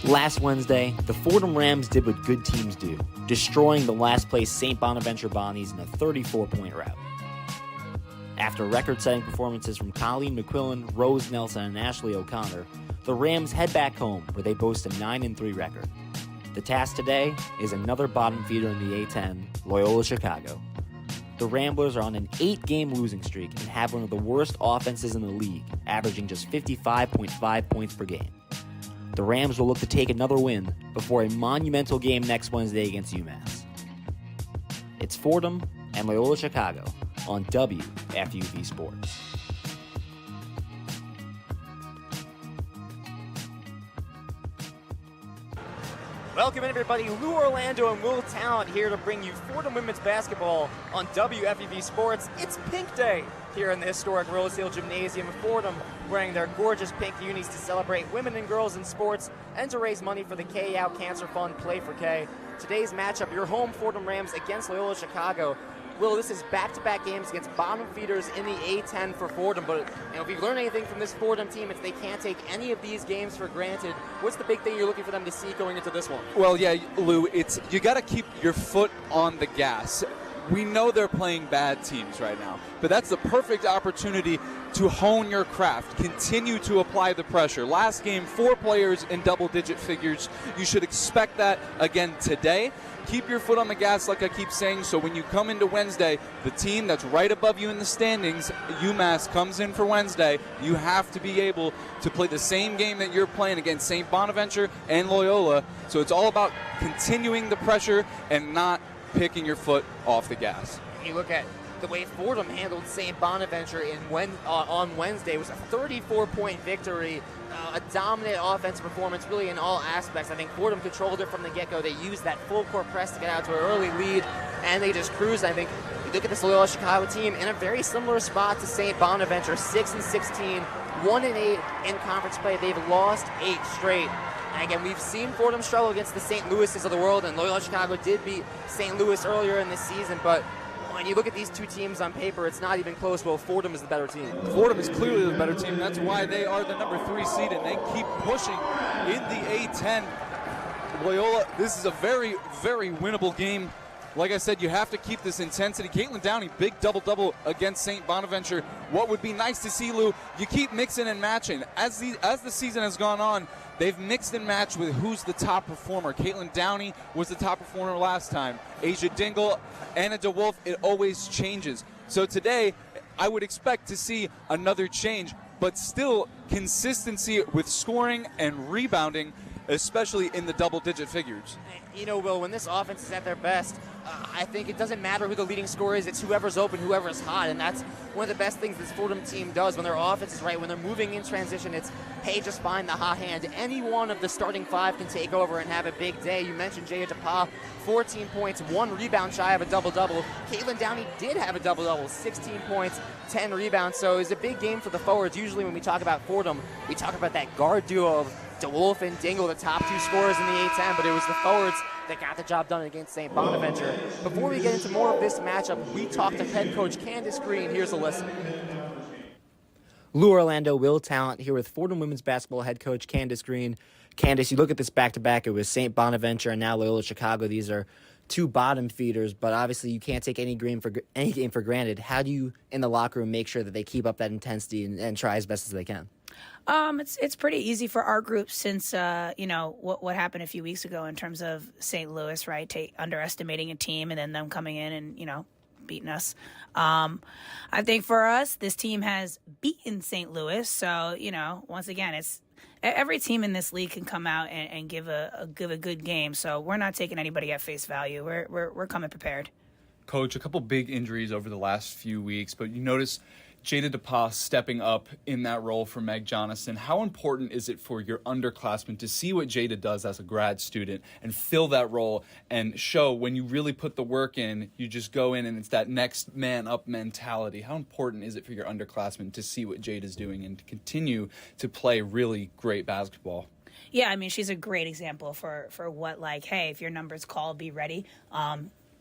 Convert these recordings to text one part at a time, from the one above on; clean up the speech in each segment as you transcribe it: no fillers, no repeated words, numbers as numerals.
Last Wednesday, the Fordham Rams did what good teams do, destroying the last-place St. Bonaventure Bonnies in a 34-point rout. After record-setting performances from Colleen McQuillan, Rose Nelson, and Ashley O'Connor, the Rams head back home where they boast a 9-3 record. The task today is another bottom feeder in the A10, Loyola Chicago. The Ramblers are on an 8-game losing streak and have one of the worst offenses in the league, averaging just 55.5 points per game. The Rams will look to take another win before a monumental game next Wednesday against UMass. It's Fordham and Loyola Chicago on WFUV Sports. Welcome everybody, Lou Orlando and Will Talent here to bring you Fordham women's basketball on WFUV Sports. It's Pink Day here in the historic Rose Hill Gymnasium of Fordham, wearing their gorgeous pink unis to celebrate women and girls in sports and to raise money for the K Out Cancer Fund Play for K. Today's matchup, your home Fordham Rams against Loyola Chicago. Will, this is back-to-back games against bottom feeders in the A10 for Fordham, but if you've learned anything from this Fordham team, it's they can't take any of these games for granted. What's the big thing you're looking for them to see going into this one? Well, yeah, Lou, you got to keep your foot on the gas. We know they're playing bad teams right now, but that's the perfect opportunity to hone your craft, continue to apply the pressure. Last game, 4 players in double-digit figures. You should expect that again today. Keep your foot on the gas, like I keep saying, so when you come into Wednesday, the team that's right above you in the standings, UMass, comes in for Wednesday, you have to be able to play the same game that you're playing against St. Bonaventure and Loyola. So it's all about continuing the pressure and not picking your foot off the gas. You look at the way Fordham handled St. Bonaventure on Wednesday. It was a 34-point victory, a dominant offensive performance really in all aspects. I think Fordham controlled it from the get-go. They used that full-court press to get out to an early lead, and they just cruised. I think you look at this Loyola Chicago team in a very similar spot to St. Bonaventure, 6-16, 1-8 in conference play. They've lost 8 straight. And again, we've seen Fordham struggle against the St. Louis's of the world, and Loyola Chicago did beat St. Louis earlier in this season, but when you look at these two teams on paper, it's not even close. Well, Fordham is the better team. Fordham is clearly the better team. That's why they are the number 3 seed, and they keep pushing in the A10. Loyola, this is a very, very winnable game. Like I said, you have to keep this intensity. Caitlin Downey, big double-double against St. Bonaventure. What would be nice to see, Lou, you keep mixing and matching. As the season has gone on, they've mixed and matched with who's the top performer. Caitlin Downey was the top performer last time. Asia Dingle, Anna DeWolf, it always changes. So today, I would expect to see another change, but still consistency with scoring and rebounding, especially in the double-digit figures. You know, Will, when this offense is at their best, I think it doesn't matter who the leading scorer is. It's whoever's open, whoever's hot, and that's one of the best things this Fordham team does when their offense is right. When they're moving in transition, it's, hey, just find the hot hand. Any one of the starting 5 can take over and have a big day. You mentioned Jaya DePaul, 14 points, 1 rebound shy of a double-double. Caitlin Downey did have a double-double, 16 points, 10 rebounds. So it's a big game for the forwards. Usually when we talk about Fordham, we talk about that guard duo of DeWolf and Dingle, the top 2 scorers in the A10, but it was the forwards that got the job done against St. Bonaventure. Before we get into more of this matchup, we talked to head coach Candace Green. Here's a listen. Lou Orlando, Will Talent here with Fordham women's basketball head coach Candace Green. Candace, you look at this back-to-back. It was St. Bonaventure and now Loyola Chicago. These are 2 bottom feeders, but obviously you can't take any game for granted. How do you, in the locker room, make sure that they keep up that intensity and try as best as they can? It's pretty easy for our group since what happened a few weeks ago in terms of St. Louis, right? Underestimating a team and then them coming in and beating us. I think for us, this team has beaten St. Louis, so once again, it's every team in this league can come out and give a good game. So we're not taking anybody at face value. We're coming prepared. Coach, a couple big injuries over the last few weeks, but you notice Jada DePaul stepping up in that role for Meg Jonathan. How important is it for your underclassmen to see what Jada does as a grad student and fill that role and show when you really put the work in, you just go in and it's that next man up mentality? How important is it for your underclassmen to see what Jada's doing and to continue to play really great basketball? Yeah, I mean, she's a great example for what, like, hey, if your number's called, be ready.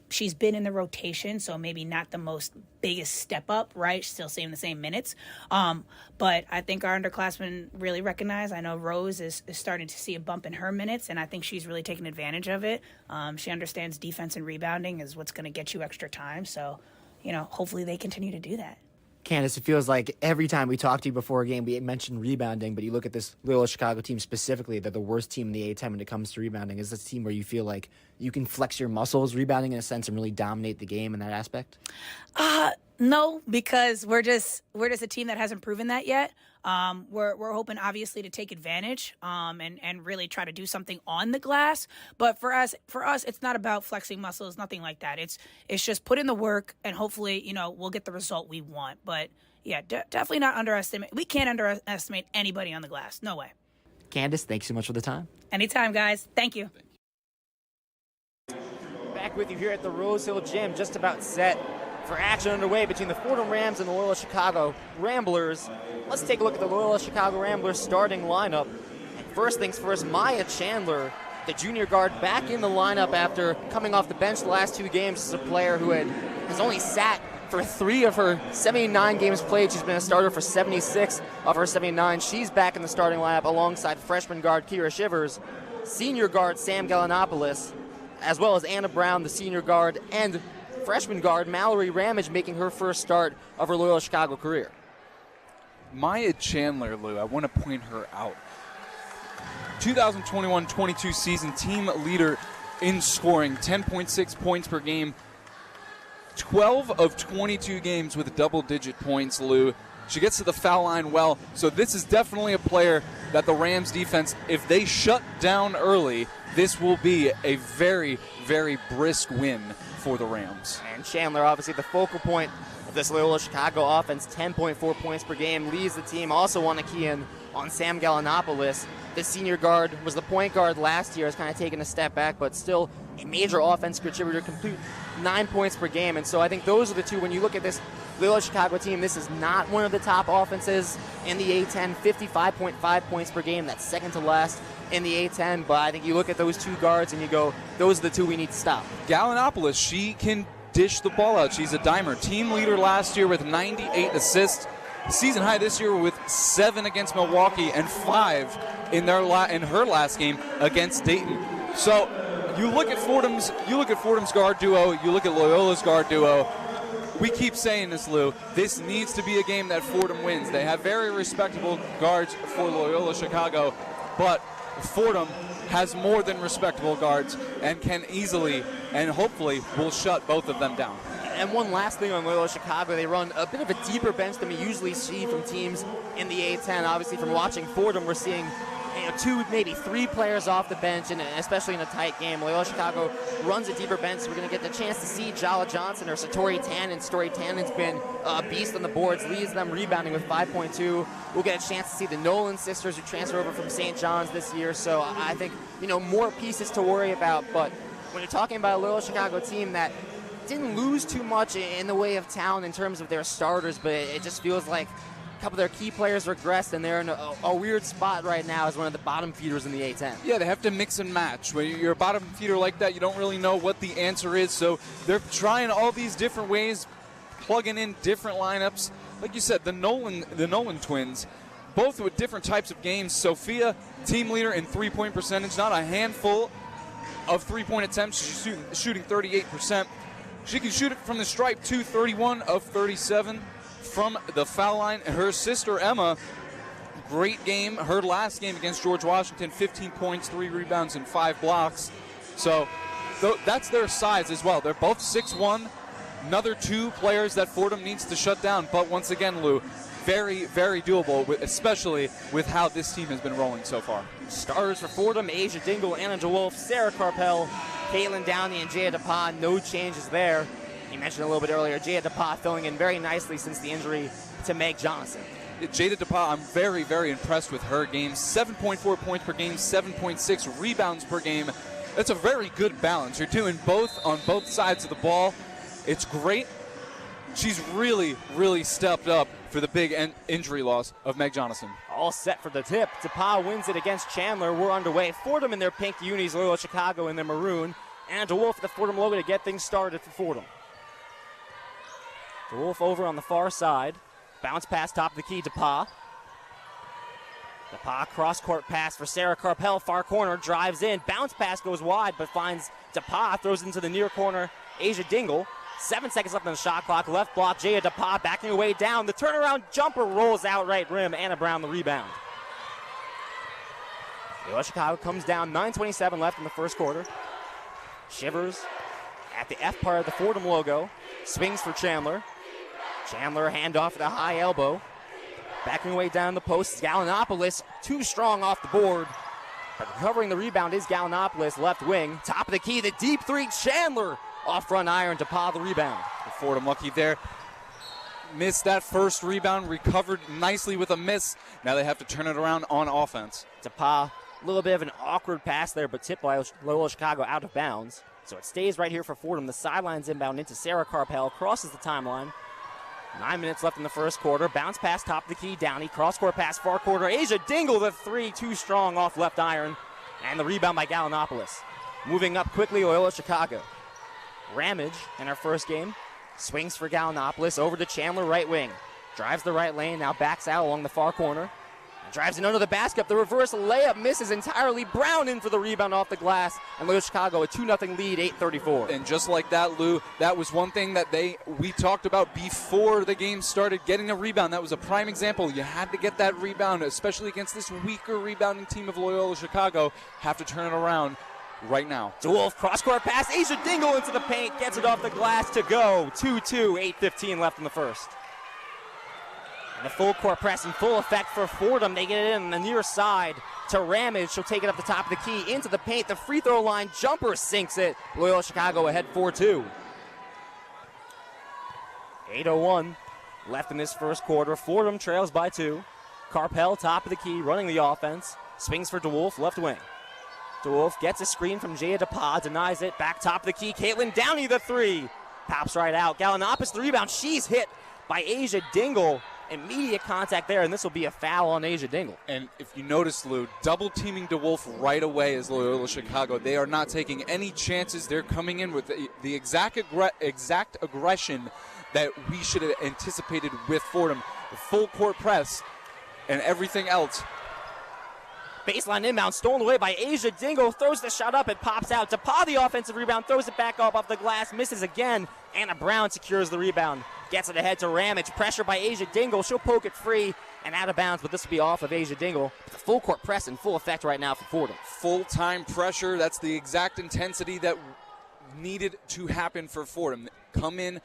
she's been in the rotation, so maybe not the most biggest step up, right? Still seeing the same minutes. But I think our underclassmen really recognize. I know Rose is starting to see a bump in her minutes, and I think she's really taking advantage of it. She understands defense and rebounding is what's going to get you extra time. So, hopefully they continue to do that. Candace, it feels like every time we talk to you before a game, we mentioned rebounding, but you look at this Loyola Chicago team specifically, they're the worst team in the A-10 when it comes to rebounding. Is this a team where you feel like you can flex your muscles rebounding in a sense and really dominate the game in that aspect? No, because we're just a team that hasn't proven that yet. We're hoping obviously to take advantage and really try to do something on the glass. But for us, it's not about flexing muscles, nothing like that. It's just put in the work and hopefully we'll get the result we want. But yeah, definitely not underestimate. We can't underestimate anybody on the glass. No way. Candace, thanks so much for the time. Anytime, guys. Thank you. Back with you here at the Rose Hill Gym, just about set for action underway between the Fordham Rams and the Loyola Chicago Ramblers. Let's take a look at the Loyola Chicago Ramblers starting lineup. First things first, Maya Chandler, the junior guard, back in the lineup after coming off the bench the last 2 games as a player who has only sat for 3 of her 79 games played. She's been a starter for 76 of her 79. She's back in the starting lineup alongside freshman guard Kira Shivers, senior guard Sam Gallinopoulos, as well as Anna Brown, the senior guard, and freshman guard Mallory Ramage making her first start of her Loyola Chicago career. Maya Chandler, Lou, I want to point her out. 2021-22 season team leader in scoring, 10.6 points per game. 12 of 22 games with double-digit points, Lou. She gets to the foul line well, so this is definitely a player that the Rams defense, if they shut down early, this will be a very, very brisk win for the Rams. And Chandler, obviously the focal point of this Loyola Chicago offense, 10.4 points per game, leads the team. Also want to key in on Sam Gallinopoulos. The senior guard was the point guard last year, has kind of taken a step back, but still a major offense contributor, complete 9 points per game. And so I think those are the two. When you look at this Loyola Chicago team, this is not one of the top offenses in the A-10, 55.5 points per game. That's second to last in the A-10, but I think you look at those 2 guards and you go, those are the 2 we need to stop. Gallinopoulos, she can dish the ball out. She's a dimer. Team leader last year with 98 assists. Season high this year with 7 against Milwaukee and 5 in her last game against Dayton. So you look at Fordham's guard duo, you look at Loyola's guard duo. We keep saying this, Lou. This needs to be a game that Fordham wins. They have very respectable guards for Loyola Chicago, but Fordham has more than respectable guards and can easily and hopefully will shut both of them down. And one last thing on Loyola Chicago, they run a bit of a deeper bench than we usually see from teams in the A-10. Obviously, from watching Fordham, we're seeing 2, maybe 3 players off the bench, and especially in a tight game. Loyola Chicago runs a deeper bench, so we're going to get the chance to see Jala Johnson or Satori Tannen. Satori Tannen's been a beast on the boards, leads them rebounding with 5.2. We'll get a chance to see the Nolan sisters who transfer over from St. John's this year. So I think, more pieces to worry about. But when you're talking about a Loyola Chicago team that didn't lose too much in the way of talent in terms of their starters, but it just feels like a couple of their key players regressed, and they're in a weird spot right now as one of the bottom feeders in the A-10. Yeah, they have to mix and match. When you're a bottom feeder like that, you don't really know what the answer is, so they're trying all these different ways, plugging in different lineups. Like you said, the Nolan twins, both with different types of games. Sophia, team leader in three-point percentage, not a handful of three-point attempts. She's shooting 38%. She can shoot it from the stripe, 31 of 37 from the foul line. Her sister, Emma, great game. Her last game against George Washington, 15 points, 3 rebounds, and 5 blocks. So that's their size as well. They're both 6'1", another 2 players that Fordham needs to shut down. But once again, Lou, very, very doable, especially with how this team has been rolling so far. Starters for Fordham: Asia Dingle, Anna DeWolf, Sarah Carpel, Caitlin Downey, and Jaya DePa. No changes there. You mentioned a little bit earlier, Jaya DePa filling in very nicely since the injury to Meg Johnson. Jada DePa, I'm very, very impressed with her game. 7.4 points per game, 7.6 rebounds per game. That's a very good balance. You're doing both on both sides of the ball. It's great. She's really, really stepped up for the big injury loss of Meg Johnson. All set for the tip. DePa wins it against Chandler. We're underway. Fordham in their pink unis, Loyola Chicago in their maroon. And DeWolf at the Fordham logo to get things started for Fordham. DeWolf over on the far side. Bounce pass top of the key, DePauw. DePauw cross-court pass for Sarah Carpel, far corner, drives in. Bounce pass goes wide, but finds DePauw, throws into the near corner, Asia Dingle. 7 seconds left on the shot clock. Left block, Jaya DePauw backing away down. The turnaround jumper rolls out right rim. Anna Brown the rebound. Loyola Chicago comes down. 9:27 left in the first quarter. Shivers at the F part of the Fordham logo. Swings for Chandler. Chandler handoff at the high elbow. Backing away down the post. Gallinopoulos too strong off the board. But recovering the rebound is Gallinopoulos, left wing. Top of the key, the deep three. Chandler off front iron. DePauw the rebound. Fordham lucky there. Missed that first rebound, recovered nicely with a miss. Now they have to turn it around on offense. DePauw, a little bit of an awkward pass there, but tipped by Loyola Chicago out of bounds. So it stays right here for Fordham. The sidelines inbound into Sarah Carpel, crosses the timeline. 9 minutes left in the first quarter. Bounce pass top of the key, Downey. Cross-court pass far quarter. Asia Dingle, the three, too strong off left iron. And the rebound by Gallinopoulos. Moving up quickly, Loyola Chicago. Ramage in our first game. Swings for Gallinopoulos over to Chandler, right wing. Drives the right lane, now backs out along the far corner. And drives in under the basket. The reverse layup misses entirely. Brown in for the rebound off the glass. And Loyola Chicago a 2-0 lead, 8:34. And just like that, Lou, that was one thing that we talked about before the game started, getting a rebound. That was a prime example. You had to get that rebound, especially against this weaker rebounding team of Loyola Chicago. Have to turn it around right now. DeWolf cross-court pass. Asia Dingle into the paint. Gets it off the glass to go. 2-2, 8:15 left in the first. And the full court press in full effect for Fordham. They get it in on the near side to Ramage. She'll take it up the top of the key into the paint. The free throw line jumper sinks it. Loyola Chicago ahead 4-2. 8:01 left in this first quarter. Fordham trails by 2. Carpel top of the key running the offense. Swings for DeWolf left wing. DeWolf gets a screen from Jaya DePauw, denies it. Back top of the key, Caitlin Downey the three. Pops right out. Gallinopoulos the rebound. She's hit by Asia Dingle. Immediate contact there, and this will be a foul on Asia Dingle. And if you notice, Lou, double teaming DeWolf right away is Loyola Chicago. They are not taking any chances. They're coming in with the exact aggression that we should have anticipated with Fordham. The full court press and everything else. Baseline inbound stolen away by Asia Dingle. Throws the shot up. It pops out. DePauw the offensive rebound. Throws it back up off the glass. Misses again. Anna Brown secures the rebound. Gets it ahead to Ramage. Pressure by Asia Dingle. She'll poke it free and out of bounds, but this will be off of Asia Dingle. The full court press in full effect right now for Fordham. Full-time pressure. That's the exact intensity that needed to happen for Fordham. Come in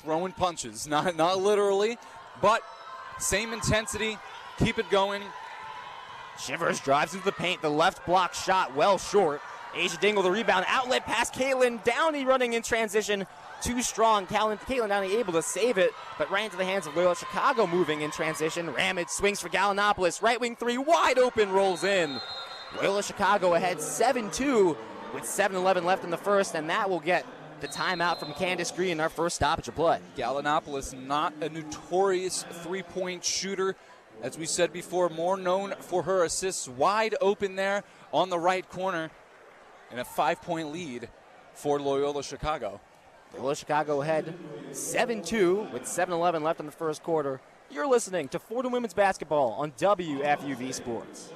throwing punches. Not literally, but same intensity. Keep it going. Shivers drives into the paint. The left block shot well short. Asia Dingle the rebound. Outlet pass. Caitlin Downey running in transition. Too strong. Caitlin Downey able to save it, but right into the hands of Loyola Chicago moving in transition. Ramage swings for Gallinopoulos. Right wing three wide open, rolls in. Loyola Chicago ahead 7-2 with 7:11 left in the first, and that will get the timeout from Candace Green, our first stoppage of play. Gallinopoulos, not a notorious three-point shooter. As we said before, more known for her assists. Wide open there on the right corner. And a 5-point lead for Loyola Chicago. Loyola Chicago ahead 7-2 with 7:11 left in the first quarter. You're listening to Fordham Women's Basketball on WFUV Sports.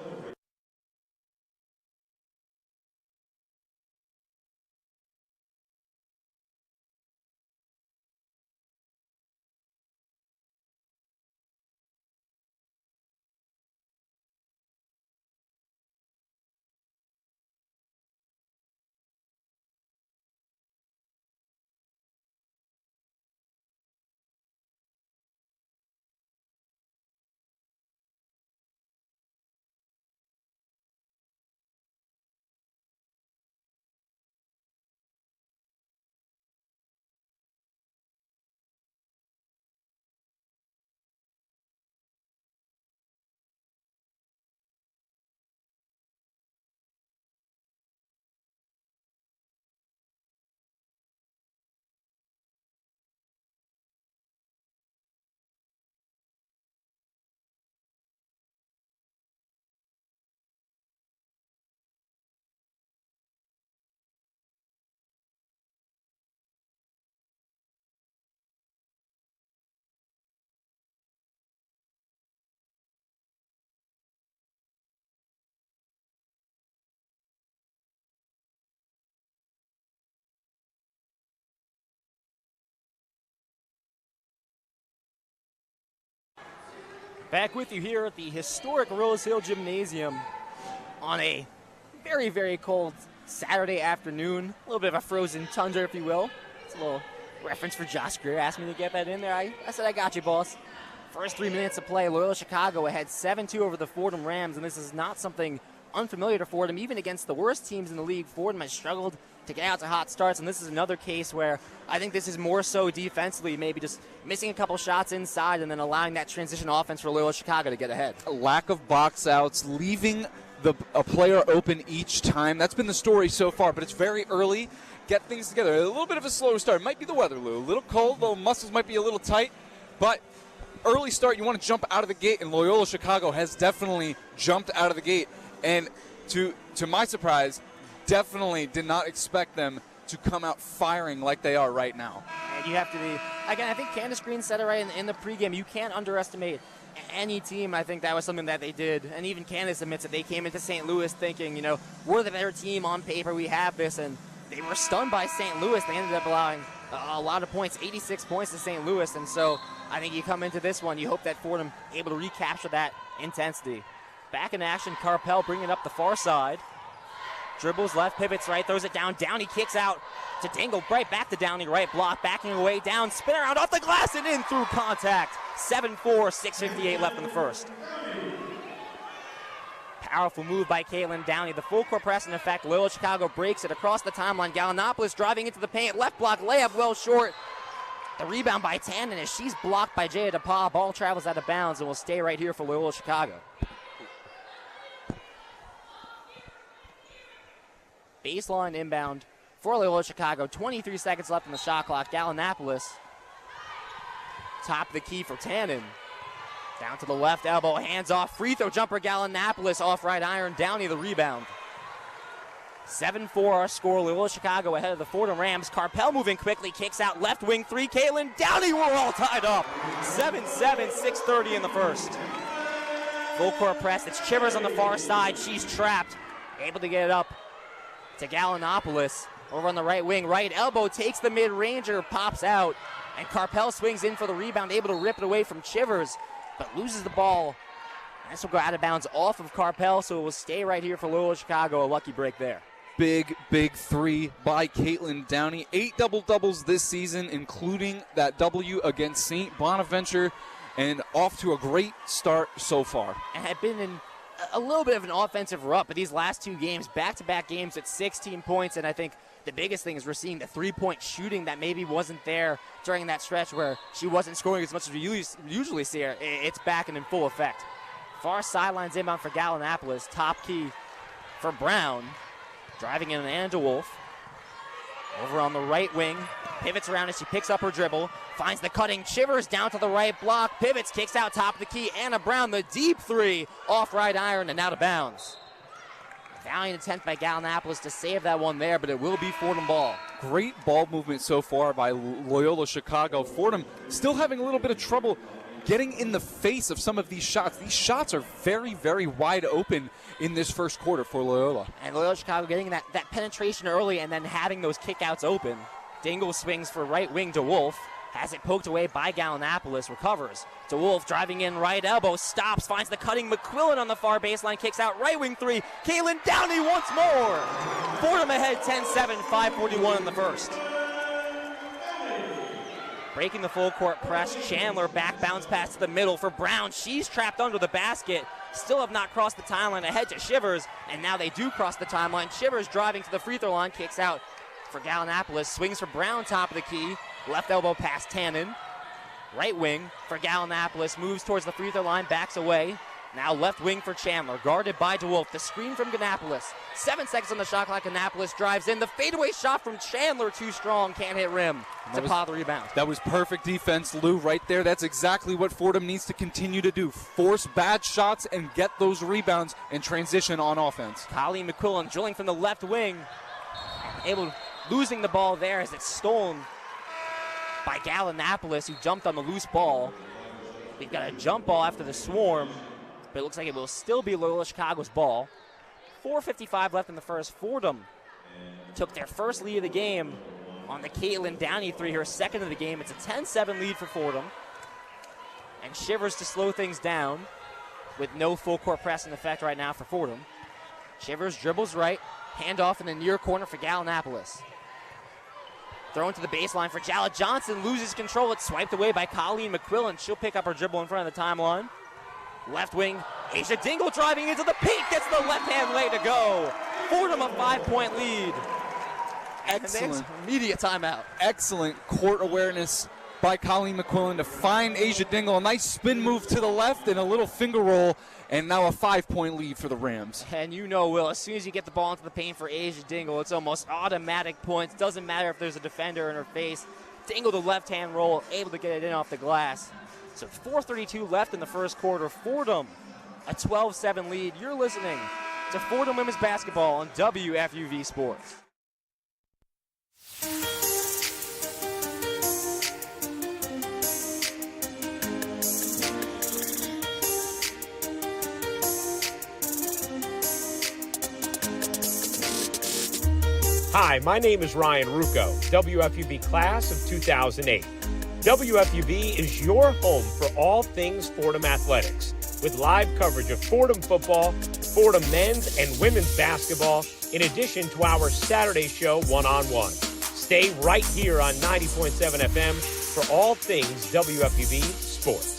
Back with you here at the historic Rose Hill Gymnasium on a very, very cold Saturday afternoon. A little bit of a frozen tundra, if you will. It's a little reference for Josh Greer. Asked me to get that in there. I said, I got you, boss. First 3 minutes of play, Loyola Chicago ahead 7-2 over the Fordham Rams, and this is not something unfamiliar to Fordham. Even against the worst teams in the league, Fordham has struggled to get out to hot starts, and this is another case where I think this is more so defensively, maybe just missing a couple shots inside and then allowing that transition offense for Loyola Chicago to get ahead. A lack of box outs, leaving a player open each time. That's been the story so far, but it's very early. Get things together. A little bit of a slower start. It might be the weather, Lou. A little cold, little muscles might be a little tight, but early start, you want to jump out of the gate, and Loyola Chicago has definitely jumped out of the gate. And to my surprise, definitely did not expect them to come out firing like they are right now. And you have to be, again, I think Candace Green said it right in the pregame. You can't underestimate any team. I think that was something that they did. And even Candace admits that they came into St. Louis thinking, we're the better team on paper. We have this. And they were stunned by St. Louis. They ended up allowing a lot of points, 86 points to St. Louis. And so I think you come into this one, you hope that Fordham able to recapture that intensity. Back in action, Carpel bringing up the far side. Dribbles left, pivots right, throws it down. Downey kicks out to Dingle, right back to Downey, right block, backing away down, spin around off the glass and in through contact. 7-4, 6:58 left in the first. Powerful move by Caitlin Downey. The full court press in effect. Loyola Chicago breaks it across the timeline. Gallinopoulos driving into the paint. Left block, layup well short. The rebound by Tannen as she's blocked by Jaya DePaul. Ball travels out of bounds and will stay right here for Loyola Chicago. Baseline inbound for Loyola Chicago. 23 seconds left in the shot clock. Gallinopoulos, top of the key for Tannen. Down to the left elbow, hands off, free throw jumper. Gallinopoulos off right iron. Downey the rebound. 7-4 our score. Loyola Chicago ahead of the Fordham Rams. Carpel moving quickly, kicks out left wing three. Caitlin Downey, we're all tied up. 7-7, 6:30 in the first. Full court press. It's Chivers on the far side. She's trapped. Able to get it up to Gallinopoulos over on the right wing. Right elbow takes the mid-ranger, pops out, and Carpel swings in for the rebound, able to rip it away from Chivers, but loses the ball. And this will go out of bounds off of Carpel, so it will stay right here for Loyola Chicago. A lucky break there. Big three by Caitlin Downey. 8 double-doubles this season, including that W against St. Bonaventure, and off to a great start so far. And had been in a little bit of an offensive rut, but these last two games, back-to-back games at 16 points, and I think the biggest thing is we're seeing the three-point shooting that maybe wasn't there during that stretch where she wasn't scoring as much as we usually see her. It's back and in full effect. Far sidelines inbound for Gallinopoulos, top key for Brown. Driving in Anna DeWolf. Over on the right wing, pivots around as she picks up her dribble, finds the cutting Chivers down to the right block, pivots, kicks out top of the key. Anna Brown, the deep three, off right iron and out of bounds. Valiant attempt by Gallinopoulos to save that one there, but it will be Fordham ball. Great ball movement so far by Loyola Chicago. Fordham still having a little bit of trouble getting in the face of some of these shots. These shots are very, very wide open in this first quarter for Loyola. And Loyola Chicago getting that penetration early and then having those kickouts open. Dingle swings for right wing DeWolf. Has it poked away by Gallinopoulos, recovers. DeWolf driving in right elbow, stops, finds the cutting McQuillan on the far baseline, kicks out right wing three. Caitlin Downey once more. Fordham ahead 10-7, 5:41 in the first. Breaking the full court press, Chandler back bounce pass to the middle for Brown. She's trapped under the basket. Still have not crossed the timeline, ahead to Shivers, and now they do cross the timeline. Shivers driving to the free throw line, kicks out for Gallinopoulos, swings for Brown, top of the key. Left elbow pass Tannen. Right wing for Gallinopoulos, moves towards the free throw line, backs away. Now left wing for Chandler, guarded by DeWolf. The screen from Ganopoulos. 7 seconds on the shot clock. Ganopoulos drives in. The fadeaway shot from Chandler, too strong, can't hit rim. DePaul the rebound. That was perfect defense, Lou, right there. That's exactly what Fordham needs to continue to do. Force bad shots and get those rebounds and transition on offense. Colleen McQuillan drilling from the left wing. Losing the ball there as it's stolen by Gallinopoulos, who jumped on the loose ball. We've got a jump ball after the swarm, but it looks like it will still be Loyola Chicago's ball. 4:55 left in the first. Fordham took their first lead of the game on the Caitlin Downey three, her second of the game. It's a 10-7 lead for Fordham. And Shivers to slow things down with no full court press in effect right now for Fordham. Shivers dribbles right, handoff in the near corner for Gallinopoulos. Thrown to the baseline for Jala Johnson, loses control. It's swiped away by Colleen McQuillan. She'll pick up her dribble in front of the timeline. Left wing, Asia Dingle driving into the paint, gets the left-hand lay to go. Fordham a 5-point lead. Excellent. Immediate timeout. Excellent court awareness by Colleen McQuillan to find Asia Dingle. A nice spin move to the left and a little finger roll, and now a 5-point lead for the Rams. And you know, Will, as soon as you get the ball into the paint for Asia Dingle, it's almost automatic points. Doesn't matter if there's a defender in her face. Dingle the left-hand roll, able to get it in off the glass. So 4:32 left in the first quarter. Fordham, a 12-7 lead. You're listening to Fordham Women's Basketball on WFUV Sports. Hi, my name is Ryan Rucco, WFUV class of 2008. WFUV is your home for all things Fordham athletics, with live coverage of Fordham football, Fordham men's and women's basketball, in addition to our Saturday show, One-on-One. Stay right here on 90.7 FM for all things WFUV sports.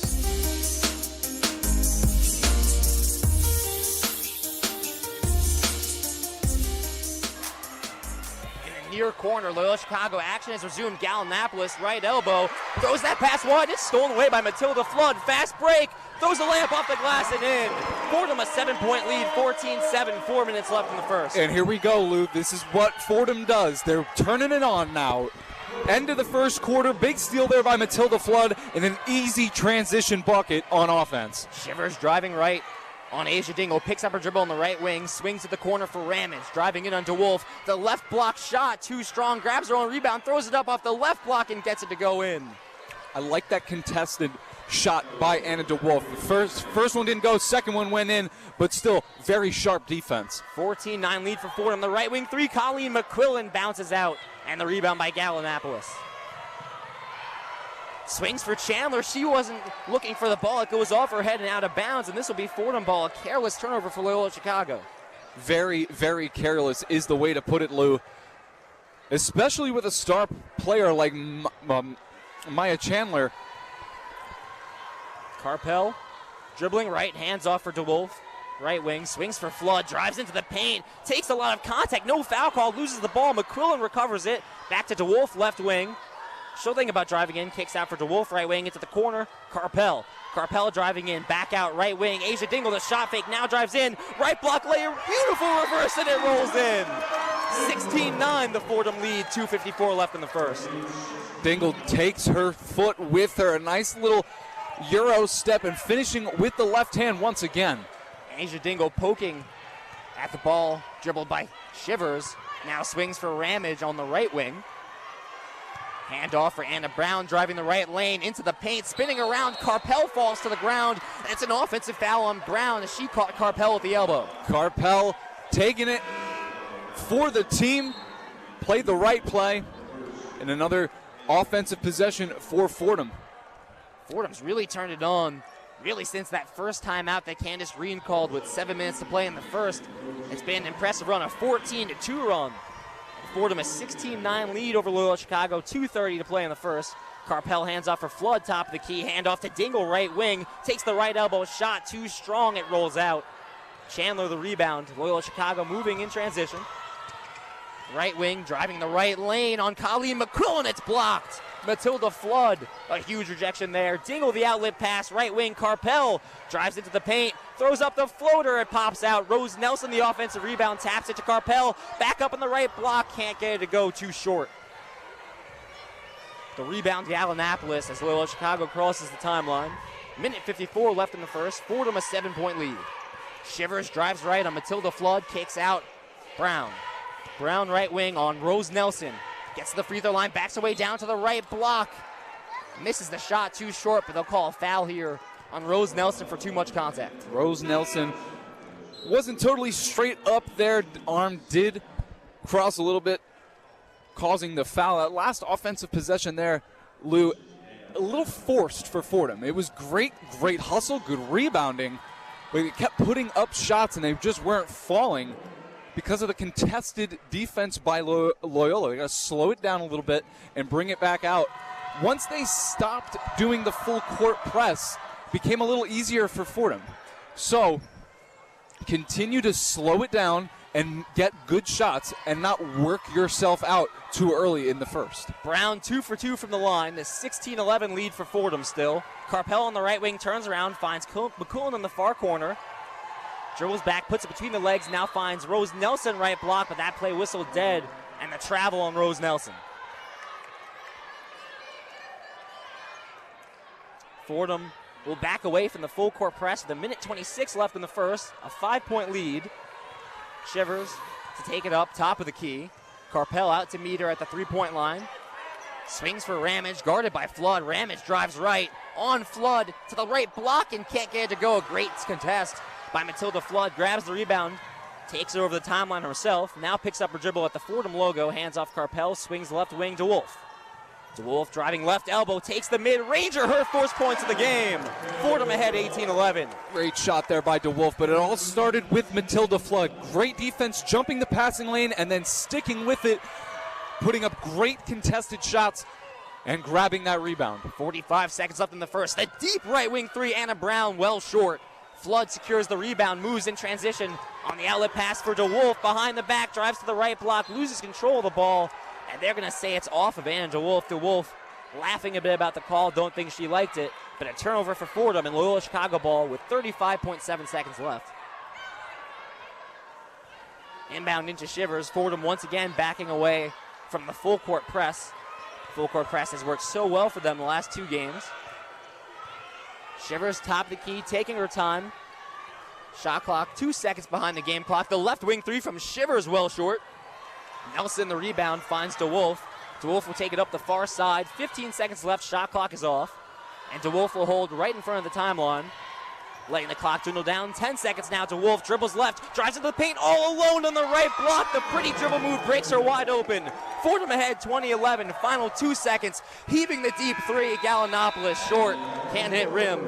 Near corner, Loyola Chicago action has resumed. Gallinopoulos, right elbow, throws that pass wide. It's stolen away by Matilda Flood. Fast break, throws the layup off the glass and in. Fordham a 7-point lead, 14-7, 4 minutes left in the first. And here we go, Lou. This is what Fordham does. They're turning it on now. End of the first quarter, big steal there by Matilda Flood, and an easy transition bucket on offense. Shivers driving right on Asia Dingle, picks up her dribble on the right wing, swings to the corner for Ramage, driving in on DeWolf. The left block shot, too strong, grabs her own rebound, throws it up off the left block and gets it to go in. I like that contested shot by Anna DeWolf. First one didn't go, second one went in, but still very sharp defense. 14-9 lead for Fordham. The right wing three, Colleen McQuillan bounces out, and the rebound by Gallinopoulos. Swings for Chandler. She wasn't looking for the ball. It goes off her head and out of bounds, and this will be Fordham ball. A careless turnover for Loyola Chicago. Very, very careless is the way to put it, Lou. Especially with a star player like Maya Chandler. Carpel dribbling right, hands off for DeWolf. Right wing, swings for Flood, drives into the paint, takes a lot of contact, no foul call, loses the ball. McQuillan recovers it. Back to DeWolf, left wing. She'll think about driving in, kicks out for DeWolf, right wing into the corner. Carpel driving in, back out, right wing. Asia Dingle, the shot fake, now drives in. Right block layer, beautiful reverse, and it rolls in. 16-9, the Fordham lead, 2:54 left in the first. Dingle takes her foot with her, a nice little Euro step and finishing with the left hand once again. Asia Dingle poking at the ball, dribbled by Shivers. Now swings for Ramage on the right wing. Handoff for Anna Brown, driving the right lane into the paint, spinning around. Carpel falls to the ground. It's an offensive foul on Brown as she caught Carpel with the elbow. Carpel taking it for the team, played the right play, and another offensive possession for Fordham. Fordham's really turned it on, really since that first timeout that Candace Reen called with 7 minutes to play in the first. It's been an impressive run, a 14-2 run. Fordham a 16-9 lead over Loyola Chicago, 2:30 to play in the first. Carpel hands off for Flood, top of the key, handoff to Dingle, right wing, takes the right elbow shot, too strong, it rolls out. Chandler the rebound, Loyola Chicago moving in transition. Right wing, driving the right lane on Colleen McQuillan, it's blocked. Matilda Flood, a huge rejection there. Dingle the outlet pass, right wing, Carpel drives into the paint, throws up the floater, it pops out. Rose Nelson, the offensive rebound, taps it to Carpel, back up in the right block, can't get it to go, too short. The rebound to Gallinopoulos as Loyola Chicago crosses the timeline. Minute 54 left in the first, Fordham a 7-point lead. Shivers drives right on Matilda Flood, kicks out Brown. Brown right wing on Rose Nelson. Gets to the free throw line, backs away down to the right block. Misses the shot, too short, but they'll call a foul here on Rose Nelson for too much contact. Rose Nelson wasn't totally straight up there. Arm did cross a little bit, causing the foul. That last offensive possession there, Lou, a little forced for Fordham. It was great hustle, good rebounding, but it kept putting up shots and they just weren't falling because of the contested defense by Loyola. They got to slow it down a little bit and bring it back out. Once they stopped doing the full court press, it became a little easier for Fordham. So continue to slow it down and get good shots and not work yourself out too early in the first. Brown 2 for 2 from the line. The 16-11 lead for Fordham still. Carpel on the right wing turns around, finds McCoolin in the far corner. Dribbles back, puts it between the legs, now finds Rose Nelson right block, but that play whistled dead, and the travel on Rose Nelson. Fordham will back away from the full court press with a minute 26 left in the first, a 5-point lead. Shivers to take it up, top of the key. Carpel out to meet her at the three-point line. Swings for Ramage, guarded by Flood. Ramage drives right, on Flood, to the right block, and can't get it to go. A great contest by Matilda Flood. Grabs the rebound, takes it over the timeline herself. Now picks up her dribble at the Fordham logo, hands off Carpel, swings left wing to Wolf. DeWolf driving left elbow, takes the mid-ranger, her first points of the game. Fordham ahead 18-11. Great shot there by DeWolf, but it all started with Matilda Flood. Great defense, jumping the passing lane and then sticking with it, putting up great contested shots and grabbing that rebound. 45 seconds left in the first. The deep right wing three, Anna Brown, well short. Flood secures the rebound, moves in transition on the outlet pass for DeWolf. Behind the back, drives to the right block, loses control of the ball. And they're going to say it's off of Anna DeWolf. DeWolf laughing a bit about the call, don't think she liked it. But a turnover for Fordham and Loyola Chicago ball with 35.7 seconds left. Inbound into Shivers. Fordham once again backing away from the full court press. Full court press has worked so well for them the last two games. Shivers top of the key, taking her time. Shot clock 2 seconds behind the game clock. The left wing three from Shivers well short. Nelson, the rebound, finds DeWolf. DeWolf will take it up the far side. 15 seconds left, shot clock is off. And DeWolf will hold right in front of the timeline. Letting the clock dwindle down. 10 seconds now. DeWolf dribbles left, drives into the paint all alone on the right block. The pretty dribble move breaks her wide open. Fordham ahead 20-11. Final 2 seconds. Heaving the deep three. Gallinopoulos short. Can't hit rim.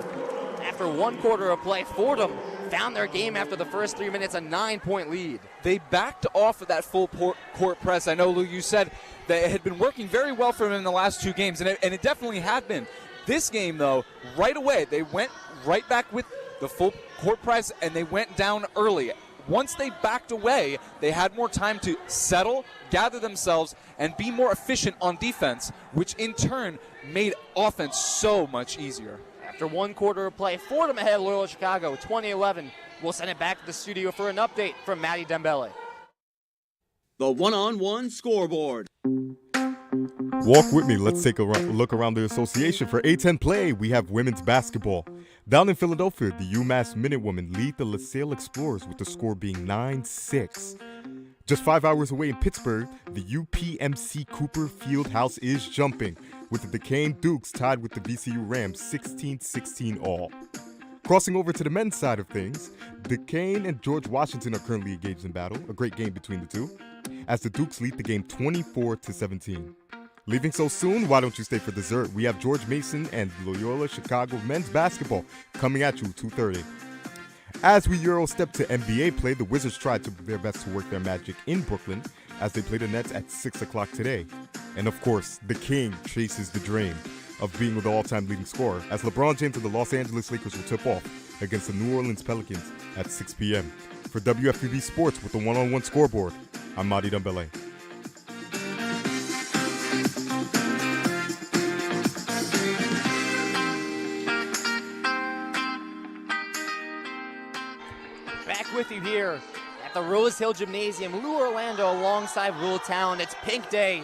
After 1 quarter of play, Fordham found their game after the first 3 minutes, a 9-point lead. They backed off of that full court press. I know, Lou, you said that it had been working very well for them in the last 2 games, and it definitely had been. This game, though, right away, they went right back with the full court press, and they went down early. Once they backed away, they had more time to settle, gather themselves, and be more efficient on defense, which in turn made offense so much easier. After 1 quarter of play, Fordham ahead of Loyola Chicago, 20-11. We'll send it back to the studio for an update from Maddie Dembele. The one-on-one scoreboard. Walk with me. Let's take a look around the association. For A10 play, we have women's basketball. Down in Philadelphia, the UMass Minutewomen lead the LaSalle Explorers with the score being 9-6. Just 5 hours away in Pittsburgh, the UPMC Cooper Fieldhouse is jumping, with the Duquesne Dukes tied with the VCU Rams 16-16 all. Crossing over to the men's side of things, Duquesne and George Washington are currently engaged in battle, a great game between the two, as the Dukes lead the game 24-17. Leaving so soon? Why don't you stay for dessert? We have George Mason and Loyola Chicago men's basketball coming at you 2:30. As we Euro step to NBA play, the Wizards tried their best to work their magic in Brooklyn as they play the Nets at 6 o'clock today. And of course, the King chases the dream of being the all-time leading scorer as LeBron James and the Los Angeles Lakers will tip off against the New Orleans Pelicans at 6 p.m. For WFUV Sports with the one-on-one scoreboard, I'm Madi Dembele. With you here at the Rose Hill Gymnasium, Lou Orlando alongside Rule Town. It's pink day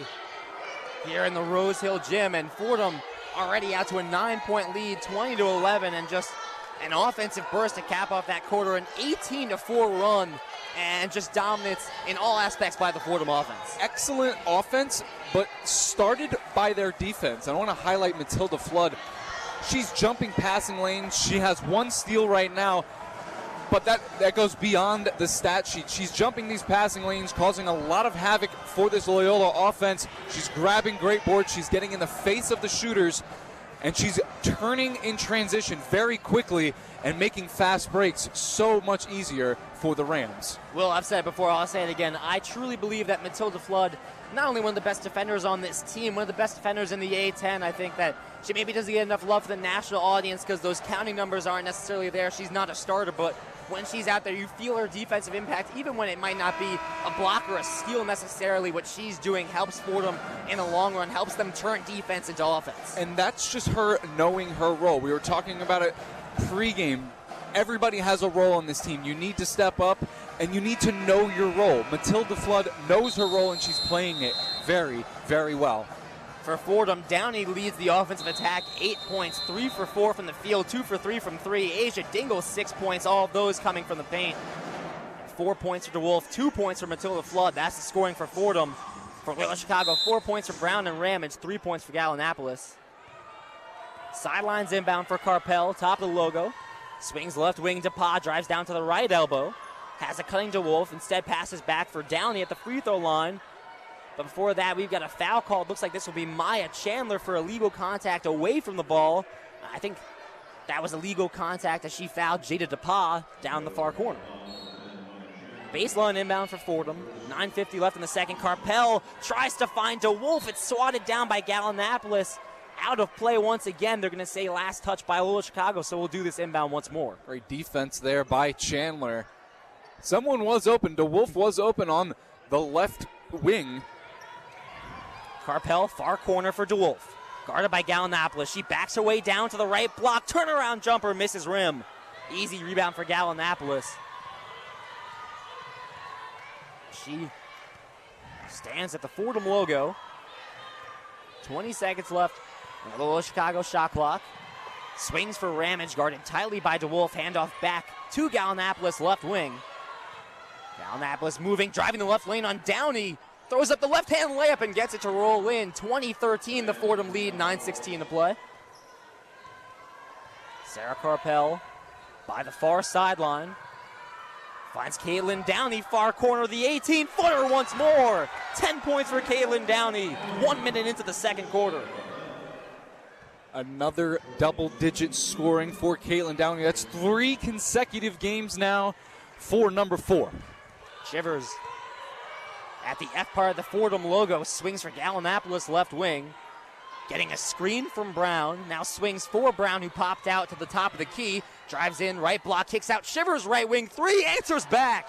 here in the Rose Hill Gym, and Fordham already out to a 9-point lead, 20-11, and just an offensive burst to cap off that quarter, an 18-4 run, and just dominance in all aspects by the Fordham offense. Excellent offense, but started by their defense. I want to highlight Matilda Flood. She's jumping passing lanes. She has 1 steal right now. But that goes beyond the stat sheet. She's jumping these passing lanes, causing a lot of havoc for this Loyola offense. She's grabbing great boards. She's getting in the face of the shooters. and she's turning in transition very quickly and making fast breaks so much easier for the Rams. Will, I've said it before, I'll say it again. I truly believe that Matilda Flood, not only one of the best defenders on this team, one of the best defenders in the A-10. I think that she maybe doesn't get enough love for the national audience because those counting numbers aren't necessarily there. She's not a starter, but when she's out there, you feel her defensive impact, even when it might not be a block or a steal necessarily. What she's doing helps Fordham in the long run, helps them turn defense into offense. And that's just her knowing her role. We were talking about it pregame. Everybody has a role on this team. You need to step up, and you need to know your role. Matilda Flood knows her role, and she's playing it very, very well. For Fordham, Downey leads the offensive attack, 8 points, 3 for 4 from the field, 2 for 3 from 3. Asia Dingle, 6 points, all of those coming from the paint. 4 points for DeWolf, 2 points for Matilda Flood. That's the scoring for Fordham. For Loyola Chicago, 4 points for Brown and Ramage, 3 points for Gallianapolis. Sidelines inbound for Carpel, top of the logo. Swings left wing, DePa drives down to the right elbow. Has a cutting DeWolf, instead passes back for Downey at the free throw line. But before that, we've got a foul called. Looks like this will be Maya Chandler for illegal contact away from the ball. I think that was illegal contact as she fouled Jada DePa down the far corner. Baseline inbound for Fordham. 9:50 left in the second. Carpel tries to find DeWolf. It's swatted down by Gallianapolis. Out of play once again. They're going to say last touch by Loyola Chicago, so we'll do this inbound once more. Great defense there by Chandler. Someone was open. DeWolf was open on the left wing. Carpel, far corner for DeWolf. Guarded by Gallianapolis. She backs her way down to the right block. Turnaround jumper, misses rim. Easy rebound for Gallianapolis. She stands at the Fordham logo. 20 seconds left. The Loyola Chicago shot clock. Swings for Ramage, guarded tightly by DeWolf. Handoff back to Gallianapolis, left wing. Gallianapolis moving, driving the left lane on Downey. Throws up the left-hand layup and gets it to roll in. 20-13, the Fordham lead, 9:16 to play. Sarah Carpel by the far sideline. Finds Caitlin Downey, far corner of the 18-footer once more. 10 points for Caitlin Downey, 1 minute into the second quarter. Another double-digit scoring for Caitlin Downey. That's 3 consecutive games now for number 4. Shivers at the F part of the Fordham logo, swings for Gallianapolis left wing. Getting a screen from Brown, now swings for Brown, who popped out to the top of the key. Drives in, right block, kicks out. Shivers right wing, 3, answers back.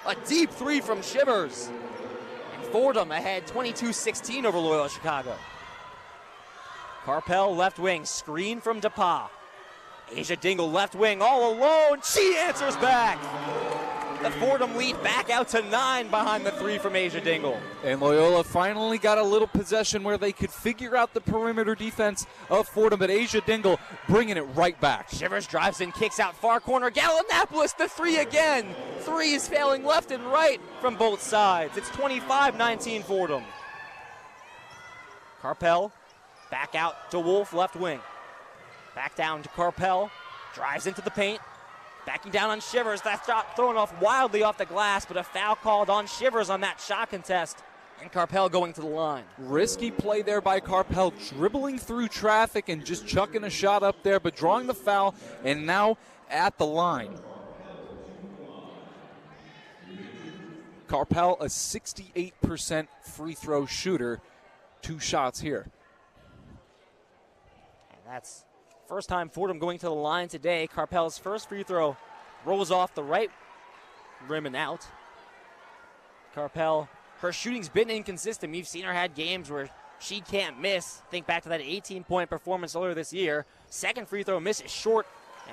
A deep 3 from Shivers. And Fordham ahead 22-16 over Loyola Chicago. Carpel left wing, screen from DePa. Asia Dingle left wing, all alone. She answers back. The Fordham lead back out to 9 behind the 3 from Asia Dingle. And Loyola finally got a little possession where they could figure out the perimeter defense of Fordham, but Asia Dingle bringing it right back. Shivers drives in, kicks out far corner. Gallianapolis, the 3 again. 3 is failing left and right from both sides. It's 25-19 Fordham. Carpel back out to Wolf, left wing. Back down to Carpel. Drives into the paint. Backing down on Shivers. That shot thrown off wildly off the glass, but a foul called on Shivers on that shot contest. And Carpel going to the line. Risky play there by Carpel, dribbling through traffic and just chucking a shot up there, but drawing the foul, and now at the line. Carpel, a 68% free throw shooter. 2 shots here. And that's first time Fordham going to the line today. Carpel's first free throw rolls off the right rim and out. Carpel, her shooting's been inconsistent. We've seen her had games where she can't miss. Think back to that 18-point performance earlier this year. Second free throw misses short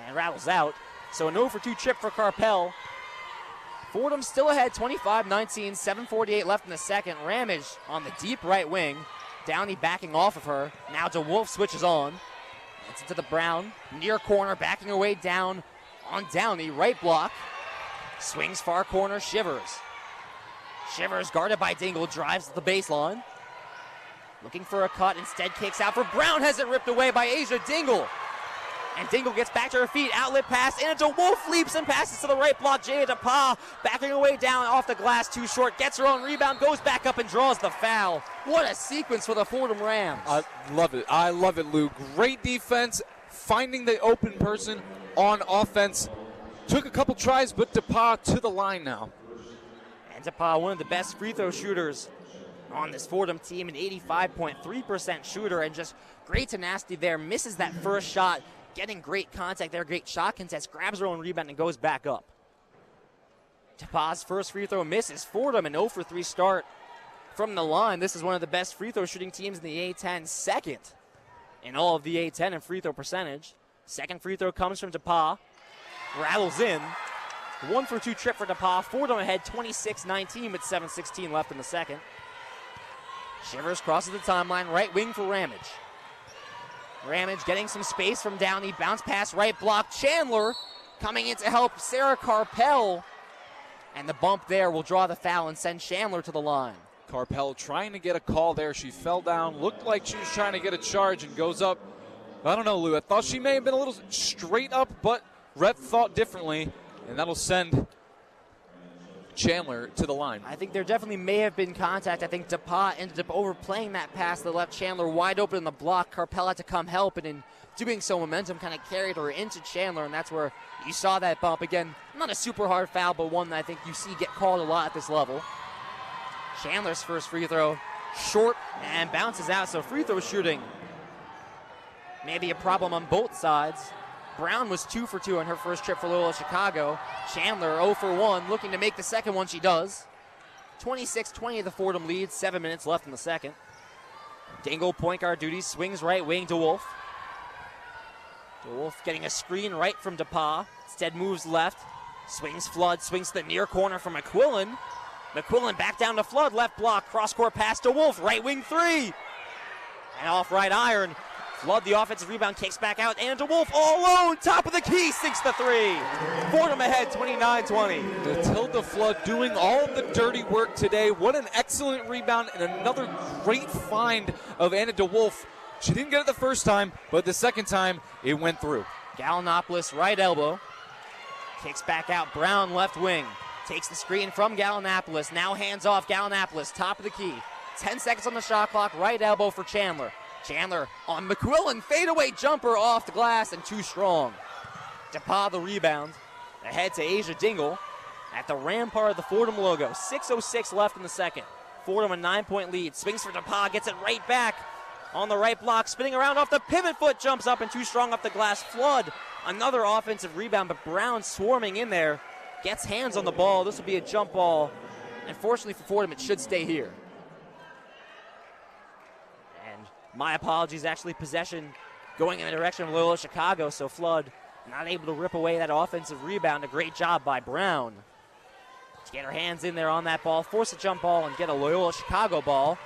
and rattles out. So an 0 for 2 trip for Carpel. Fordham still ahead 25-19, 7:48 left in the second. Ramage on the deep right wing. Downey backing off of her. Now DeWolf switches on. It's into the Brown, near corner, backing her way down on Downey, right block. Swings far corner, Shivers. Shivers guarded by Dingle, drives to the baseline. Looking for a cut, instead kicks out for Brown, has it ripped away by Asia Dingle. And Dingle gets back to her feet. Outlet pass. And DeWolf leaps and passes to the right block. Jada DePauw backing away down off the glass. Too short. Gets her own rebound. Goes back up and draws the foul. What a sequence for the Fordham Rams. I love it. I love it, Lou. Great defense. Finding the open person on offense. Took a couple tries, but DePauw to the line now. And DePauw, one of the best free throw shooters on this Fordham team, an 85.3% shooter, and just great tenacity there. Misses that first shot, getting great contact there, great shot contest, grabs her own rebound and goes back up. DePauw's first free throw misses. Fordham an 0 for 3 start from the line. This is one of the best free throw shooting teams in the A-10, second in all of the A-10 in free throw percentage. Second free throw comes from DePauw. Rattles in. 1 for 2 trip for DePauw. Fordham ahead 26-19 with 7:16 left in the second. Shivers crosses the timeline, right wing for Ramage. Ramage getting some space from Downey. Bounce pass, right block. Chandler coming in to help Sarah Carpel. And the bump there will draw the foul and send Chandler to the line. Carpel trying to get a call there. She fell down. Looked like she was trying to get a charge and goes up. I don't know, Lou. I thought she may have been a little straight up, but ref thought differently. And that'll send Chandler to the line. I think there definitely may have been contact. I think DePauw ended up overplaying that pass that left Chandler wide open in the block. Carpel had to come help, and in doing so, momentum kind of carried her into Chandler, and that's where you saw that bump. Again, not a super hard foul, but one that I think you see get called a lot at this level. Chandler's first free throw, short and bounces out, so free throw shooting maybe a problem on both sides. Brown was 2 for 2 on her first trip for Loyola Chicago. Chandler 0 for 1, looking to make the second one. She does. 26-20 the Fordham lead, 7 minutes left in the second. Dingle point guard duties, swings right wing to Wolf. DeWolf getting a screen right from DePauw. Instead moves left, swings Flood, swings to the near corner from McQuillan. McQuillan back down to Flood, left block, cross-court pass to Wolf, right wing 3. And off right iron. Flood, the offensive rebound, kicks back out, and DeWolf all alone, top of the key, sinks the 3. Fordham ahead, 29-20. Matilda Flood doing all of the dirty work today. What an excellent rebound and another great find of Anna DeWolf. She didn't get it the first time, but the second time, it went through. Gallinopoulos, right elbow. Kicks back out, Brown, left wing. Takes the screen from Gallinopoulos, now hands off Gallinopoulos, top of the key. 10 seconds on the shot clock, right elbow for Chandler. Chandler on McQuillan, fadeaway jumper off the glass and too strong. DePauw the rebound, ahead to Asia Dingle at the rampart of the Fordham logo. 6:06 left in the second. Fordham a 9-point lead, swings for DePauw, gets it right back on the right block, spinning around off the pivot foot, jumps up and too strong off the glass. Flood, another offensive rebound, but Brown swarming in there, gets hands on the ball. This will be a jump ball, and fortunately for Fordham, it should stay here. My apologies, actually possession going in the direction of Loyola Chicago, so Flood not able to rip away that offensive rebound. A great job by Brown to get her hands in there on that ball, force a jump ball, and get a Loyola Chicago ball.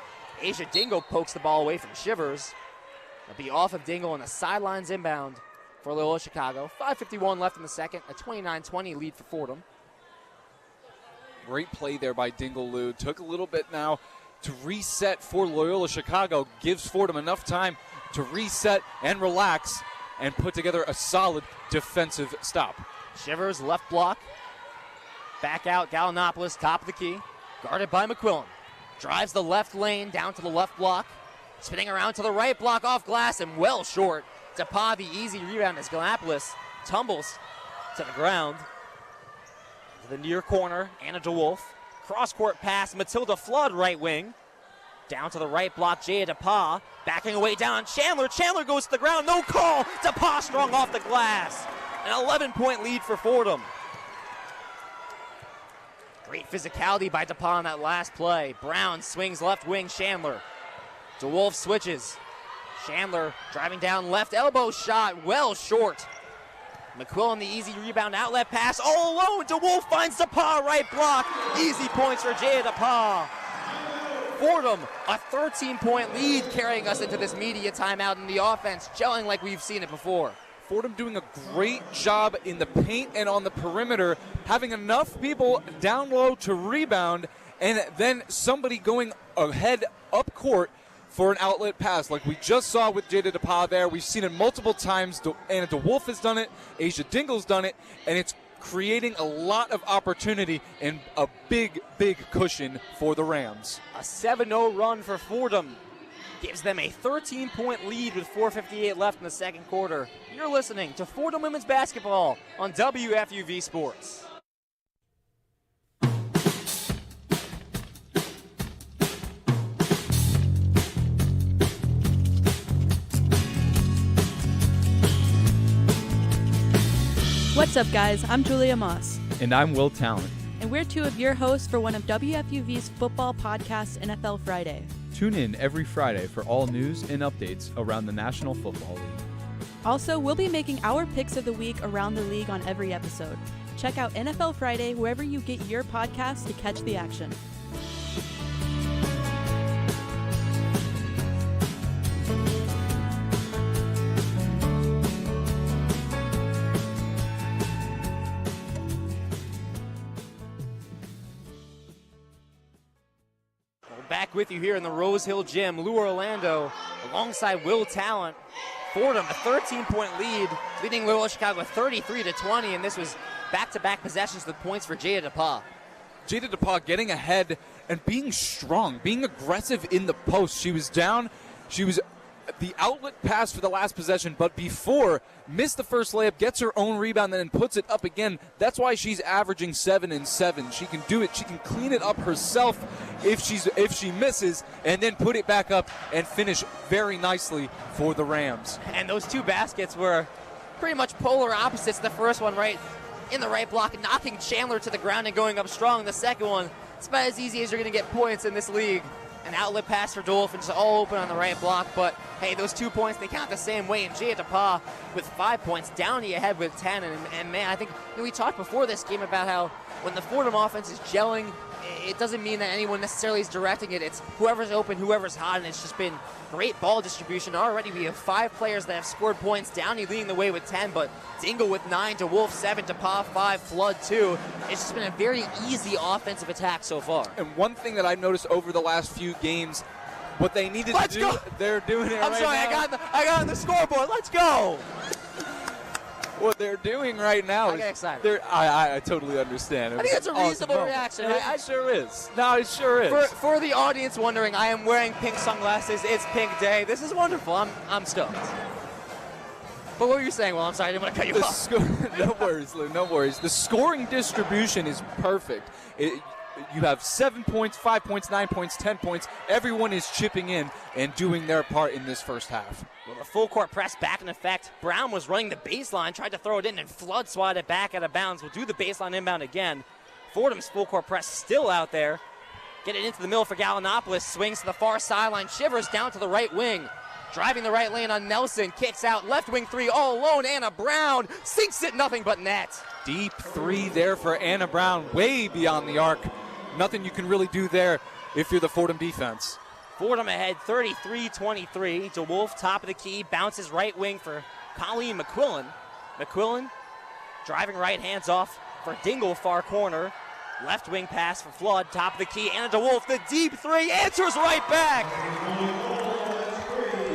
Asia Dingle pokes the ball away from Shivers. It'll be off of Dingle and a sidelines inbound for Loyola Chicago. 5:51 left in the second, a 29-20 lead for Fordham. Great play there by Dingle, Lou. Took a little bit now to reset for Loyola Chicago. Gives Fordham enough time to reset and relax and put together a solid defensive stop. Shivers, left block. Back out, Gallinopoulos, top of the key. Guarded by McQuillan. Drives the left lane down to the left block. Spinning around to the right block off glass and well short. DePauw, the easy rebound as Gallinopoulos tumbles to the ground. To the near corner, Anna DeWolf. Cross-court pass, Matilda Flood, right wing. Down to the right block, Jaya DePauw. Backing away down on Chandler. Chandler goes to the ground, no call. DePauw strong off the glass. An 11-point lead for Fordham. Great physicality by DePauw on that last play. Brown swings left wing, Chandler. DeWolf switches. Chandler driving down left elbow shot, well short. McQuillan, the easy rebound, outlet pass, all alone. DeWolf finds DePauw, right block. Easy points for Jaya DePauw. Fordham, a 13-point lead carrying us into this media timeout, and the offense gelling like we've seen it before. Fordham doing a great job in the paint and on the perimeter, having enough people down low to rebound, and then somebody going ahead up court for an outlet pass like we just saw with Jada DePauw there. We've seen it multiple times. Anna DeWolf has done it. Asia Dingle's done it. And it's creating a lot of opportunity and a big, big cushion for the Rams. A 7-0 run for Fordham gives them a 13-point lead with 4:58 left in the second quarter. You're listening to Fordham Women's Basketball on WFUV Sports. What's up, guys? I'm Julia Moss. And I'm Will Talent. And we're two of your hosts for one of WFUV's football podcasts, NFL Friday. Tune in every Friday for all news and updates around the National Football League. Also, we'll be making our picks of the week around the league on every episode. Check out NFL Friday wherever you get your podcasts to catch the action. Back with you here in the Rose Hill Gym. Lou Orlando alongside Will Talent. Fordham, a 13-point lead, leading Loyola Chicago 33-20, and this was back-to-back possessions with points for Jada DePauw. Jada DePauw getting ahead and being strong, being aggressive in the post. She was down. She was the outlet pass for the last possession, but before, missed the first layup, gets her own rebound, and then puts it up again. That's why she's averaging 7 and 7. She can do it. She can clean it up herself if she misses, and then put it back up and finish very nicely for the Rams. And those two baskets were pretty much polar opposites. The first one right in the right block, knocking Chandler to the ground and going up strong. The second one, it's about as easy as you're going to get points in this league. An outlet pass for Dolphins, all open on the right block, but hey, those 2 points, they count the same way, and Jada DePauw with 5 points, Downey ahead with 10, and man, I think we talked before this game about how when the Fordham offense is gelling, it doesn't mean that anyone necessarily is directing it. It's whoever's open, whoever's hot, and it's just been great ball distribution. Already we have 5 players that have scored points. Downey leading the way with 10, but Dingle with 9, DeWolf 7, DePauw 5, Flood 2. It's just been a very easy offensive attack so far. And one thing that I've noticed over the last few games, what they needed to do, they're doing it right now. I'm sorry, I got on the scoreboard. Let's go. What they're doing right now I get excited. I totally understand. I think it's a reasonable reaction. It sure is. No, it sure is. For the audience wondering, I am wearing pink sunglasses. It's pink day. This is wonderful. I'm stoked. But what were you saying? Well, I'm sorry, I didn't want to cut you off. No worries, Lou. No worries. The scoring distribution is perfect. You have 7 points, 5 points, 9 points, 10 points. Everyone is chipping in and doing their part in this first half. Well, the full court press back in effect. Brown was running the baseline, tried to throw it in, and Flood swatted it back out of bounds. We'll do the baseline inbound again. Fordham's full court press still out there. Get it into the middle for Gallinopoulos. Swings to the far sideline. Shivers down to the right wing. Driving the right lane on Nelson. Kicks out. Left wing three all alone. Anna Brown sinks it. Nothing but net. Deep three there for Anna Brown. Way beyond the arc. Nothing you can really do there if you're the Fordham defense. Fordham ahead 33-23. DeWolf top of the key. Bounces right wing for Colleen McQuillan. McQuillan driving right, hands off for Dingle, far corner. Left wing pass for Flood, top of the key. Anna DeWolf, the deep three, answers right back.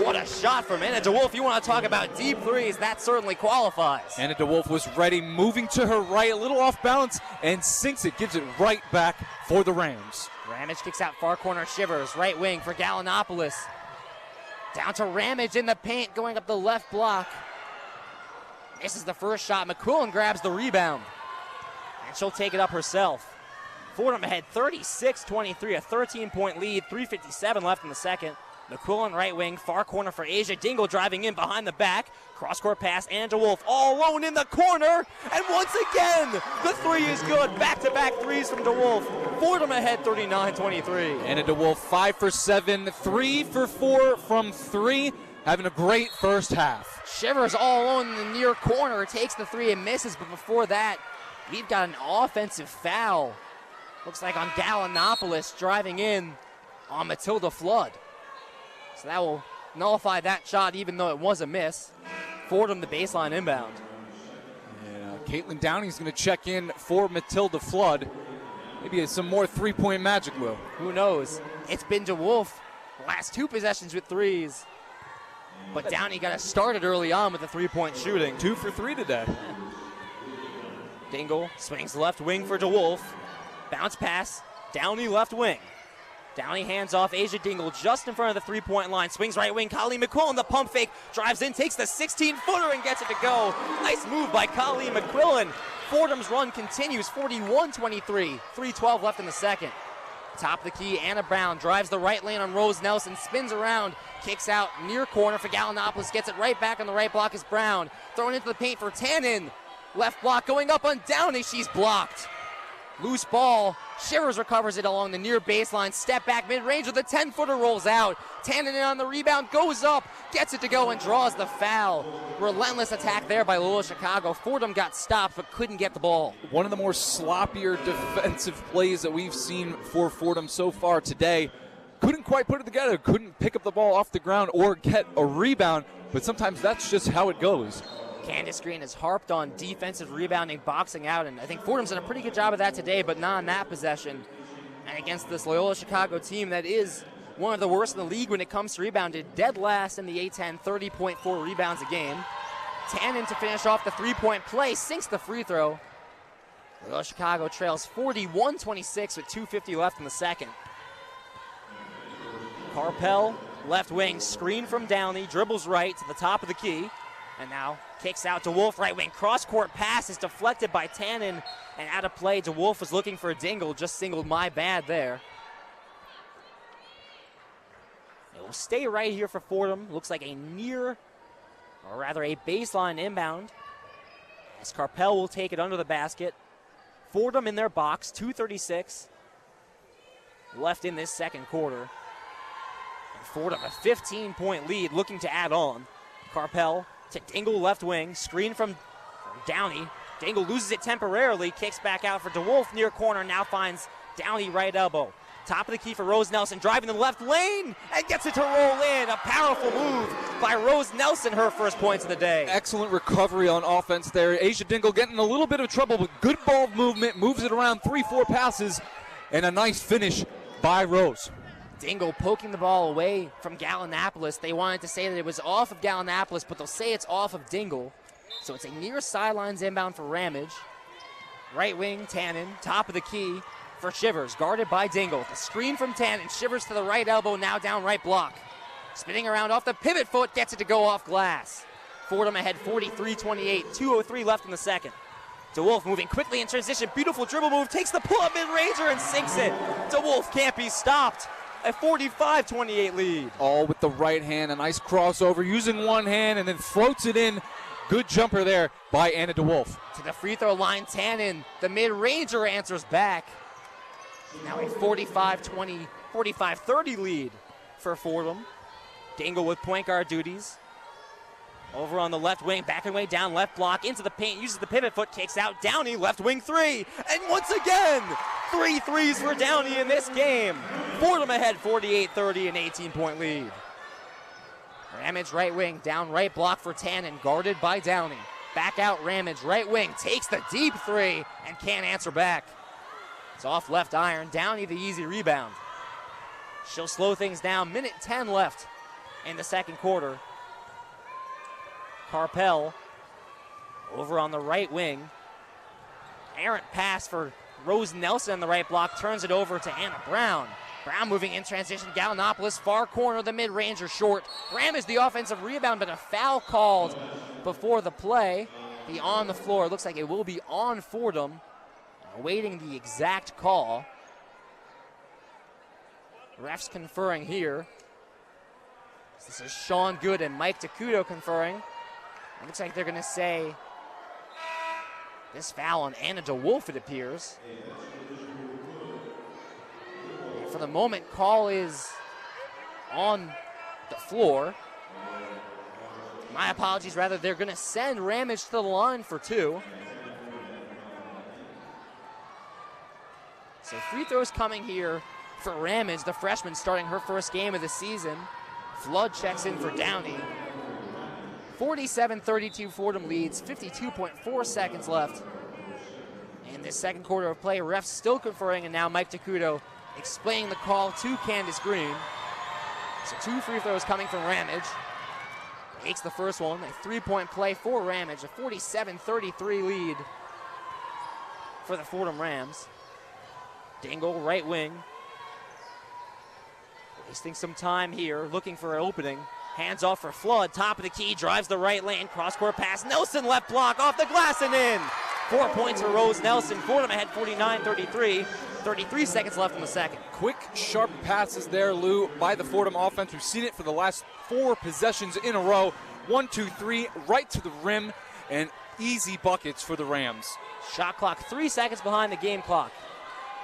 What a shot from Anna DeWolf. You want to talk about deep threes, that certainly qualifies. Anna DeWolf was ready, moving to her right, a little off balance, and sinks it, gives it right back for the Rams. Ramage kicks out far corner, Shivers, right wing for Gallinopoulos. Down to Ramage in the paint, going up the left block. Misses the first shot. McQuillan grabs the rebound, and she'll take it up herself. Fordham ahead 36-23, a 13-point lead, 3:57 left in the second. McQuillan right wing, far corner for Asia. Dingle driving in behind the back. Cross-court pass, Anna DeWolf all alone in the corner. And once again, the three is good. Back-to-back threes from DeWolf. Fordham ahead 39-23. Anna DeWolf 5 for 7, 3 for 4 from 3. Having a great first half. Shivers all alone in the near corner. Takes the three and misses, but before that, we've got an offensive foul. Looks like on Gallinopoulos driving in on Matilda Flood. So that will nullify that shot even though it was a miss. Fordham the baseline inbound. Yeah, Caitlin Downey's going to check in for Matilda Flood. Maybe some more three-point magic, Will. Who knows? It's been DeWolf Last 2 possessions with threes. But Downey got us started early on with the 3-point shooting. 2 for 3 today. Dingle swings left wing for DeWolf. Bounce pass, Downey left wing. Downey hands off Asia Dingle just in front of the 3-point line. Swings right wing, Colleen McQuillan, the pump fake, drives in, takes the 16-footer and gets it to go. Nice move by Colleen McQuillan. Fordham's run continues, 41-23, 3:12 left in the second. Top of the key, Anna Brown drives the right lane on Rose Nelson, spins around, kicks out near corner for Gallinopoulos, gets it right back on the right block is Brown. Thrown into the paint for Tannen. Left block going up on Downey, she's blocked. Loose ball, Shivers recovers it along the near baseline, step back mid-range with a 10-footer rolls out. Tannen on the rebound, goes up, gets it to go and draws the foul. Relentless attack there by Loyola Chicago. Fordham got stopped but couldn't get the ball. One of the more sloppier defensive plays that we've seen for Fordham so far today. Couldn't quite put it together, couldn't pick up the ball off the ground or get a rebound, but sometimes that's just how it goes. Candace Green has harped on defensive rebounding, boxing out, and I think Fordham's done a pretty good job of that today, but not on that possession. And against this Loyola Chicago team that is one of the worst in the league when it comes to rebounding, dead last in the A-10, 30.4 rebounds a game. Tannen to finish off the 3-point play, sinks the free throw. Loyola Chicago trails 41-26 with 2:50 left in the second. Carpel, left wing, screen from Downey, dribbles right to the top of the key. And now kicks out to Wolf, right wing. Cross-court pass is deflected by Tannen and out of play. DeWolf was looking for a Dingle, just singled my bad there. It will stay right here for Fordham. Looks like a near, or rather a baseline inbound. As Carpel will take it under the basket. Fordham in their box, 2:36 left in this second quarter. And Fordham a 15-point lead, looking to add on. Carpel to Dingle left wing, screen from Downey. Dingle loses it temporarily, kicks back out for DeWolf near corner, now finds Downey right elbow. Top of the key for Rose Nelson, driving the left lane and gets it to roll in. A powerful move by Rose Nelson, her first points of the day. Excellent recovery on offense there. Asia Dingle getting a little bit of trouble, but good ball movement, moves it around 3-4 passes, and a nice finish by Rose. Dingle poking the ball away from Gallinopoulos. They wanted to say that it was off of Gallinopoulos, but they'll say it's off of Dingle. So it's a near sidelines inbound for Ramage. Right wing, Tannen, top of the key for Shivers, guarded by Dingle. The screen from Tannen, Shivers to the right elbow, now down right block. Spinning around off the pivot foot, gets it to go off glass. Fordham ahead 43-28, 2:03 left in the second. DeWolf moving quickly in transition, beautiful dribble move, takes the pull-up mid-ranger and sinks it. DeWolf can't be stopped. A 45-28 lead. All with the right hand, a nice crossover, using one hand and then floats it in. Good jumper there by Anna DeWolf. To the free throw line, Tannen, the mid-ranger answers back. Now a 45-20, 45-30 lead for Fordham. Dingle with point guard duties. Over on the left wing, backing way down, left block, into the paint, uses the pivot foot, kicks out, Downey, left wing three, and once again, 3 threes for Downey in this game. Fordham ahead 48-30, an 18-point lead. Ramage right wing, down right block for Tannen, guarded by Downey. Back out Ramage, right wing, takes the deep three, and can't answer back. It's off left iron, Downey the easy rebound. She'll slow things down, minute 10 left in the second quarter. Carpel over on the right wing. Errant pass for Rose Nelson on the right block, turns it over to Anna Brown. Brown moving in transition, Gallinopoulos, far corner, the mid-ranger short. Ram is the offensive rebound, but a foul called before the play. Be on the floor, looks like it will be on Fordham. Awaiting the exact call. Refs conferring here. This is Sean Good and Mike Takuto conferring. It looks like they're going to say this foul on Anna DeWolf, it appears. And for the moment, call is on the floor. My apologies, rather, they're going to send Ramage to the line for 2. So free throws coming here for Ramage, the freshman starting her first game of the season. Flood checks in for Downey. 47-32 Fordham leads, 52.4 seconds left in this second quarter of play. Refs still conferring, and now Mike Takuto explaining the call to Candace Green. So 2 free throws coming from Ramage. Makes the first one. A 3-point play for Ramage. A 47-33 lead for the Fordham Rams. Dingle, right wing. Wasting some time here, looking for an opening. Hands off for Flood, top of the key, drives the right lane, cross-court pass. Nelson left block, off the glass and in. 4 points for Rose Nelson. Fordham ahead 49-33. 33 seconds left in the second. Quick, sharp passes there, Lou, by the Fordham offense. We've seen it for the last 4 possessions in a row. 1, 2, 3, right to the rim, and easy buckets for the Rams. Shot clock 3 seconds behind the game clock.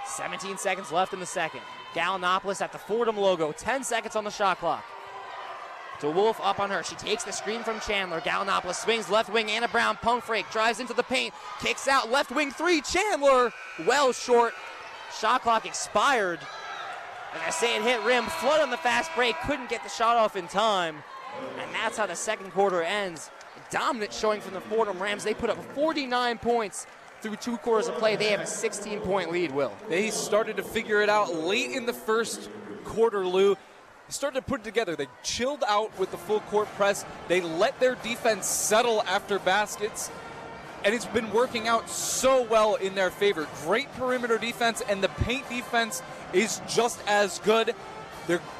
17 seconds left in the second. Gallinopoulos at the Fordham logo. 10 seconds on the shot clock. DeWolf up on her. She takes the screen from Chandler. Gallinopoulos swings left wing. Anna Brown pump fake. Drives into the paint. Kicks out left wing 3. Chandler well short. Shot clock expired. And I say it hit rim. Flood on the fast break. Couldn't get the shot off in time. And that's how the second quarter ends. Dominant showing from the Fordham Rams. They put up 49 points through 2 quarters of play. They have a 16-point lead, Will. They started to figure it out late in the first quarter, Lou. They started to put it together. They chilled out with the full court press. They let their defense settle after baskets. And it's been working out so well in their favor. Great perimeter defense, and the paint defense is just as good.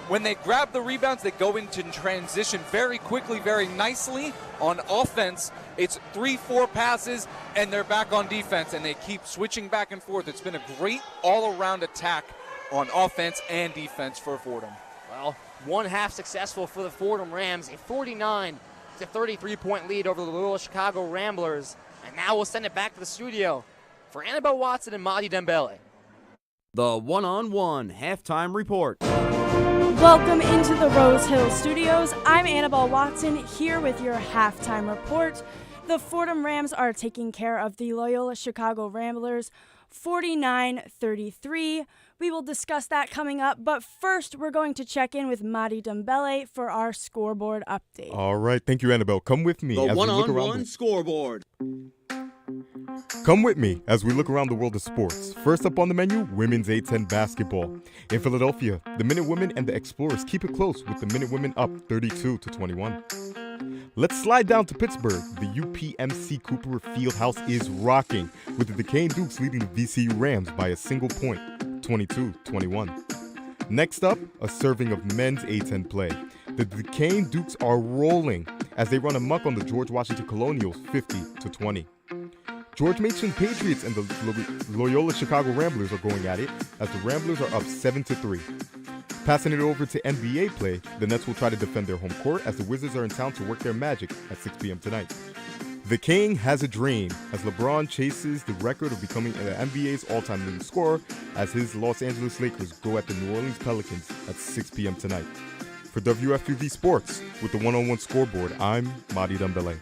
When they grab the rebounds, they go into transition very quickly, very nicely. On offense, it's 3-4 passes, and they're back on defense, and they keep switching back and forth. It's been a great all-around attack on offense and defense for Fordham. Well, 1 half successful for the Fordham Rams, a 49-33-point lead over the Loyola Chicago Ramblers. And now we'll send it back to the studio for Annabelle Watson and Madi Dembele. The one-on-one halftime report. Welcome into the Rose Hill Studios. I'm Annabelle Watson here with your halftime report. The Fordham Rams are taking care of the Loyola Chicago Ramblers 49-33. We will discuss that coming up, but first we're going to check in with Madi Dembele for our scoreboard update. All right, thank you, Annabelle. Come with me. The one-on-one scoreboard. Come with me as we look around the world of sports. First up on the menu, women's A-10 basketball. In Philadelphia, the Minutewomen and the Explorers keep it close with the Minutewomen up 32-21. Let's slide down to Pittsburgh. The UPMC Cooper Fieldhouse is rocking, with the Duquesne Dukes leading the VCU Rams by a single point, 22-21. Next up, a serving of men's A-10 play. The Duquesne Dukes are rolling as they run amok on the George Washington Colonials 50-20. George Mason Patriots and the Loyola Chicago Ramblers are going at it as the Ramblers are up 7-3. Passing it over to NBA play, the Nets will try to defend their home court as the Wizards are in town to work their magic at 6 p.m. tonight. The King has a dream as LeBron chases the record of becoming the NBA's all-time leading scorer as his Los Angeles Lakers go at the New Orleans Pelicans at 6 p.m. tonight. For WFUV Sports, with the one-on-one scoreboard, I'm Madi Dembele.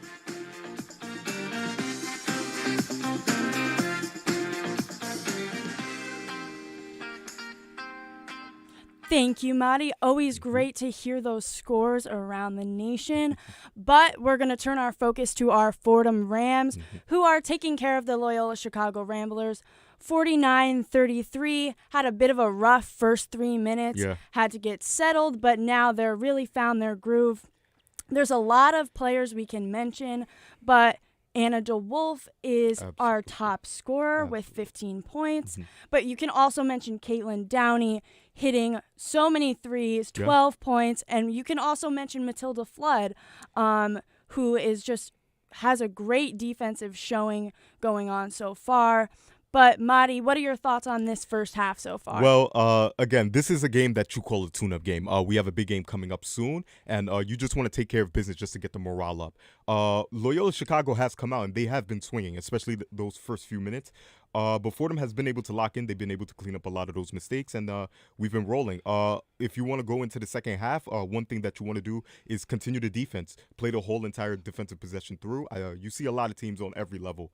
Thank you, Madi. Always great to hear those scores around the nation. But we're going to turn our focus to our Fordham Rams, who are taking care of the Loyola Chicago Ramblers. 49-33, had a bit of a rough first 3 minutes, had to get settled, but now they're really found their groove. There's a lot of players we can mention, but Anna DeWolf is our top scorer with 15 points. But you can also mention Caitlin Downey hitting so many threes, 12 points. And you can also mention Matilda Flood, who is just has a great defensive showing going on so far. But, Madi, what are your thoughts on this first half so far? Well, again, this is a game that you call a tune-up game. We have a big game coming up soon, and you just want to take care of business just to get the morale up. Loyola Chicago has come out, and they have been swinging, especially those first few minutes. But Fordham has been able to lock in. They've been able to clean up a lot of those mistakes, and we've been rolling. If you want to go into the second half, one thing that you want to do is continue the defense. Play the whole entire defensive possession through. You see a lot of teams on every level.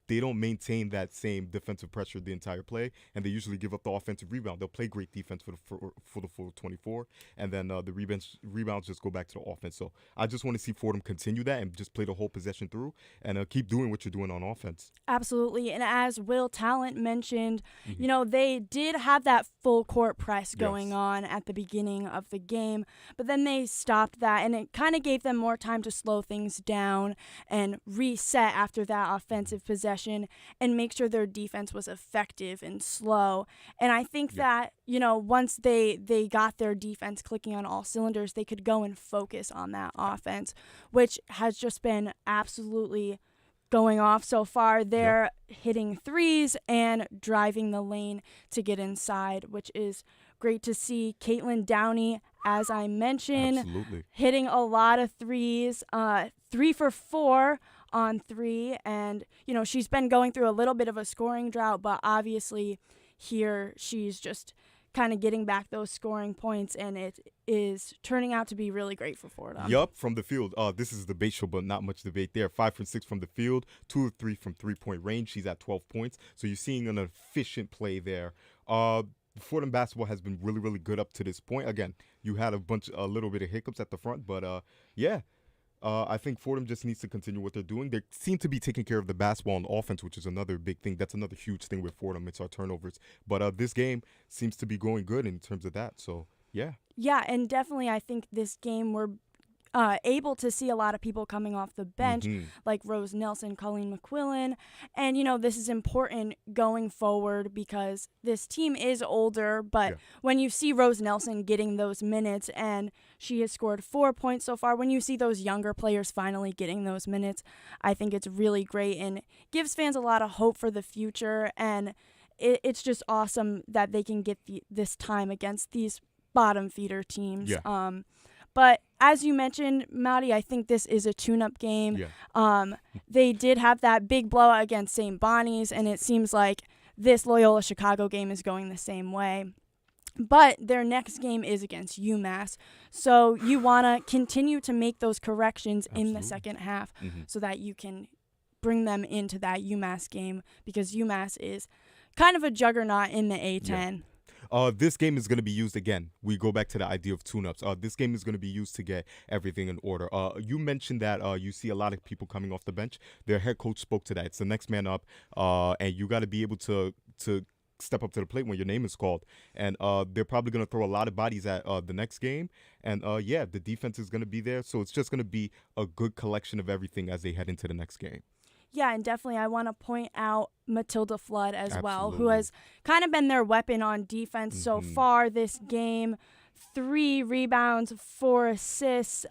They don't maintain that same defensive pressure the entire play, and they usually give up the offensive rebound. They'll play great defense for the full 24, and then the rebounds just go back to the offense. So I just want to see Fordham continue that and just play the whole possession through and keep doing what you're doing on offense. Absolutely. And as as Will Talent mentioned, they did have that full court press going on at the beginning of the game, but then they stopped that, and it kind of gave them more time to slow things down and reset after that offensive possession and make sure their defense was effective and slow. And I think that, once they got their defense clicking on all cylinders, they could go and focus on that offense, which has just been absolutely going off so far. They're hitting threes and driving the lane to get inside, which is great to see. Caitlin Downey, as I mentioned, hitting a lot of threes, 3 for 4 on 3. And, she's been going through a little bit of a scoring drought, but obviously here she's just kind of getting back those scoring points, and it is turning out to be really great for Fordham. Yup, from the field. This is a debate show, but not much debate there. 5 from 6 from the field, 2 of 3 from three-point range. She's at 12 points. So you're seeing an efficient play there. Fordham basketball has been really, really good up to this point. Again, you had a little bit of hiccups at the front, but I think Fordham just needs to continue what they're doing. They seem to be taking care of the basketball on offense, which is another big thing. That's another huge thing with Fordham. It's our turnovers. But this game seems to be going good in terms of that. So, yeah. Yeah, and definitely I think this game we're able to see a lot of people coming off the bench, like Rose Nelson, Colleen McQuillan. And, this is important going forward because this team is older. But when you see Rose Nelson getting those minutes, and she has scored 4 points so far, when you see those younger players finally getting those minutes, I think it's really great and gives fans a lot of hope for the future. And it's just awesome that they can get this time against these bottom feeder teams. But as you mentioned, Maddie, I think this is a tune-up game. They did have that big blowout against St. Bonnie's, and it seems like this Loyola Chicago game is going the same way. But their next game is against UMass. So you want to continue to make those corrections in the second half so that you can bring them into that UMass game, because UMass is kind of a juggernaut in the A10. This game is going to be used again. We go back to the idea of tune-ups. This game is going to be used to get everything in order. You mentioned that you see a lot of people coming off the bench. Their head coach spoke to that. It's the next man up, and you got to be able to step up to the plate when your name is called. And they're probably going to throw a lot of bodies at the next game. And, the defense is going to be there. So it's just going to be a good collection of everything as they head into the next game. Yeah, and definitely I want to point out Matilda Flood as well, who has kind of been their weapon on defense so far this game. 3 rebounds, 4 assists,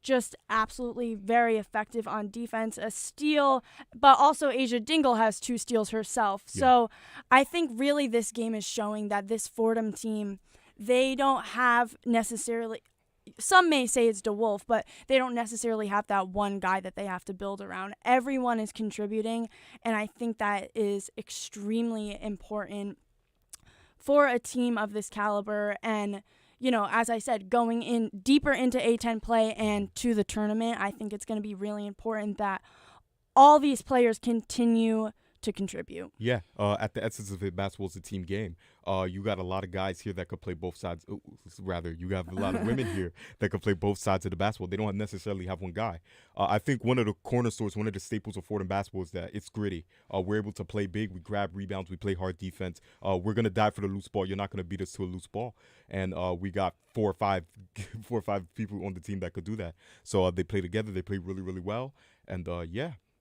just absolutely very effective on defense. A steal, but also Asia Dingle has 2 steals herself. So I think really this game is showing that this Fordham team, they don't have necessarily... Some may say it's DeWolf, but they don't necessarily have that one guy that they have to build around. Everyone is contributing, and I think that is extremely important for a team of this caliber. And, as I said, going in deeper into A10 play and to the tournament, I think it's going to be really important that all these players continue to contribute. Yeah, at the essence of it, basketball is a team game. You got a lot of guys here that could play both sides. You have a lot of women here that could play both sides of the basketball. They don't necessarily have one guy. I think one of the cornerstones, one of the staples of Fordham basketball is that it's gritty. We're able to play big. We grab rebounds. We play hard defense. We're going to die for the loose ball. You're not going to beat us to a loose ball. And we got 4 or 5 people on the team that could do that. So they play together. They play really, really well. And,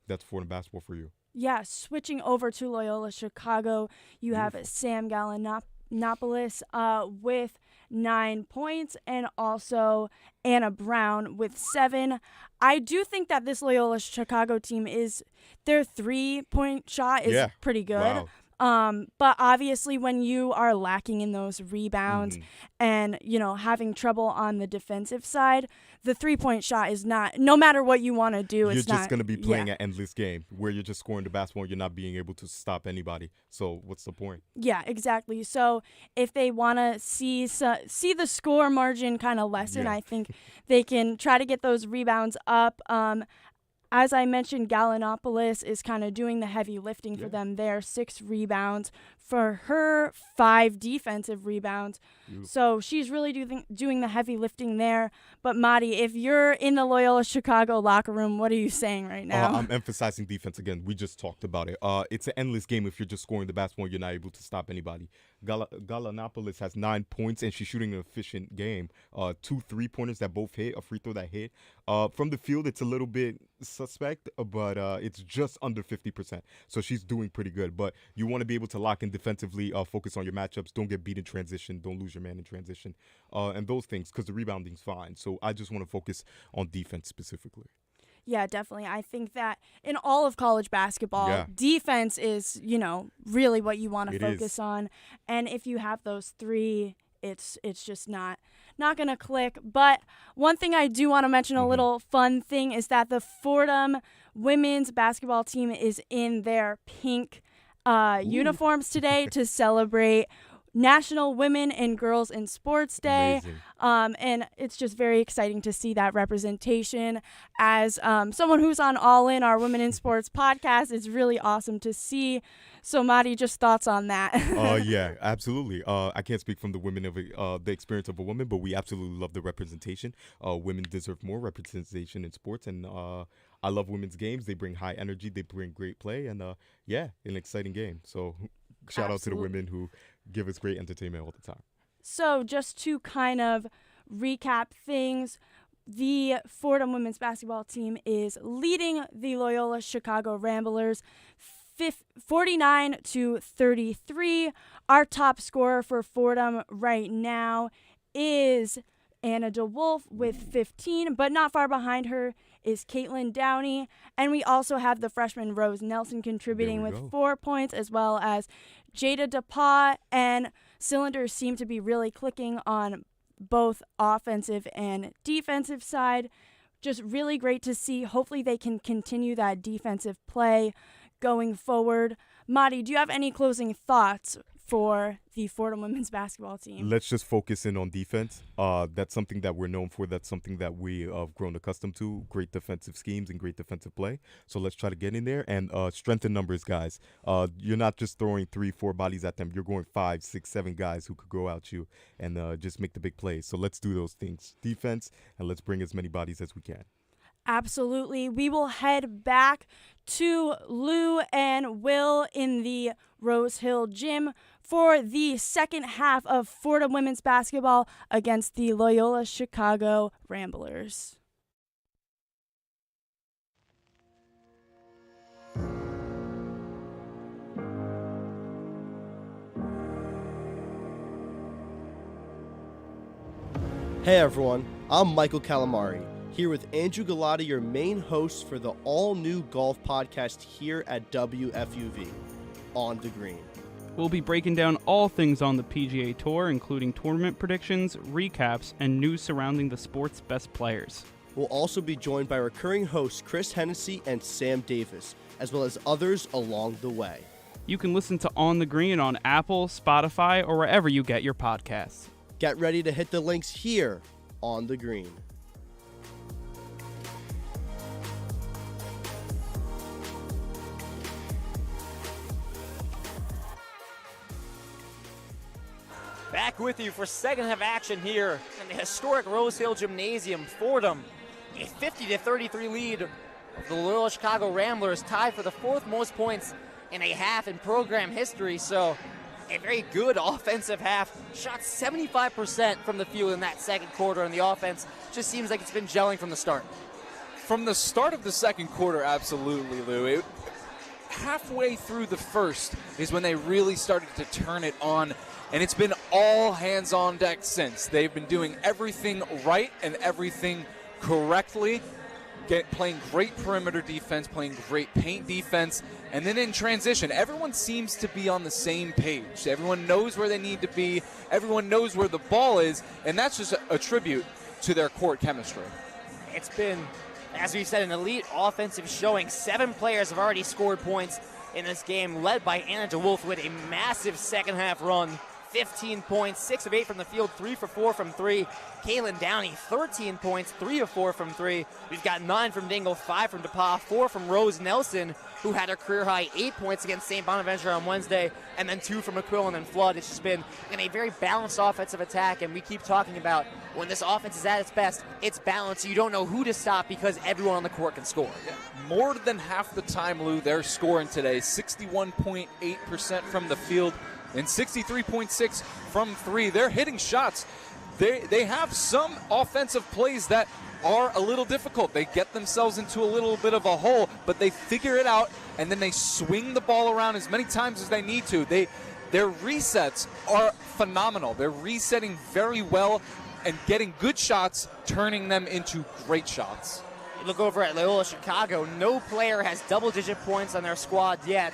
that's Fordham basketball for you. Yeah, switching over to Loyola Chicago, you have Sam Gallinopoulos with 9 points, and also Anna Brown with 7. I do think that this Loyola Chicago team their 3-point shot is pretty good. Wow. But obviously when you are lacking in those rebounds and, having trouble on the defensive side, the 3-point shot is not, no matter what you want to do, you're just going to be playing an endless game where you're just scoring the basketball and you're not being able to stop anybody. So what's the point? Yeah, exactly. So if they want to see the score margin kind of lessen, I think they can try to get those rebounds up. As I mentioned, Gallinopoulos is kind of doing the heavy lifting for them there. 6 rebounds for her, 5 defensive rebounds. So she's really doing the heavy lifting there. But, Madi, if you're in the Loyola Chicago locker room, what are you saying right now? I'm emphasizing defense again. We just talked about it. It's an endless game if you're just scoring the basketball. You're not able to stop anybody. Gallinopoulos has 9 points, and she's shooting an efficient game. 2 3-pointers that both hit, a free throw that hit. From the field, it's a little bit suspect, but it's just under 50%. So she's doing pretty good. But you want to be able to lock in defensively, focus on your matchups. Don't get beat in transition. Don't lose your man in transition. And those things, because the rebounding's fine. So I just want to focus on defense specifically. Yeah, definitely. I think that in all of college basketball, defense is, really what you want to focus on. And if you have those 3, it's just not going to click. But one thing I do want to mention, a little fun thing, is that the Fordham women's basketball team is in their pink uniforms today to celebrate National Women and Girls in Sports Day. And it's just very exciting to see that representation. As someone who's on All In, our Women in Sports podcast, it's really awesome to see. So, Madi, just thoughts on that? Yeah, absolutely. I can't speak from the women of the experience of a woman, but we absolutely love the representation. Women deserve more representation in sports, and I love women's games. They bring high energy. They bring great play, and an exciting game. So shout out to the women who give us great entertainment all the time. So just to kind of recap things, the Fordham women's basketball team is leading the Loyola Chicago Ramblers 49-33. Our top scorer for Fordham right now is Anna DeWolf with 15, but not far behind her is Caitlin Downey. And we also have the freshman Rose Nelson contributing with 4 points, as well as Jada DePaul. And cylinders seem to be really clicking on both offensive and defensive side. Just really great to see. Hopefully they can continue that defensive play going forward. Madi, do you have any closing thoughts for the Fordham women's basketball team? Let's just focus in on defense. That's something that we're known for. That's something that we have grown accustomed to. Great defensive schemes and great defensive play. So let's try to get in there and strengthen numbers, guys. You're not just throwing 3-4 bodies at them. You're going 5, 6, 7 guys who could go out you and just make the big plays. So let's do those things. Defense, and let's bring as many bodies as we can. Absolutely. We will head back to Lou and Will in the Rose Hill Gym for the second half of Fordham women's basketball against the Loyola Chicago Ramblers. Hey everyone, I'm Michael Calamari, here with Andrew Galati, your main host for the all-new golf podcast here at WFUV, On the Green. We'll be breaking down all things on the PGA Tour, including tournament predictions, recaps, and news surrounding the sport's best players. We'll also be joined by recurring hosts Chris Hennessy and Sam Davis, as well as others along the way. You can listen to On the Green on Apple, Spotify, or wherever you get your podcasts. Get ready to hit the links here on the Green. Back with you for second half action here in the historic Rose Hill Gymnasium. Fordham, a 50-33 lead of the Loyola Chicago Ramblers, tied for the 4th most points in a half in program history. So a very good offensive half. Shot 75% from the field in that second quarter, and the offense just seems like it's been gelling from the start. From the start of the second quarter, absolutely, Lou. Halfway through the first is when they really started to turn it on, and it's been all hands on deck since. They've been doing everything right and everything correctly, playing great perimeter defense, playing great paint defense, and then in transition, everyone seems to be on the same page. Everyone knows where they need to be. Everyone knows where the ball is, and that's just a tribute to their court chemistry. It's been, as we said, an elite offensive showing. 7 players have already scored points in this game, led by Anna DeWolf with a massive second half run. 15 points, 6 of 8 from the field, 3 for 4 from 3. Kaylin Downey, 13 points, 3 of 4 from 3. We've got 9 from Dingle, 5 from DePauw, 4 from Rose Nelson, who had a career-high 8 points against St. Bonaventure on Wednesday, and then 2 from McQuillan and Flood. It's just been a very balanced offensive attack, and we keep talking about when this offense is at its best, it's balanced. You don't know who to stop because everyone on the court can score. Yeah. More than half the time, Lou, they're scoring today. 61.8% from the field and 63.6% from 3. They're hitting shots. They have some offensive plays that are a little difficult. They get themselves into a little bit of a hole, but they figure it out, and then they swing the ball around as many times as they need to. Their resets are phenomenal. They're resetting very well and getting good shots, turning them into great shots. You look over at Loyola Chicago. No player has double-digit points on their squad yet.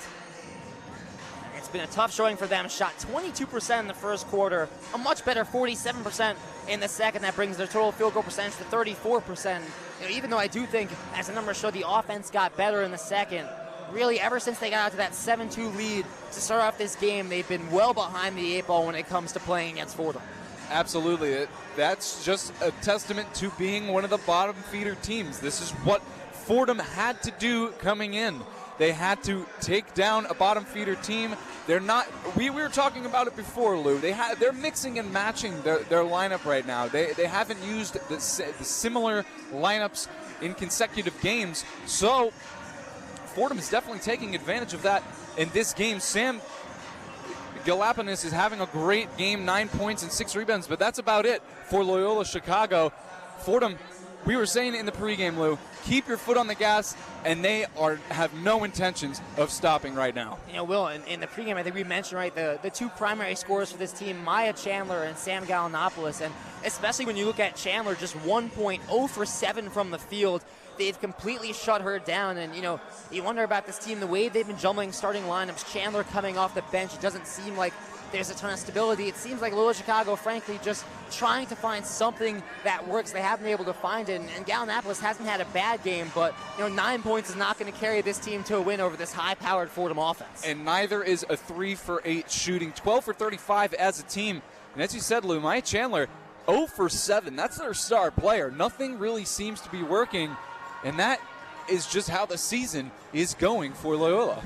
It's been a tough showing for them. Shot 22% in the first quarter, a much better 47% in the second. That brings their total field goal percentage to 34%. Even though I do think, as the numbers show, the offense got better in the second. Really, ever since they got out to that 7-2 lead to start off this game, they've been well behind the 8 ball when it comes to playing against Fordham. Absolutely. That's just a testament to being one of the bottom feeder teams. This is what Fordham had to do coming in. They had to take down a bottom feeder team. They're not. We were talking about it before, Lou. They're mixing and matching their lineup right now. They haven't used the similar lineups in consecutive games. So Fordham is definitely taking advantage of that in this game. Sam Galapanis is having a great game, 9 points and 6 rebounds, but that's about it for Loyola Chicago. Fordham, we were saying in the pregame, Lou, keep your foot on the gas, and they have no intentions of stopping right now. Will, in the pregame, I think we mentioned, right, the two primary scorers for this team, Maya Chandler and Sam Galanopoulos, and especially when you look at Chandler, just 1 point, 0 for 7 from the field. They've completely shut her down, and, you wonder about this team, the way they've been jumbling starting lineups, Chandler coming off the bench, it doesn't seem like there's a ton of stability. It seems like Loyola Chicago, frankly, just trying to find something that works. They haven't been able to find it, and Galanopoulos hasn't had a bad game, but 9 points is not going to carry this team to a win over this high-powered Fordham offense. And neither is a 3 for 8 shooting, 12 for 35 as a team. And as you said, Lou, Maya Chandler, 0 for 7. That's their star player. Nothing really seems to be working, and that is just how the season is going for Loyola.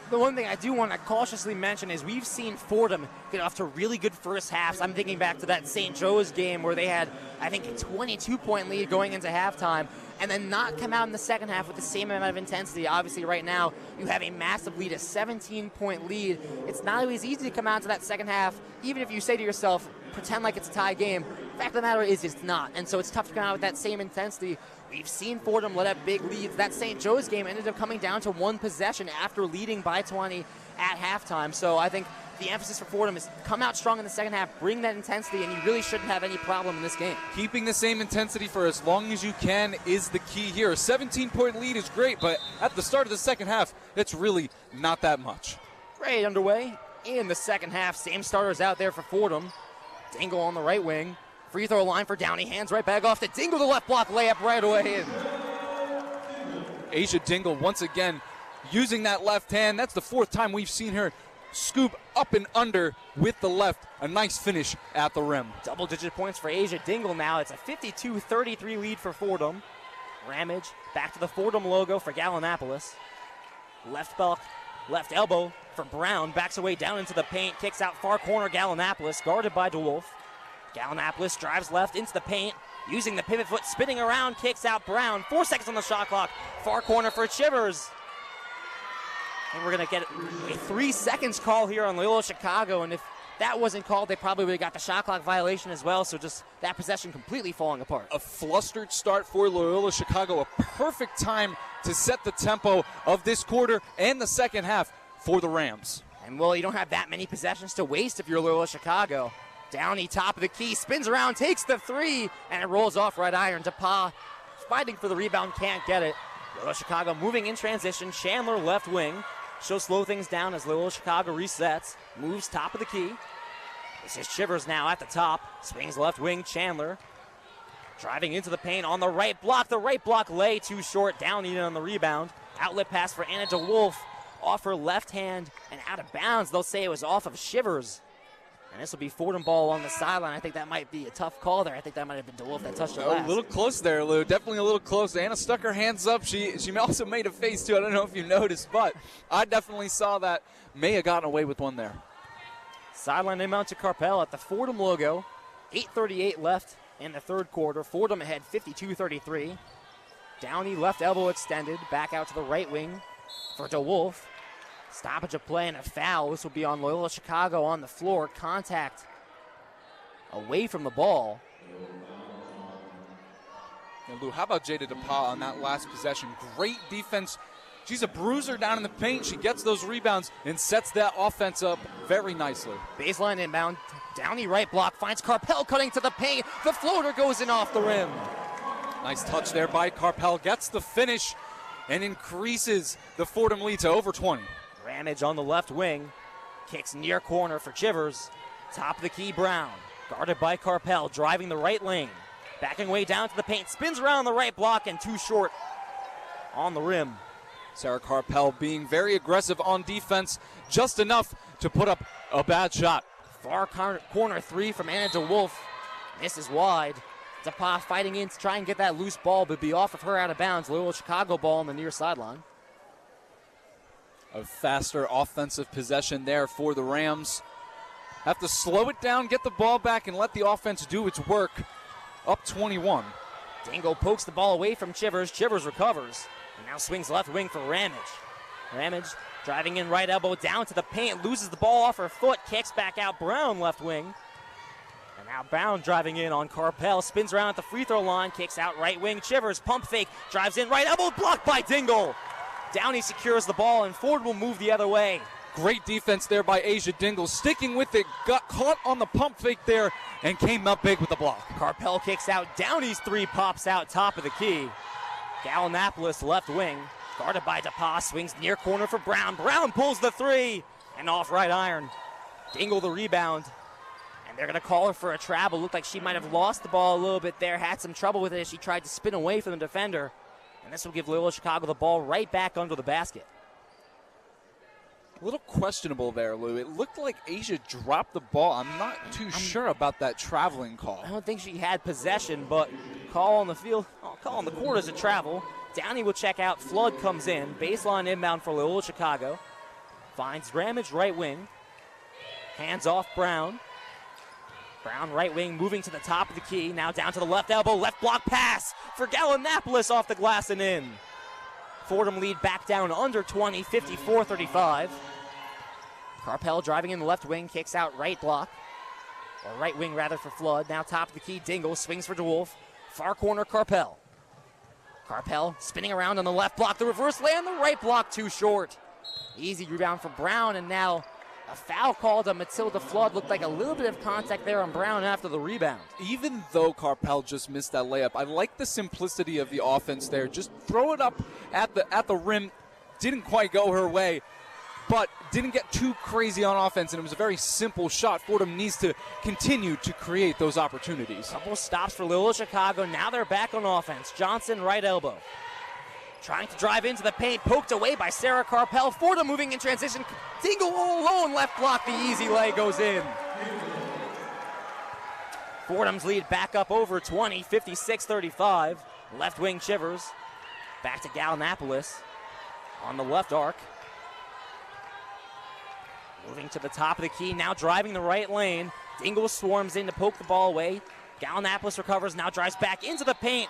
The one thing I do want to cautiously mention is we've seen Fordham get off to really good first halves. I'm thinking back to that St. Joe's game where they had, I think, a 22-point lead going into halftime, and then not come out in the second half with the same amount of intensity. Obviously, right now, you have a massive lead, a 17-point lead. It's not always easy to come out to that second half, even if you say to yourself, pretend like it's a tie game. The fact of the matter is it's not, and so it's tough to come out with that same intensity. We've seen Fordham let up big leads. That St. Joe's game ended up coming down to one possession after leading by 20 at halftime. So I think the emphasis for Fordham is come out strong in the second half, bring that intensity, and you really shouldn't have any problem in this game. Keeping the same intensity for as long as you can is the key here. A 17-point lead is great, but at the start of the second half, it's really not that much. Great underway in the second half. Same starters out there for Fordham. Dingle on the right wing. Free throw line for Downey. Hands right back off to Dingle. The left block layup right away. Asia Dingle once again using that left hand. That's the fourth time we've seen her scoop up and under with the left. A nice finish at the rim. Double-digit points for Asia Dingle now. It's a 52-33 lead for Fordham. Ramage back to the Fordham logo for Galanopoulos. Left block, left elbow for Brown. Backs away down into the paint. Kicks out far corner Galanopoulos. Guarded by DeWolf. Galanopoulos drives left into the paint. Using the pivot foot, spinning around, kicks out Brown. 4 seconds on the shot clock. Far corner for Chivers. And we're going to get a 3 seconds call here on Loyola Chicago. And if that wasn't called, they probably would have got the shot clock violation as well. So just that possession completely falling apart. A flustered start for Loyola Chicago. A perfect time to set the tempo of this quarter and the second half for the Rams. And, well, you don't have that many possessions to waste if you're Loyola Chicago. Downey, top of the key, spins around, takes the three, and it rolls off right iron. DePauw fighting for the rebound, can't get it. Loyola Chicago moving in transition. Chandler left wing. She'll slow things down as Loyola Chicago resets. Moves top of the key. This is Chivers now at the top. Swings left wing, Chandler. Driving into the paint on the right block. The right block lay too short. Downey on the rebound. Outlet pass for Anna DeWolf. Off her left hand and out of bounds. They'll say it was off of Shivers. And this will be Fordham ball on the sideline. I think that might be a tough call there. I think that might have been DeWolf that touched it last. A little close there, Lou. Definitely a little close. Anna stuck her hands up. She also made a face, too. I don't know if you noticed, but I definitely saw that. May have gotten away with one there. Sideline inbound to Carpel at the Fordham logo. 8:38 left in the third quarter. Fordham ahead 52-33. Downey left elbow extended. Back out to the right wing for DeWolf. Stoppage of play and a foul. This will be on Loyola Chicago on the floor. Contact away from the ball. And Lou, how about Jada DePaul on that last possession? Great defense. She's a bruiser down in the paint. She gets those rebounds and sets that offense up very nicely. Baseline inbound. Downey right block finds Carpel cutting to the paint. The floater goes in off the rim. Nice touch there by Carpel. Gets the finish and increases the Fordham lead to over 20. Ramage on the left wing. Kicks near corner for Chivers. Top of the key, Brown. Guarded by Carpel, driving the right lane. Backing way down to the paint. Spins around the right block and too short on the rim. Sarah Carpel being very aggressive on defense. Just enough to put up a bad shot. Far corner three from Anna DeWolf. Misses wide. DePaul fighting in to try and get that loose ball, but be off of her out of bounds. Loyola Chicago ball on the near sideline. A faster offensive possession there for the Rams. Have to slow it down, get the ball back, and let the offense do its work. Up 21. Dingle pokes the ball away from Chivers. Chivers recovers. And now swings left wing for Ramage. Ramage driving in right elbow down to the paint. Loses the ball off her foot. Kicks back out. Brown left wing. And now Brown driving in on Carpel. Spins around at the free throw line. Kicks out right wing. Chivers pump fake. Drives in right elbow. Blocked by Dingle. Downey secures the ball, and Ford will move the other way. Great defense there by Asia Dingle. Sticking with it, got caught on the pump fake there, and came up big with the block. Carpel kicks out. Downey's three pops out top of the key. Gallinopoulos left wing. Guarded by DePaul. Swings near corner for Brown. Brown pulls the three, and off right iron. Dingle the rebound. And they're going to call her for a travel. Looked like she might have lost the ball a little bit there. Had some trouble with it as she tried to spin away from the defender. And this will give Loyola Chicago the ball right back under the basket. A little questionable there, Lou. It looked like Asia dropped the ball. I'm not too sure about that traveling call. I don't think she had possession, but call on the field, call on the court as a travel. Downey will check out. Flood comes in. Baseline inbound for Loyola Chicago. Finds Ramage right wing. Hands off Brown. Brown right wing moving to the top of the key. Now down to the left elbow. Left block pass for Gallinopoulos off the glass and in. Fordham lead back down under 20, 54-35. Carpel driving in the left wing. Kicks out right block. Or right wing rather for Flood. Now top of the key. Dingle swings for DeWolf. Far corner Carpel. Carpel spinning around on the left block. The reverse lay on the right block too short. Easy rebound for Brown, and now a foul called on Matilda Flood. Looked like a little bit of contact there on Brown after the rebound. Even though Carpel just missed that layup, I like the simplicity of the offense there. Just throw it up at the rim. Didn't quite go her way, but didn't get too crazy on offense, and it was a very simple shot. Fordham needs to continue to create those opportunities. Couple stops for Loyola Chicago. Now they're back on offense. Johnson right elbow. Trying to drive into the paint, poked away by Sarah Carpel. Fordham moving in transition. Dingle all alone, left block, the easy lay goes in. Fordham's lead back up over 20, 56-35. Left wing Chivers. Back to Gallinopoulos on the left arc. Moving to the top of the key, now driving the right lane. Dingle swarms in to poke the ball away. Gallinopoulos recovers, now drives back into the paint.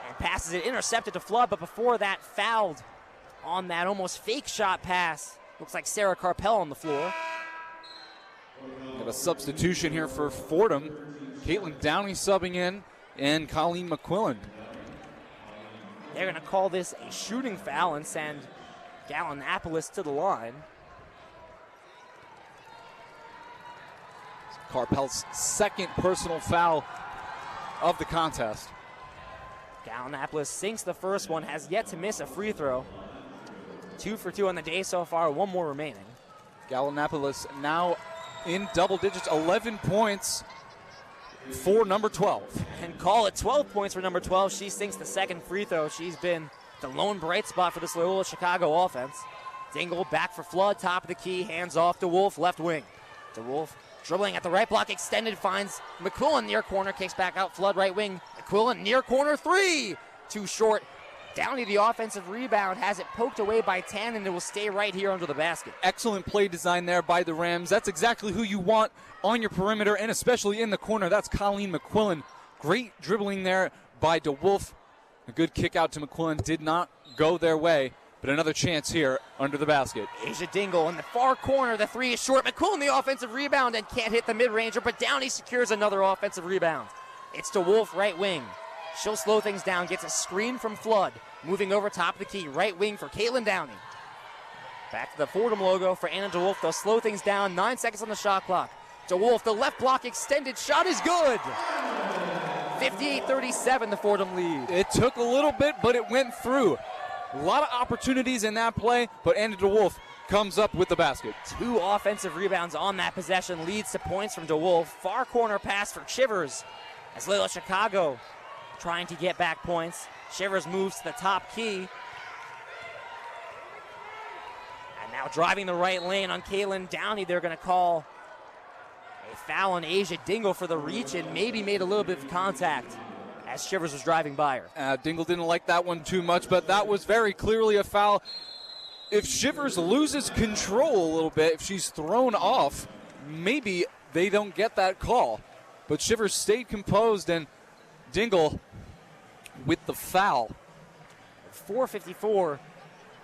And passes it, intercepted to Flood, but before that, fouled on that almost fake shot pass. Looks like Sarah Carpel on the floor. Got a substitution here for Fordham. Caitlin Downey subbing in, and Colleen McQuillan. They're going to call this a shooting foul and send Gallinopoulos to the line. Carpel's second personal foul of the contest. Gallinopoulos sinks the first one, has yet to miss a free throw. 2 for 2 on the day so far, one more remaining. Gallinopoulos now in double digits, 11 points for number 12. And call it 12 points for number 12. She sinks the second free throw. She's been the lone bright spot for this Loyola Chicago offense. Dingle back for Flood, top of the key, hands off to Wolf, left wing. DeWolf Dribbling at the right block, extended, finds McQuillan near corner, kicks back out, Flood right wing. McQuillan near corner, three! Too short. Downey, the offensive rebound, has it poked away by 10, and it will stay right here under the basket. Excellent play design there by the Rams. That's exactly who you want on your perimeter, and especially in the corner. That's Colleen McQuillan. Great dribbling there by DeWolf. A good kick out to McQuillan did not go their way, but another chance here under the basket. Asia Dingle in the far corner. The three is short. McQuillan the offensive rebound and can't hit the mid-ranger, but Downey secures another offensive rebound. It's DeWolf right wing. She'll slow things down, gets a screen from Flood. Moving over top of the key, right wing for Caitlin Downey. Back to the Fordham logo for Anna DeWolf. They'll slow things down, 9 seconds on the shot clock. DeWolf, the left block extended, shot is good. 58-37, the Fordham lead. It took a little bit, but it went through. A lot of opportunities in that play, but Anna DeWolf comes up with the basket. 2 offensive rebounds on that possession, leads to points from DeWolf. Far corner pass for Chivers as Loyola Chicago trying to get back points. Chivers moves to the top key. And now driving the right lane on Caitlin Downey. They're going to call a foul on Asia Dingle for the reach and maybe made a little bit of contact as Chivers was driving by her. Dingle didn't like that one too much, but that was very clearly a foul. If Chivers loses control a little bit, if she's thrown off, maybe they don't get that call. But Chivers stayed composed, and Dingle with the foul. 4:54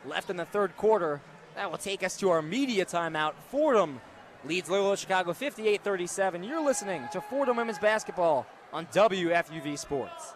left in the third quarter. That will take us to our media timeout. Fordham leads Loyola Chicago 58-37. You're listening to Fordham Women's Basketball on WFUV Sports.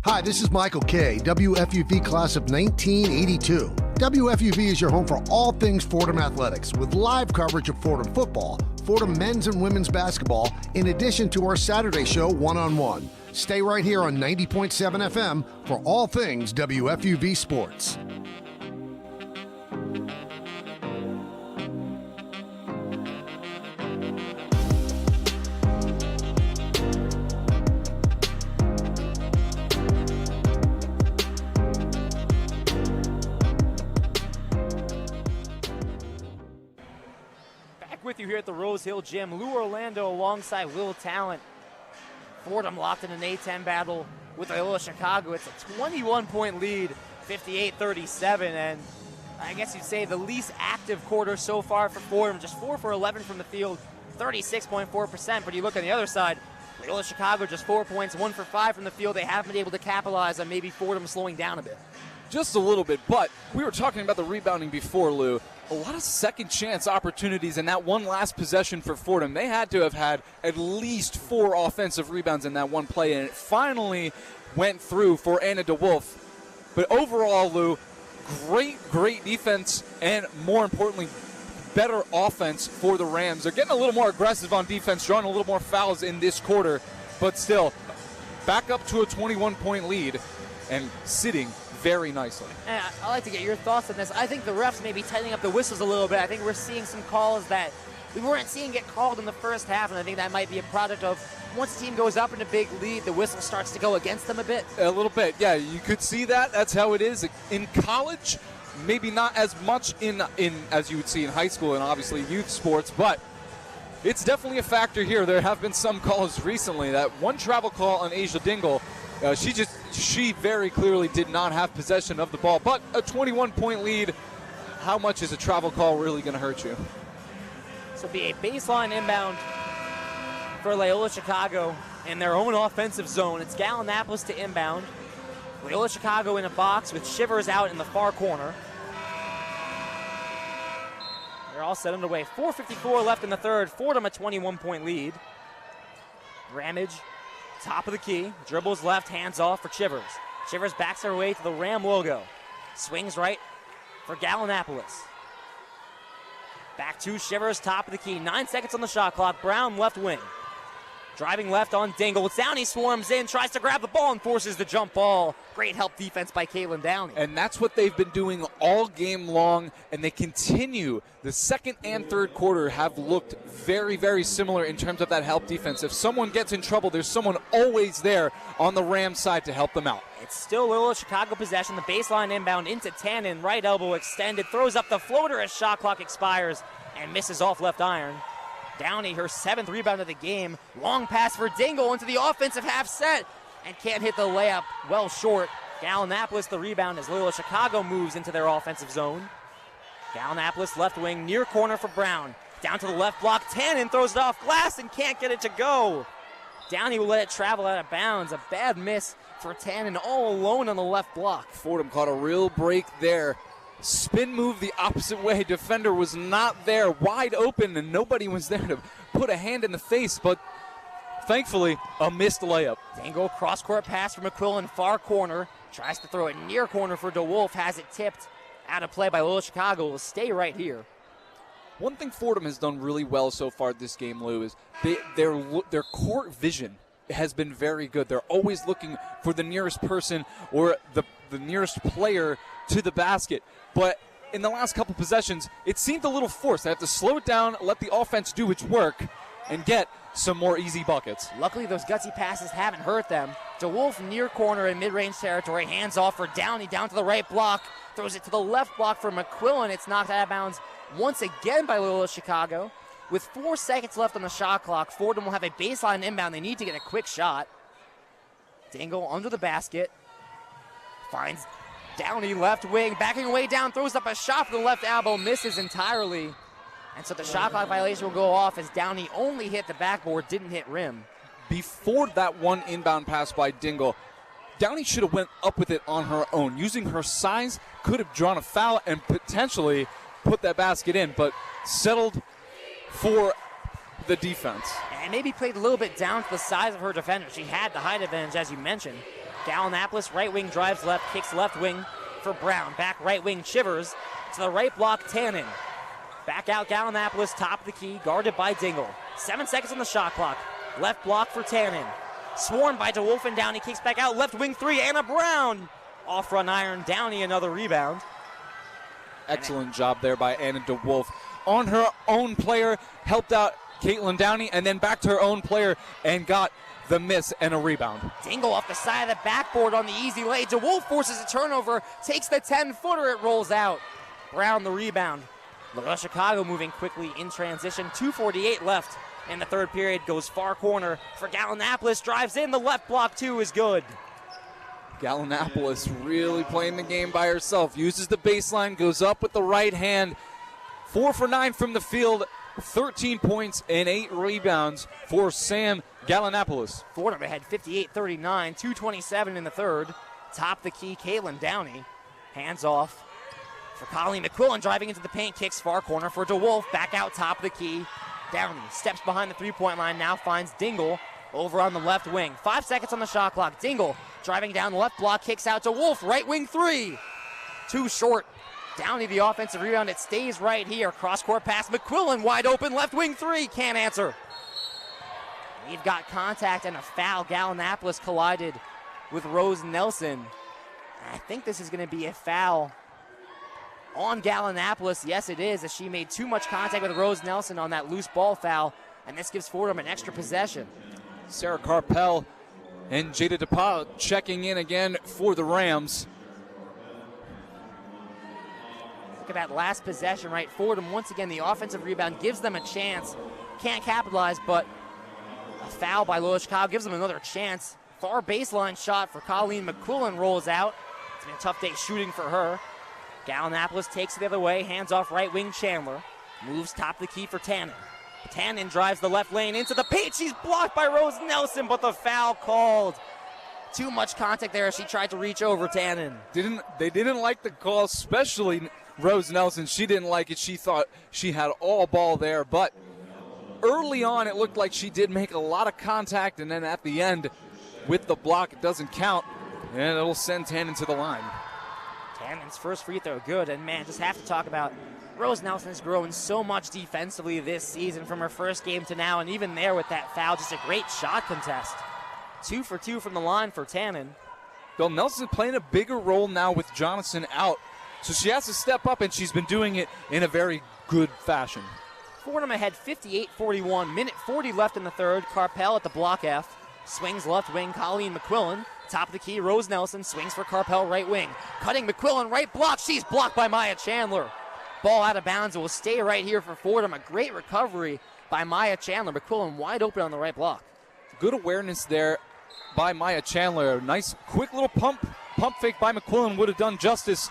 Hi, this is Michael Kay, WFUV class of 1982. WFUV is your home for all things Fordham athletics, with live coverage of Fordham football, Fordham men's and women's basketball, in addition to our Saturday show, One on One. Stay right here on 90.7 FM for all things WFUV Sports. With you here at the Rose Hill Gym, Lou Orlando alongside Will Talent. Fordham locked in an A-10 battle with Loyola Chicago. It's a 21-point lead, 58-37, and I guess you'd say the least active quarter so far for Fordham, just 4 for 11 from the field, 36.4%. But you look on the other side, Loyola Chicago just 4 points, 1 for 5 from the field. They haven't been able to capitalize on maybe Fordham slowing down a bit. Just a little bit, but we were talking about the rebounding before, Lou. A lot of second chance opportunities in that one last possession for Fordham. They had to have had at least 4 offensive rebounds in that one play, and it finally went through for Anna DeWolf. But overall, Lou, great defense, and more importantly, better offense for the Rams. They're getting a little more aggressive on defense, drawing a little more fouls in this quarter, but still, back up to a 21-point lead and sitting very nicely. And I'd like to get your thoughts on this. I think the refs may be tightening up the whistles a little bit. I think we're seeing some calls that we weren't seeing get called in the first half, and I think that might be a product of once the team goes up in a big lead, the whistle starts to go against them a bit. A little bit, yeah. You could see that. That's how it is in college. Maybe not as much in as you would see in high school and obviously youth sports, but it's definitely a factor here. There have been some calls recently. That one travel call on Asia Dingle, she very clearly did not have possession of the ball. But a 21-point lead, how much is a travel call really going to hurt you? This will be a baseline inbound for Loyola Chicago in their own offensive zone. It's Gallianapolis to inbound. Loyola Chicago in a box with Shivers out in the far corner. They're all set underway. 4:54 left in the third. Fordham a 21-point lead. Ramage, top of the key. Dribbles left, hands off for Chivers. Chivers backs her way to the Ram logo. Swings right for Gallianapolis. Back to Shivers, top of the key. 9 seconds on the shot clock. Brown left wing. Driving left on Dingle. Downey swarms in, tries to grab the ball and forces the jump ball. Great help defense by Caitlin Downey. And that's what they've been doing all game long, and they continue. The second and third quarter have looked very, very similar in terms of that help defense. If someone gets in trouble, there's someone always there on the Rams side to help them out. It's still Loyola Chicago possession. The baseline inbound into Tannen. Right elbow extended. Throws up the floater as shot clock expires and misses off left iron. Downey, her 7th rebound of the game. Long pass for Dingle into the offensive half set and can't hit the layup, well short. Gallianapolis the rebound as Loyola Chicago moves into their offensive zone. Gallianapolis left wing, near corner for Brown. Down to the left block, Tannen throws it off glass and can't get it to go. Downey will let it travel out of bounds. A bad miss for Tannen, all alone on the left block. Fordham caught a real break there. Spin move the opposite way. Defender was not there, wide open, and nobody was there to put a hand in the face, but thankfully, a missed layup. Dingle cross-court pass for McQuillan, far corner. Tries to throw it near corner for DeWolf, has it tipped out of play by Loyola Chicago. Will stay right here. One thing Fordham has done really well so far this game, Lou, is their court vision has been very good. They're always looking for the nearest person or the nearest player to the basket. But in the last couple possessions, it seemed a little forced. They have to slow it down, let the offense do its work, and get some more easy buckets. Luckily, those gutsy passes haven't hurt them. DeWolf near corner in mid-range territory. Hands off for Downey down to the right block. Throws it to the left block for McQuillan. It's knocked out of bounds once again by Loyola Chicago. With 4 seconds left on the shot clock, Fordham will have a baseline inbound. They need to get a quick shot. Dingle under the basket. Finds Downey left wing, backing away down, throws up a shot for the left elbow, misses entirely. And so the shot clock violation will go off as Downey only hit the backboard, didn't hit rim. Before that one inbound pass by Dingle, Downey should have went up with it on her own. Using her size, could have drawn a foul and potentially put that basket in, but settled for the defense. And maybe played a little bit down to the size of her defender. She had the height advantage, as you mentioned. Gallianapolis, right wing drives left, kicks left wing for Brown. Back right wing, Shivers. To the right block, Tannen. Back out Gallianapolis, top of the key, guarded by Dingle. 7 seconds on the shot clock. Left block for Tannen. Swarmed by DeWolf and Downey, kicks back out. Left wing three, Anna Brown. Off run iron, Downey another rebound. Excellent job there by Anna DeWolf. On her own player, helped out Caitlin Downey, and then back to her own player and got the miss and a rebound. Dingle off the side of the backboard on the easy lay. DeWolf forces a turnover, takes the 10-footer, it rolls out. Brown the rebound. Loyola Chicago moving quickly in transition. 2:48 left in the third period. Goes far corner for Gallianapolis. Drives in. The left block, too, is good. Gallianapolis really playing the game by herself. Uses the baseline, goes up with the right hand. 4 for 9 from the field. 13 points and 8 rebounds for Sam Gallianapolis. Fordham ahead 58-39. 2:27 in the third. Top the key, Caitlin Downey. Hands off for Colleen McQuillan, driving into the paint, kicks far corner for DeWolf. Back out top of the key. Downey steps behind the three-point line, now finds Dingle over on the left wing. 5 seconds on the shot clock. Dingle driving down the left block, kicks out to Wolf. Right wing three. Too short. Downey the offensive rebound. It stays right here. Cross-court pass. McQuillan wide open. Left wing three. Can't answer. We've got contact and a foul. Gallianapolis collided with Rose Nelson. I think this is going to be a foul on Gallianapolis. Yes, it is, as she made too much contact with Rose Nelson on that loose ball foul, and this gives Fordham an extra possession. Sarah Carpel and Jada DePaul checking in again for the Rams. Look at that last possession, right? Fordham, once again, the offensive rebound gives them a chance. Can't capitalize, but a foul by Loyola Chicago gives them another chance. Far baseline shot for Colleen McQuillan rolls out. It's been a tough day shooting for her. Gallianapolis takes it the other way, hands off right wing Chandler. Moves top of the key for Tannen. Tannen drives the left lane into the paint. She's blocked by Rose Nelson, but the foul called. Too much contact there as she tried to reach over Tannen. They didn't like the call, especially Rose Nelson. She didn't like it. She thought she had all ball there, but early on it looked like she did make a lot of contact, and then at the end with the block it doesn't count, and it'll send Tannen to the line. Tannen's first free throw good, and man, just have to talk about Rose Nelson has grown so much defensively this season from her first game to now, and even there with that foul, just a great shot contest. 2 for 2 from the line for Tannen. Bill Nelson playing a bigger role now with Jonathan out, so she has to step up, and she's been doing it in a very good fashion. Fordham ahead 58-41, minute 40 left in the third. Carpel at the block F, swings left wing, Colleen McQuillan. Top of the key, Rose Nelson swings for Carpel right wing. Cutting McQuillan right block, she's blocked by Maya Chandler. Ball out of bounds, it will stay right here for Fordham. A great recovery by Maya Chandler. McQuillan wide open on the right block. Good awareness there by Maya Chandler. A nice quick little pump fake by McQuillan would have done justice,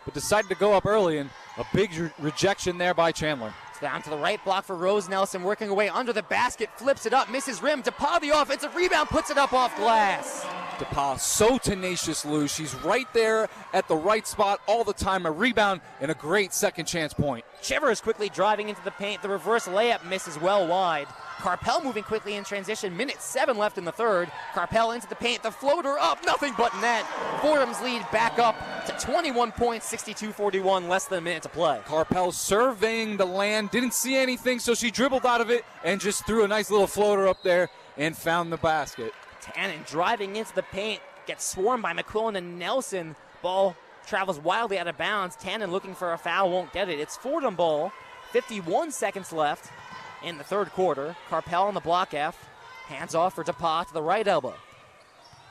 but decided to go up early, and a big rejection there by Chandler. It's down to the right block for Rose Nelson, working away under the basket, flips it up, misses rim. DePauw the offensive rebound, puts it up off glass. DePauw so tenacious, Lou. She's right there at the right spot all the time. A rebound and a great second chance point. Chivers quickly driving into the paint. The reverse layup misses well wide. Carpel moving quickly in transition. Minute 7 left in the third. Carpel into the paint. The floater up. Nothing but net. Fordham's lead back up to 21 points, 62-41, less than a minute to play. Carpel surveying the land. Didn't see anything, so she dribbled out of it and just threw a nice little floater up there and found the basket. Tannen driving into the paint. Gets swarmed by McQuillan and Nelson. Ball travels wildly out of bounds. Tannen looking for a foul. Won't get it. It's Fordham ball. 51 seconds left in the third quarter. Carpel on the block F. Hands off for DePauw to the right elbow.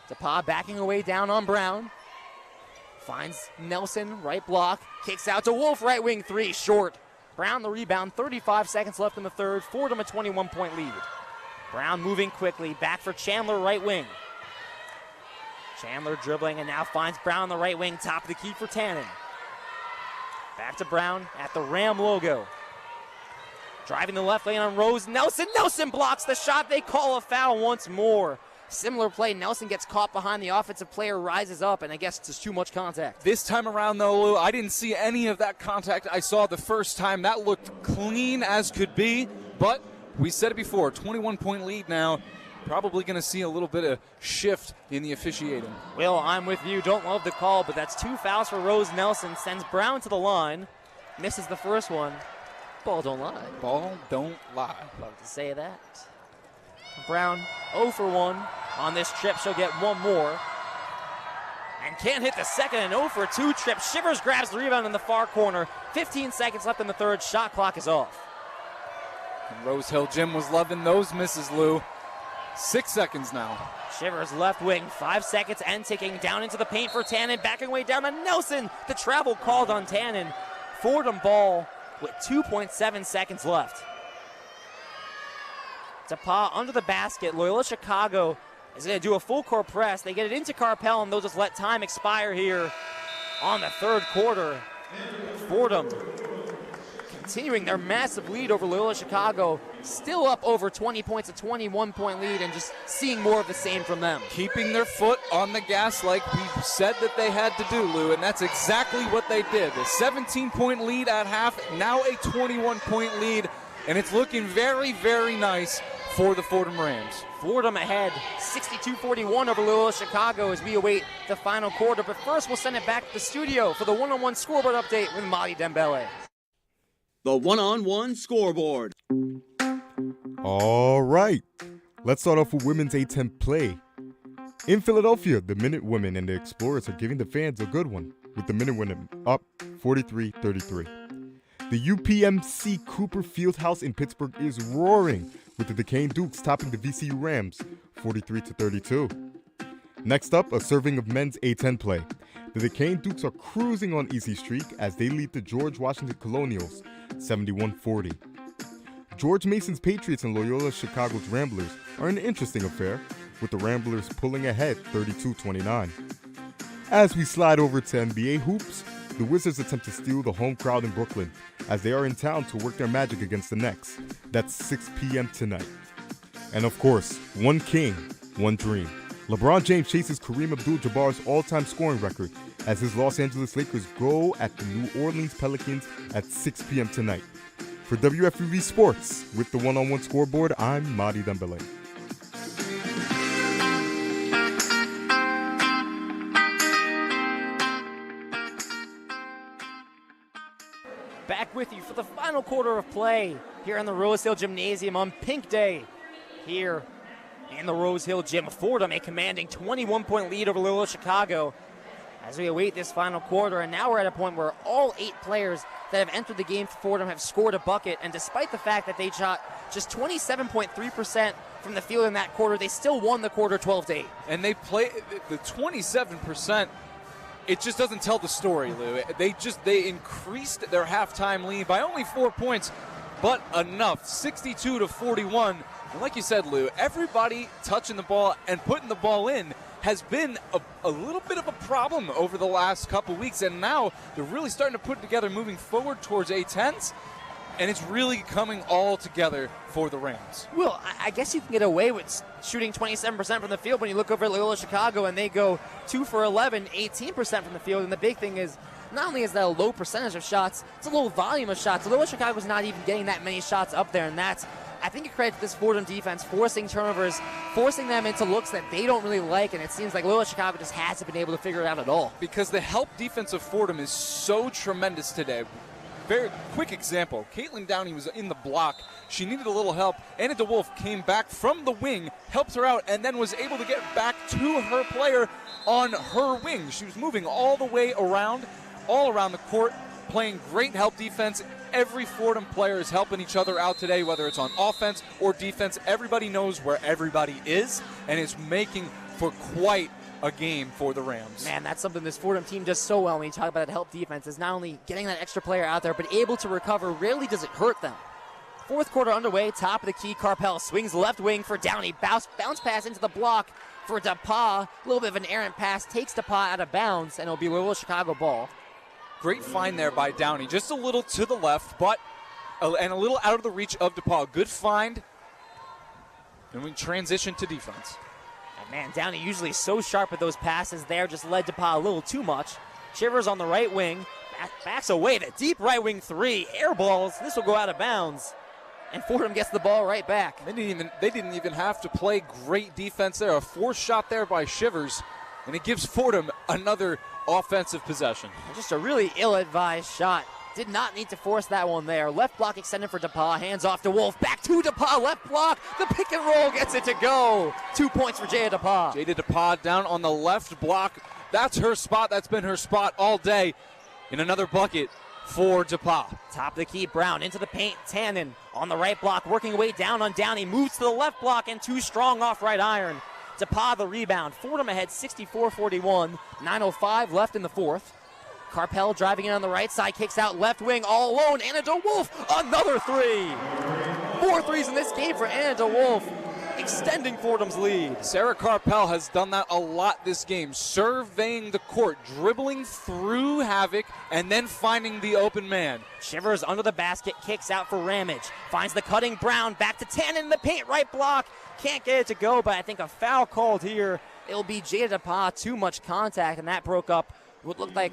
DePauw backing away down on Brown. Finds Nelson, right block. Kicks out to Wolf, right wing three, short. Brown the rebound, 35 seconds left in the third. Fordham a 21-point lead. Brown moving quickly, back for Chandler, right wing. Chandler dribbling and now finds Brown on the right wing, top of the key for Tannen. Back to Brown at the Ram logo. Driving the left lane on Rose Nelson. Nelson blocks the shot. They call a foul once more. Similar play. Nelson gets caught behind the offensive player, rises up, and I guess it's just too much contact. This time around, though, Lou, I didn't see any of that contact I saw the first time. That looked clean as could be, but we said it before, 21-point lead now. Probably going to see a little bit of shift in the officiating. Will, I'm with you. Don't love the call, but that's 2 fouls for Rose Nelson. Sends Brown to the line. Misses the first one. Ball don't lie. Ball don't lie. Love to say that. Brown 0 for 1 on this trip. She'll get one more. And can't hit the second, and 0 for 2 trip. Shivers grabs the rebound in the far corner. 15 seconds left in the third. Shot clock is off. And Rose Hill Jim was loving those misses, Lou. 6 seconds now. Shivers left wing, 5 seconds and ticking down into the paint for Tannen. Backing way down to Nelson. The travel called on Tannen. Fordham ball with 2.7 seconds left. DePauw under the basket. Loyola Chicago is going to do a full court press. They get it into Carpel, and they'll just let time expire here on the third quarter. Fordham continuing their massive lead over Loyola Chicago. Still up over 20 points, a 21-point lead, and just seeing more of the same from them. Keeping their foot on the gas like we said that they had to do, Lou, and that's exactly what they did. A 17-point lead at half, now a 21-point lead, and it's looking very, very nice for the Fordham Rams. Fordham ahead, 62-41 over Loyola Chicago as we await the final quarter. But first, we'll send it back to the studio for the one-on-one scoreboard update with Madi Dembele. The one-on-one scoreboard. All right, let's start off with women's A10 play. In Philadelphia, the Minute Women and the Explorers are giving the fans a good one, with the Minute Women up 43-33. The UPMC Cooper Fieldhouse in Pittsburgh is roaring, with the Duquesne Dukes topping the VCU Rams 43-32. Next up, a serving of men's A10 play. The Duquesne Dukes are cruising on easy streak as they lead the George Washington Colonials 71-40. George Mason's Patriots and Loyola Chicago's Ramblers are an interesting affair, with the Ramblers pulling ahead 32-29. As we slide over to NBA hoops, the Wizards attempt to steal the home crowd in Brooklyn as they are in town to work their magic against the Knicks. That's 6 p.m. tonight. And of course, one king, one dream. LeBron James chases Kareem Abdul-Jabbar's all-time scoring record as his Los Angeles Lakers go at the New Orleans Pelicans at 6 p.m. tonight. For WFUV Sports, with the one-on-one scoreboard, I'm Madi Dembele. Back with you Final quarter of play here in the Rose Hill Gymnasium on Pink Day here in the Rose Hill Gym. Fordham a commanding 21-point lead over Loyola Chicago as we await this final quarter. And now we're at a point where all 8 players that have entered the game for Fordham have scored a bucket. And despite the fact that they shot just 27.3% from the field in that quarter, they still won the quarter 12-8. And they play the 27%. It just doesn't tell the story, Lou. They increased their halftime lead by only 4 points, but enough, 62-41. And like you said, Lou, everybody touching the ball and putting the ball in has been a little bit of a problem over the last couple weeks, and now they're really starting to put it together moving forward towards A10s, and it's really coming all together for the Rams. Well, I guess you can get away with shooting 27% from the field when you look over at Loyola Chicago and they go 2 for 11, 18% from the field. And the big thing is, not only is that a low percentage of shots, it's a low volume of shots. Loyola Chicago's not even getting that many shots up there, and that's, I think, a credit to this Fordham defense, forcing turnovers, forcing them into looks that they don't really like, and it seems like Loyola Chicago just hasn't been able to figure it out at all. Because the help defense of Fordham is so tremendous today. Very quick example, Caitlin Downey was in the block. She needed a little help. Anna DeWolf came back from the wing, helped her out, and then was able to get back to her player on her wing. She was moving all the way around, all around the court, playing great help defense. Every Fordham player is helping each other out today, whether it's on offense or defense. Everybody knows where everybody is, and it's making for quite a game for the Rams. Man, that's something this Fordham team does so well when you talk about that help defense, is not only getting that extra player out there, but able to recover. Rarely does it hurt them. Fourth quarter underway, top of the key. Carpel swings left wing for Downey. Bounce pass into the block for DePauw. A little bit of an errant pass, takes DePauw out of bounds, and it'll be Loyola Chicago ball. Great find there by Downey. Just a little to the left, but and a little out of the reach of DePauw. Good find. And we transition to defense. Man, Downey usually so sharp with those passes there, just led DePauw a little too much. Chivers on the right wing, backs away to deep right wing 3, air balls. This will go out of bounds, and Fordham gets the ball right back. They didn't even have to play great defense there. A forced shot there by Shivers, and it gives Fordham another offensive possession. Just a really ill-advised shot. Did not need to force that one there. Left block extended for DePauw. Hands off to Wolf. Back to DePauw. Left block. The pick and roll gets it to go. 2 points for Jada DePauw. Jada DePauw down on the left block. That's her spot. That's been her spot all day. In another bucket for DePauw. Top of the key. Brown into the paint. Tannen on the right block. Working away down on Downey. Moves to the left block and too strong off right iron. DePauw the rebound. Fordham ahead 64-41. 9:05 left in the fourth. Carpel driving in on the right side, kicks out left wing all alone. Anna DeWolf, another 3. 4 threes in this game for Anna DeWolf, extending Fordham's lead. Sarah Carpel has done that a lot this game, surveying the court, dribbling through havoc, and then finding the open man. Shivers under the basket, kicks out for Ramage. Finds the cutting Brown, back to Tannen in the paint, right block. Can't get it to go, but I think a foul called here. It'll be Jada DePauw, too much contact, and that broke up what looked like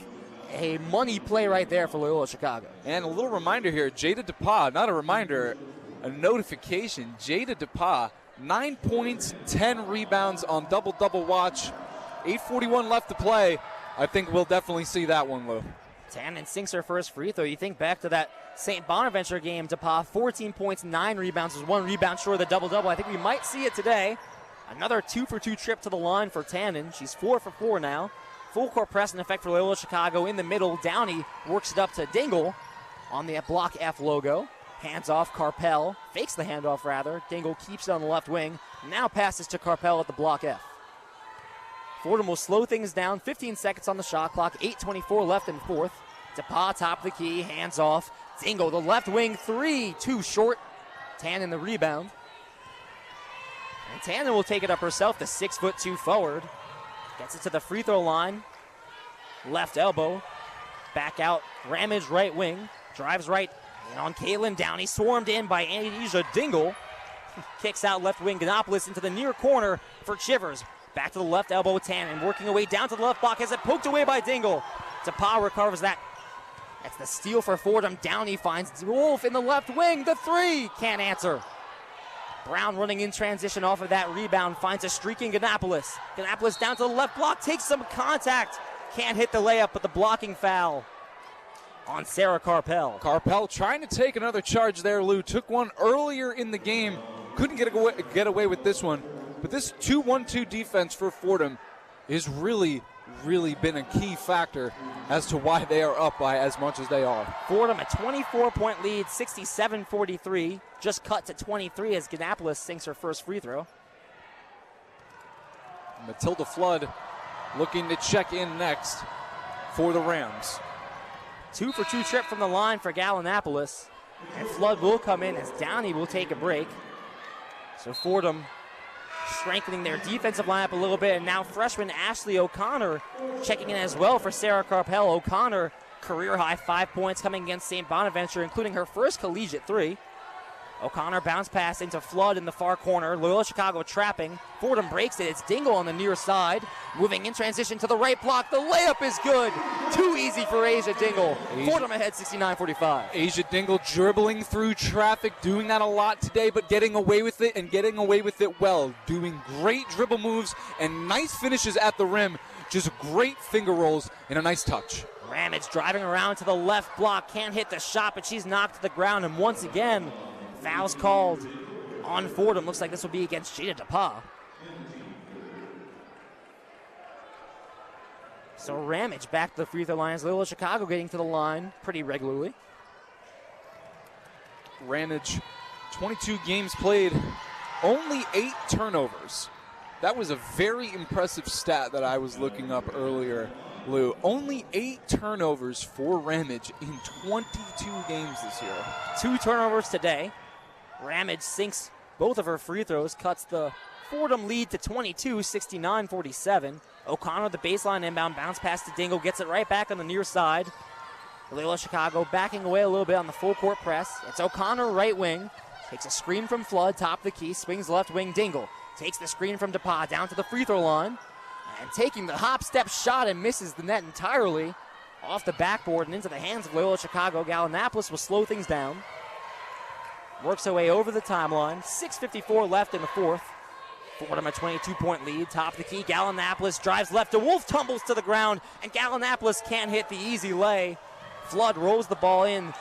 a money play right there for Loyola Chicago. And a little reminder here, Jada DePauw, not a reminder, a notification. Jada DePauw, 9 points, 10 rebounds on double-double watch. 8:41 left to play. I think we'll definitely see that one, Lou. Tannen sinks her first free throw. You think back to that St. Bonaventure game, DePauw, 14 points, 9 rebounds, was 1 rebound short of the double-double. I think we might see it today. Another 2-for-2 trip to the line for Tannen. She's 4 for 4 now. Full court press in effect for Loyola Chicago in the middle. Downey works it up to Dingle on the block F logo. Hands off Carpel. Fakes the handoff rather. Dingle keeps it on the left wing. Now passes to Carpel at the block F. Fordham will slow things down. 15 seconds on the shot clock. 8:24 left in fourth. DePauw top of the key. Hands off. Dingle the left wing 3. Too short. Tannen the rebound. And Tannen will take it up herself. The 6'2" forward. Gets it to the free throw line. Left elbow. Back out. Ramage right wing. Drives right in on Caitlin Downey. Swarmed in by Asia Dingle. Kicks out left wing. Ganopoulos into the near corner for Chivers. Back to the left elbow. Tannen working away down to the left block. Has it poked away by Dingle. DePauw recovers that. That's the steal for Fordham. Downey finds Wolf in the left wing. The 3. Can't answer. Brown running in transition off of that rebound, finds a streaking Ganopoulos. Ganopoulos down to the left block, takes some contact. Can't hit the layup, but the blocking foul. on Sarah Carpel. Carpel trying to take another charge there, Lou. Took one earlier in the game. Couldn't get away with this one. But this 2-1-2 defense for Fordham is really been a key factor as to why they are up by as much as they are. Fordham a 24-point lead, 67-43. Just cut to 23 as Gannapolis sinks her first free throw. Matilda Flood looking to check in next for the Rams. 2-for-2 trip from the line for Gallianapolis. And Flood will come in as Downey will take a break. So Fordham strengthening their defensive lineup a little bit. And now freshman Ashley O'Connor checking in as well for Sarah Carpel. O'Connor, career-high 5 points coming against St. Bonaventure, including her first collegiate 3. O'Connor bounce pass into Flood in the far corner. Loyola Chicago trapping. Fordham breaks it. It's Dingle on the near side. Moving in transition to the right block. The layup is good. Too easy for Asia Dingle. Fordham ahead 69-45. Asia Dingle dribbling through traffic, doing that a lot today, but getting away with it and getting away with it well. Doing great dribble moves and nice finishes at the rim. Just great finger rolls and a nice touch. Ramage driving around to the left block. Can't hit the shot, but she's knocked to the ground. And once again, fouls called on Fordham. Looks like this will be against Jada DePauw. So Ramage back to the free throw line. Loyola Chicago getting to the line pretty regularly. Ramage, 22 games played, only 8 turnovers. That was a very impressive stat that I was looking up earlier, Lou. Only 8 turnovers for Ramage in 22 games this year. 2 turnovers today. Ramage sinks both of her free throws, cuts the Fordham lead to 22, 69-47. O'Connor, the baseline inbound, bounce pass to Dingle, gets it right back on the near side. Loyola Chicago backing away a little bit on the full court press. It's O'Connor right wing, takes a screen from Flood, top of the key, swings left wing. Dingle takes the screen from DePauw down to the free throw line, and taking the hop step shot and misses the net entirely off the backboard and into the hands of Loyola Chicago. Gallianapolis will slow things down. Works her way over the timeline. 6:54 left in the fourth. Fordham a 22-point lead. Top of the key. Gallianapolis drives left. DeWolf tumbles to the ground, and Gallianapolis can't hit the easy lay. Flood rolls the ball in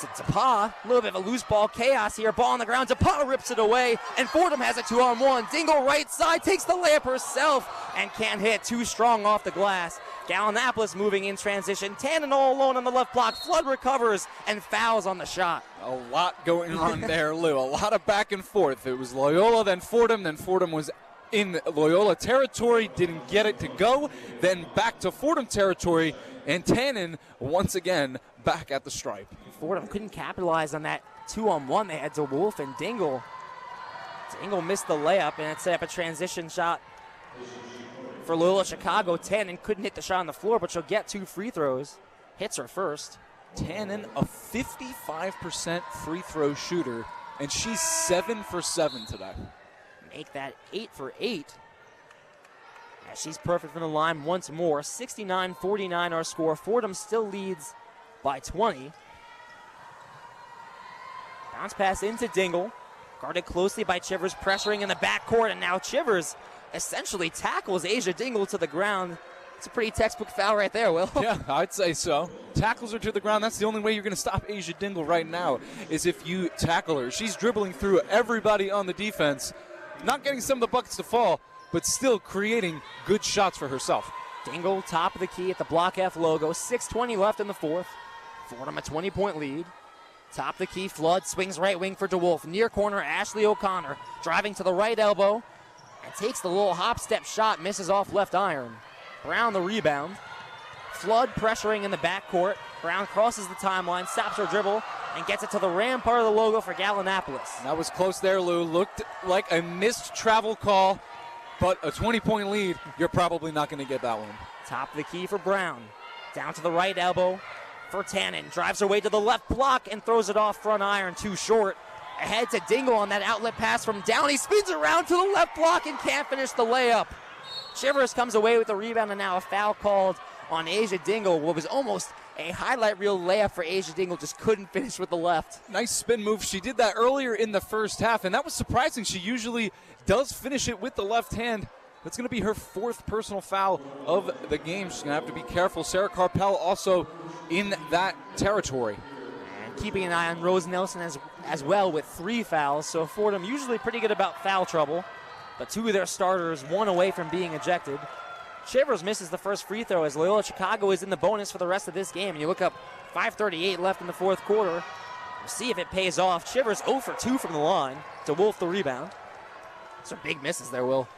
to DePauw. A little bit of a loose ball chaos here. Ball on the ground. DePauw rips it away, and Fordham has a 2-on-1. Dingle right side takes the layup herself and can't hit. Too strong off the glass. Gallianapolis moving in transition. Tannen all alone on the left block. Flood recovers and fouls on the shot. A lot going on there, Lou. A lot of back and forth. It was Loyola, then Fordham was in Loyola territory, didn't get it to go, then back to Fordham territory, and Tannen once again back at the stripe. Fordham couldn't capitalize on that 2-on-1. They had DeWolf and Dingle. Dingle missed the layup, and it set up a transition shot for Loyola Chicago. Tannen couldn't hit the shot on the floor, but she'll get 2 free throws. Hits her first. Tannen, a 55% free throw shooter, and she's 7 for 7 today. Make that 8 for 8. As she's perfect from the line once more. 69-49 our score. Fordham still leads by 20. Bounce pass into Dingle. Guarded closely by Chivers, pressuring in the backcourt, and now Chivers essentially tackles Asia Dingle to the ground. It's a pretty textbook foul right there, Will. Yeah, I'd say so. Tackles her to the ground. That's the only way you're going to stop Asia Dingle right now, is if you tackle her. She's dribbling through everybody on the defense, not getting some of the buckets to fall, but still creating good shots for herself. Dingle, top of the key at the Block F logo. 6:20 left in the fourth. Fordham a 20-point lead. Top of the key, Flood swings right wing for DeWolf. Near corner, Ashley O'Connor driving to the right elbow and takes the little hop step shot, misses off left iron. Brown the rebound. Flood pressuring in the backcourt. Brown crosses the timeline, stops her dribble, and gets it to the Ram part of the logo for Gallianapolis. That was close there, Lou. Looked like a missed travel call, but a 20-point lead, you're probably not going to get that one. Top of the key for Brown. Down to the right elbow for Tannen. Drives her way to the left block and throws it off front iron, too short. Ahead to Dingle on that outlet pass from Downey. Spins around to the left block and can't finish the layup. Chivers comes away with the rebound, and now a foul called on Asia Dingle. What was almost a highlight reel layup for Asia Dingle, just couldn't finish with the left. Nice spin move. She did that earlier in the first half, and that was surprising. She usually does finish it with the left hand, That's going to be her 4th personal foul of the game. She's going to have to be careful. Sarah Carpel also in that territory. And keeping an eye on Rose Nelson as well with 3 fouls. So Fordham usually pretty good about foul trouble, but 2 of their starters, 1 away from being ejected. Chivers misses the first free throw as Loyola Chicago is in the bonus for the rest of this game. And you look up, 5:38 left in the 4th quarter. We'll see if it pays off. Chivers 0 for 2 from the line to Wolf the rebound. Some big misses there, Will.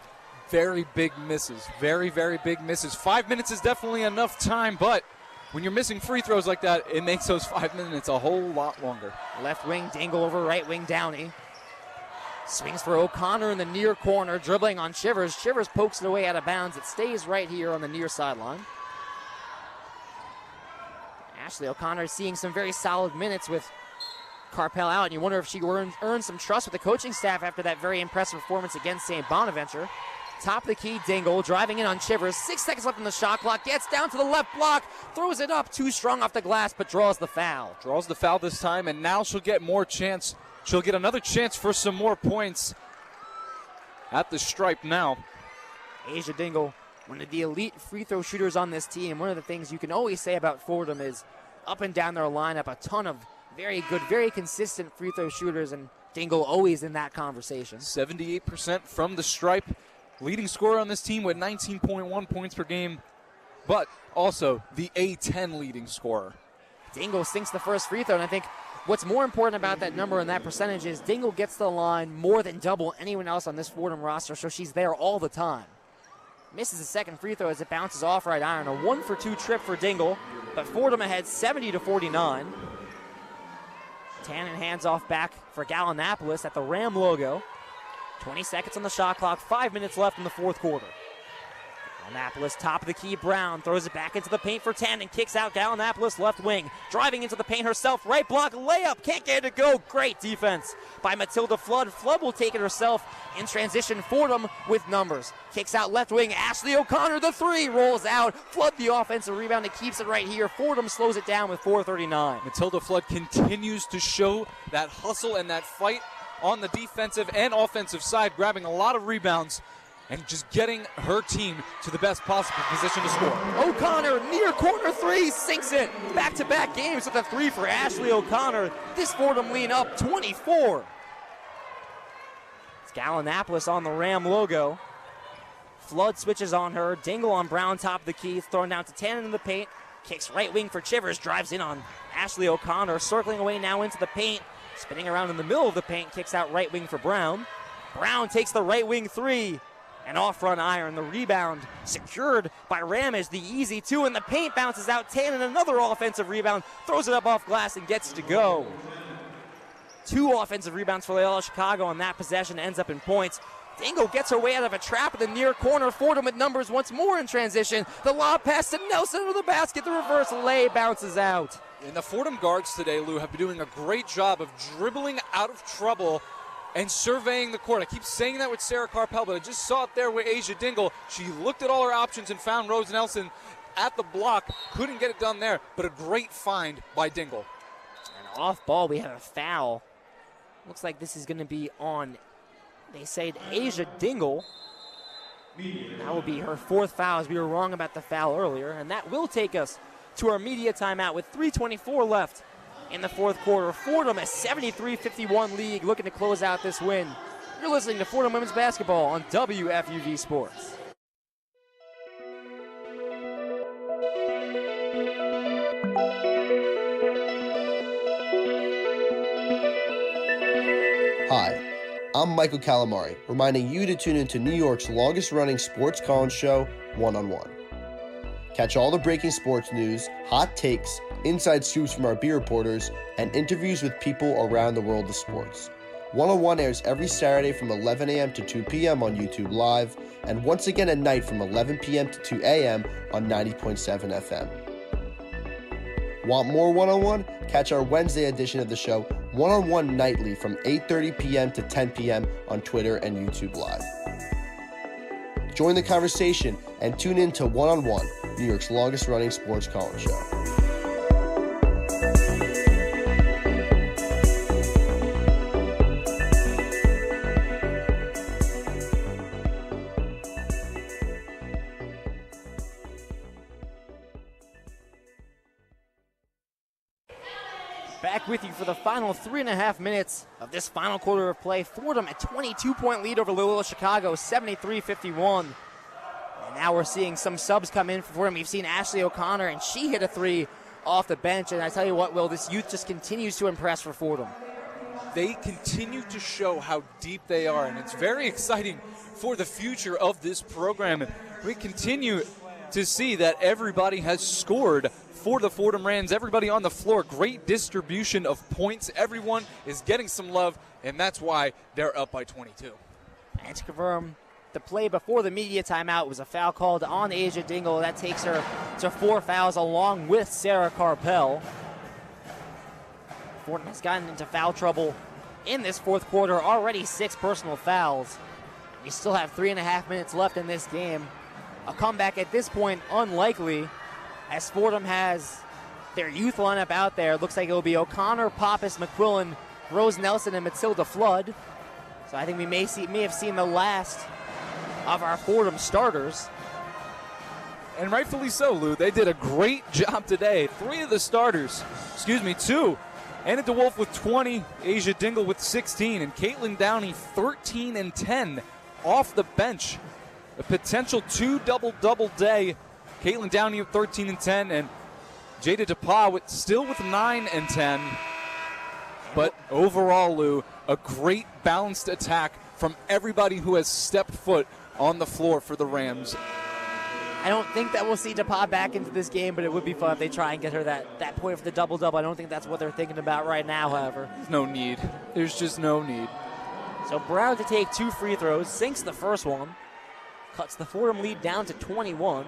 Very big misses. Very, very big misses. 5 minutes is definitely enough time, but when you're missing free throws like that, it makes those 5 minutes a whole lot longer. Left wing Dingle over right wing Downey. Swings for O'Connor in the near corner, dribbling on Chivers. Chivers pokes it away out of bounds. It stays right here on the near sideline. Ashley O'Connor is seeing some very solid minutes with Carpel out, and you wonder if she earned some trust with the coaching staff after that very impressive performance against St. Bonaventure. Top of the key, Dingle driving in on Chivers. 6 seconds left on the shot clock. Gets down to the left block. Throws it up. Too strong off the glass, but draws the foul. Draws the foul this time, and now she'll get more chance. She'll get another chance for some more points at the stripe now. Asia Dingle, one of the elite free throw shooters on this team. One of the things you can always say about Fordham is up and down their lineup, a ton of very good, very consistent free throw shooters, and Dingle always in that conversation. 78% from the stripe. Leading scorer on this team with 19.1 points per game, but also the A10 leading scorer. Dingle sinks the first free throw, and I think what's more important about that number and that percentage is Dingle gets to the line more than double anyone else on this Fordham roster, so she's there all the time. Misses the second free throw as it bounces off right iron. A 1 for 2 trip for Dingle, but Fordham ahead 70-49. Tannen hands off back for Gallianapolis at the Ram logo. 20 seconds on the shot clock, 5 minutes left in the 4th quarter. Gallianapolis, top of the key, Brown throws it back into the paint for 10 and kicks out Gallianapolis left wing. Driving into the paint herself, right block, layup, can't get it to go. Great defense by Matilda Flood. Flood will take it herself in transition. Fordham with numbers. Kicks out left wing, Ashley O'Connor, the 3, rolls out. Flood the offensive rebound and keeps it right here. Fordham slows it down with 4:39. Matilda Flood continues to show that hustle and that fight on the defensive and offensive side, grabbing a lot of rebounds and just getting her team to the best possible position to score. O'Connor, near corner 3, sinks it. Back-to-back games with a 3 for Ashley O'Connor. This Fordham lead up 24. It's Gallianapolis on the Ram logo. Flood switches on her. Dingle on Brown, top of the key, thrown down to Tannen in the paint. Kicks right wing for Chivers, drives in on Ashley O'Connor, circling away now into the paint. Spinning around in the middle of the paint, kicks out right wing for Brown. Brown takes the right wing 3. And off front iron. The rebound secured by Ramage. The easy 2 in the paint bounces out. Tannen, another offensive rebound. Throws it up off glass and gets to go. 2 offensive rebounds for Loyola Chicago on that possession. Ends up in points. Dingle gets her way out of a trap in the near corner. Fordham with numbers once more in transition. The lob pass to Nelson with the basket. The reverse lay bounces out. And the Fordham guards today, Lou, have been doing a great job of dribbling out of trouble and surveying the court. I keep saying that with Sarah Carpel, but I just saw it there with Asia Dingle. She looked at all her options and found Rose Nelson at the block. Couldn't get it done there, but a great find by Dingle. And off ball, we have a foul. Looks like this is going to be on, they say, Asia Dingle. That will be her 4th foul, as we were wrong about the foul earlier. And that will take us to our media timeout with 3:24 left in the 4th quarter. Fordham, a 73-51 lead, looking to close out this win. You're listening to Fordham Women's Basketball on WFUV Sports. Hi, I'm Michael Calamari, reminding you to tune into New York's longest-running sports call-in show, One on One. Catch all the breaking sports news, hot takes, inside scoops from our beat reporters, and interviews with people around the world of sports. 101 airs every Saturday from 11 a.m. to 2 p.m. on YouTube Live, and once again at night from 11 p.m. to 2 a.m. on 90.7 FM. Want more 101? Catch our Wednesday edition of the show, 101 nightly from 8:30 p.m. to 10 p.m. on Twitter and YouTube Live. Join the conversation and tune in to One on One, New York's longest-running sports call-in show. Back with you for the final 3.5 minutes of this final quarter of play. Fordham a 22-point lead over Loyola Chicago, 73-51. And now we're seeing some subs come in for Fordham. We've seen Ashley O'Connor, and she hit a three off the bench. And I tell you what, Will, this youth just continues to impress for Fordham. They continue to show how deep they are, and it's very exciting for the future of this program. And we continue to see that everybody has scored for the Fordham Rams. Everybody on the floor, great distribution of points. Everyone is getting some love, and that's why they're up by 22. And to confirm, the play before the media timeout was a foul called on Asia Dingle. That takes her to 4 fouls along with Sarah Carpel. Fordham has gotten into foul trouble in this fourth quarter, already 6 personal fouls. We still have 3.5 minutes left in this game. A comeback at this point unlikely, as Fordham has their youth lineup out there. It looks like it will be O'Connor, Pappas, McQuillan, Rose Nelson, and Matilda Flood. So I think we may have seen the last of our Fordham starters. And rightfully so, Lou. They did a great job today. 3 of the starters, 2. Anna DeWolf with 20, Asia Dingle with 16, and Caitlin Downey 13 and 10 off the bench. A potential 2 double-double day. Caitlin Downey with 13 and 10, and Jada DePauw still with 9 and 10. But overall, Lou, a great balanced attack from everybody who has stepped foot on the floor for the Rams. I don't think that we'll see DePauw back into this game, but it would be fun if they try and get her that point for the double-double. I don't think that's what they're thinking about right now, however. There's no need. There's just no need. So Brown to take 2 free throws, sinks the first one, cuts the Fordham lead down to 21.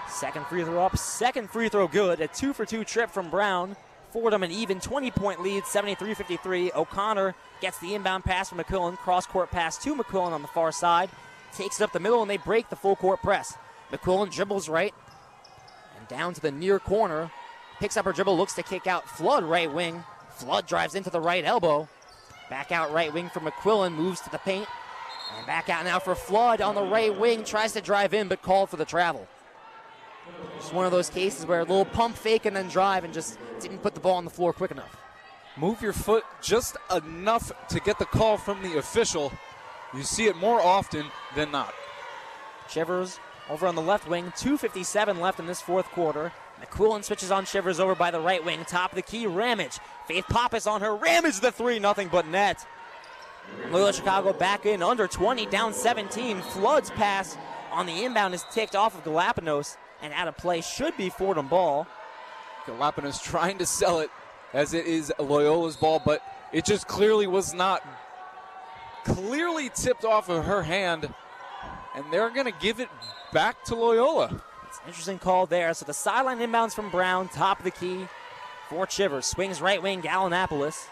Second free throw up, second free throw good. A 2-for-2 trip from Brown. Fordham an even 20-point lead, 73-53. O'Connor gets the inbound pass from McQuillan. Cross-court pass to McQuillan on the far side. Takes it up the middle, and they break the full-court press. McQuillan dribbles right and down to the near corner. Picks up her dribble, looks to kick out. Flood right wing. Flood drives into the right elbow. Back out right wing for McQuillan, moves to the paint. And back out now for Flood on the right wing. Tries to drive in, but called for the travel. Just one of those cases where a little pump fake and then drive and just didn't put the ball on the floor quick enough. Move your foot just enough to get the call from the official. You see it more often than not. Shivers over on the left wing. 2:57 left in this fourth quarter. McQuillan switches on Shivers over by the right wing. Top of the key, Ramage. Faith Pappas on her. Ramage the 3, nothing but net. Loyola Chicago back in under 20, down 17. Flood's pass on the inbound is ticked off of Galapanos. And out of play should be Fordham ball. Galapanos trying to sell it as it is Loyola's ball, but it just clearly was not. Clearly tipped off of her hand, and they're going to give it back to Loyola. It's an interesting call there. So the sideline inbounds from Brown, top of the key for Chivers. Swings right wing, Gallinapolis.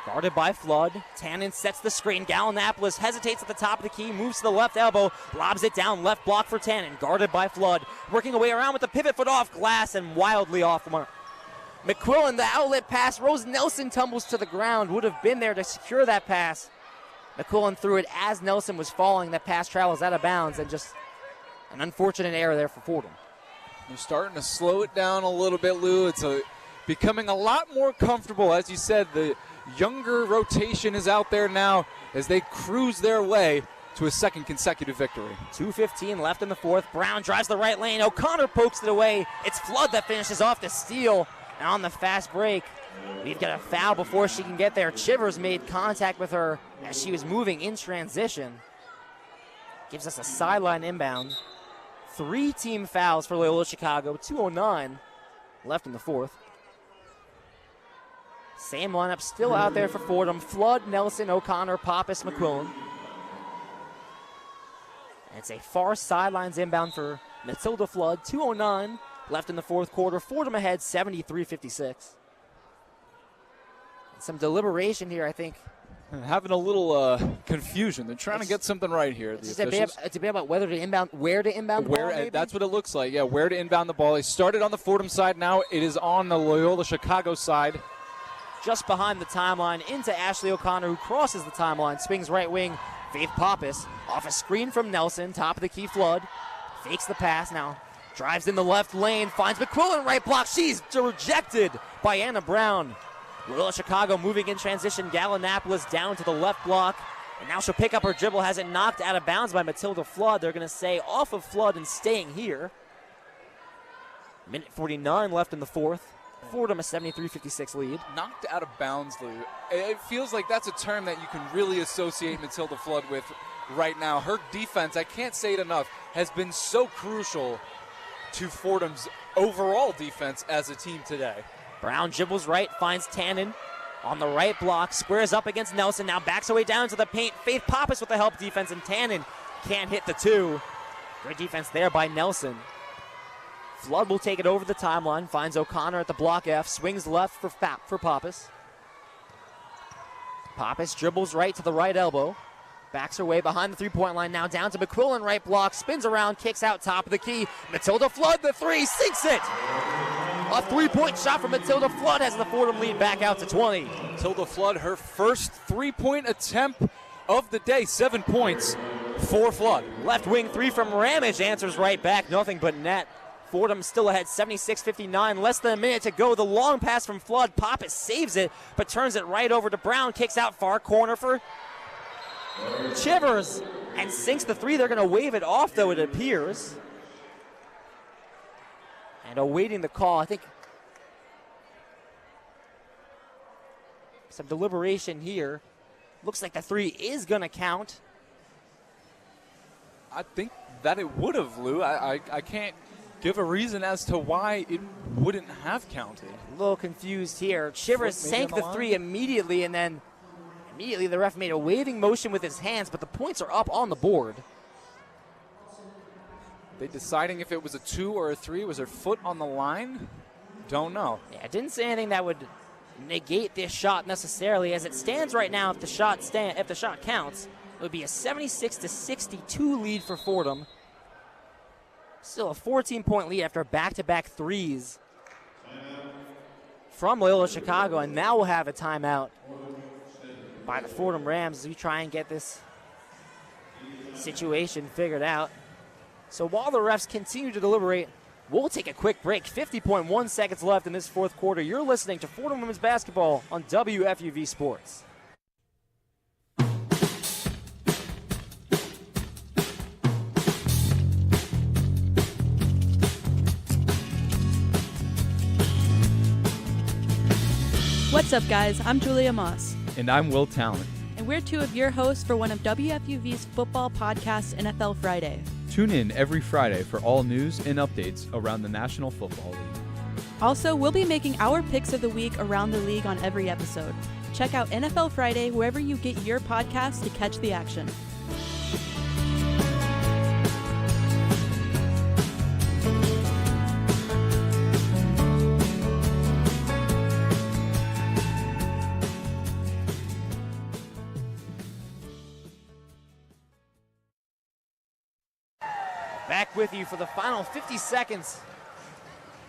Guarded by Flood. Tannen sets the screen. Gallinapolis hesitates at the top of the key, moves to the left elbow, lobs it down, left block for Tannen. Guarded by Flood. Working away around with the pivot foot off glass and wildly off mark. McQuillan, the outlet pass. Rose Nelson tumbles to the ground. Would have been there to secure that pass. McQuillan threw it as Nelson was falling. That pass travels out of bounds, and just an unfortunate error there for Fordham. They're starting to slow it down a little bit, Lou. It's becoming a lot more comfortable. As you said, the younger rotation is out there now as they cruise their way to a second consecutive victory. 2:15 left in the fourth. Brown drives the right lane. O'Connor pokes it away. It's Flood that finishes off the steal. And on the fast break, we've got a foul before she can get there. Chivers made contact with her as she was moving in transition. Gives us a sideline inbound. 3 team fouls for Loyola Chicago. 2:09 left in the fourth. Same lineup still out there for Fordham. Flood, Nelson, O'Connor, Pappas, McQuillan. And it's a far sidelines inbound for Matilda Flood. 2:09 left in the fourth quarter. Fordham ahead 73-56. Some deliberation here, I think. Having a little confusion. They're trying to get something right here. It's a debate about where to inbound the ball, maybe? That's what it looks like. Yeah, where to inbound the ball. They started on the Fordham side. Now it is on the Loyola Chicago side. Just behind the timeline into Ashley O'Connor, who crosses the timeline, swings right wing. Faith Pappas off a screen from Nelson, top of the key Flood. Fakes the pass now. Drives in the left lane, finds McQuillan right block. She's rejected by Anna Brown. Loyola Chicago moving in transition. Gallinopoulos down to the left block. And now she'll pick up her dribble. Has it knocked out of bounds by Matilda Flood. They're going to say off of Flood and staying here. Minute 49 left in the fourth. Fordham a 73-56 lead. Knocked out of bounds, Lou. It feels like that's a term that you can really associate Matilda Flood with right now. Her defense, I can't say it enough, has been so crucial to Fordham's overall defense as a team today. Brown dribbles right, finds Tannen on the right block, squares up against Nelson, now backs away down to the paint. Faith Pappas with the help defense, and Tannen can't hit the two. Great defense there by Nelson. Flood will take it over the timeline, finds O'Connor at the block F, swings left for Pappas. Pappas dribbles right to the right elbow, backs her way behind the three-point line, now down to McQuillan, right block, spins around, kicks out top of the key. Matilda Flood, the three, sinks it! A three-point shot from Matilda Flood has the Fordham lead back out to 20. Matilda Flood, her first three-point attempt of the day, 7 points for Flood. Left wing three from Ramage answers right back, nothing but net. Fordham still ahead, 76-59, less than a minute to go. The long pass from Flood, Pappas saves it, but turns it right over to Brown, kicks out far corner for Chivers, and sinks the three. They're going to wave it off, though, it appears. And awaiting the call, I think some deliberation here. Looks like the three is going to count. I think that it would have, Lou. I can't give a reason as to why it wouldn't have counted. A little confused here. Chivers sank the three immediately, and then immediately the ref made a waving motion with his hands, but the points are up on the board. They deciding if it was a 2 or a 3? Was her foot on the line? Don't know. Yeah, it didn't say anything that would negate this shot necessarily. As it stands right now, if the shot counts, it would be a 76-62 lead for Fordham. Still a 14-point lead after back-to-back threes from Loyola Chicago, and now we'll have a timeout by the Fordham Rams as we try and get this situation figured out. So while the refs continue to deliberate, we'll take a quick break. 50.1 seconds left in this fourth quarter. You're listening to Fordham Women's Basketball on WFUV Sports. What's up, guys? I'm Julia Moss. And I'm Will Talent. And we're two of your hosts for one of WFUV's football podcasts, NFL Friday. Tune in every Friday for all news and updates around the National Football League. Also, we'll be making our picks of the week around the league on every episode. Check out NFL Friday wherever you get your podcasts to catch the action. Back with you for the final 50 seconds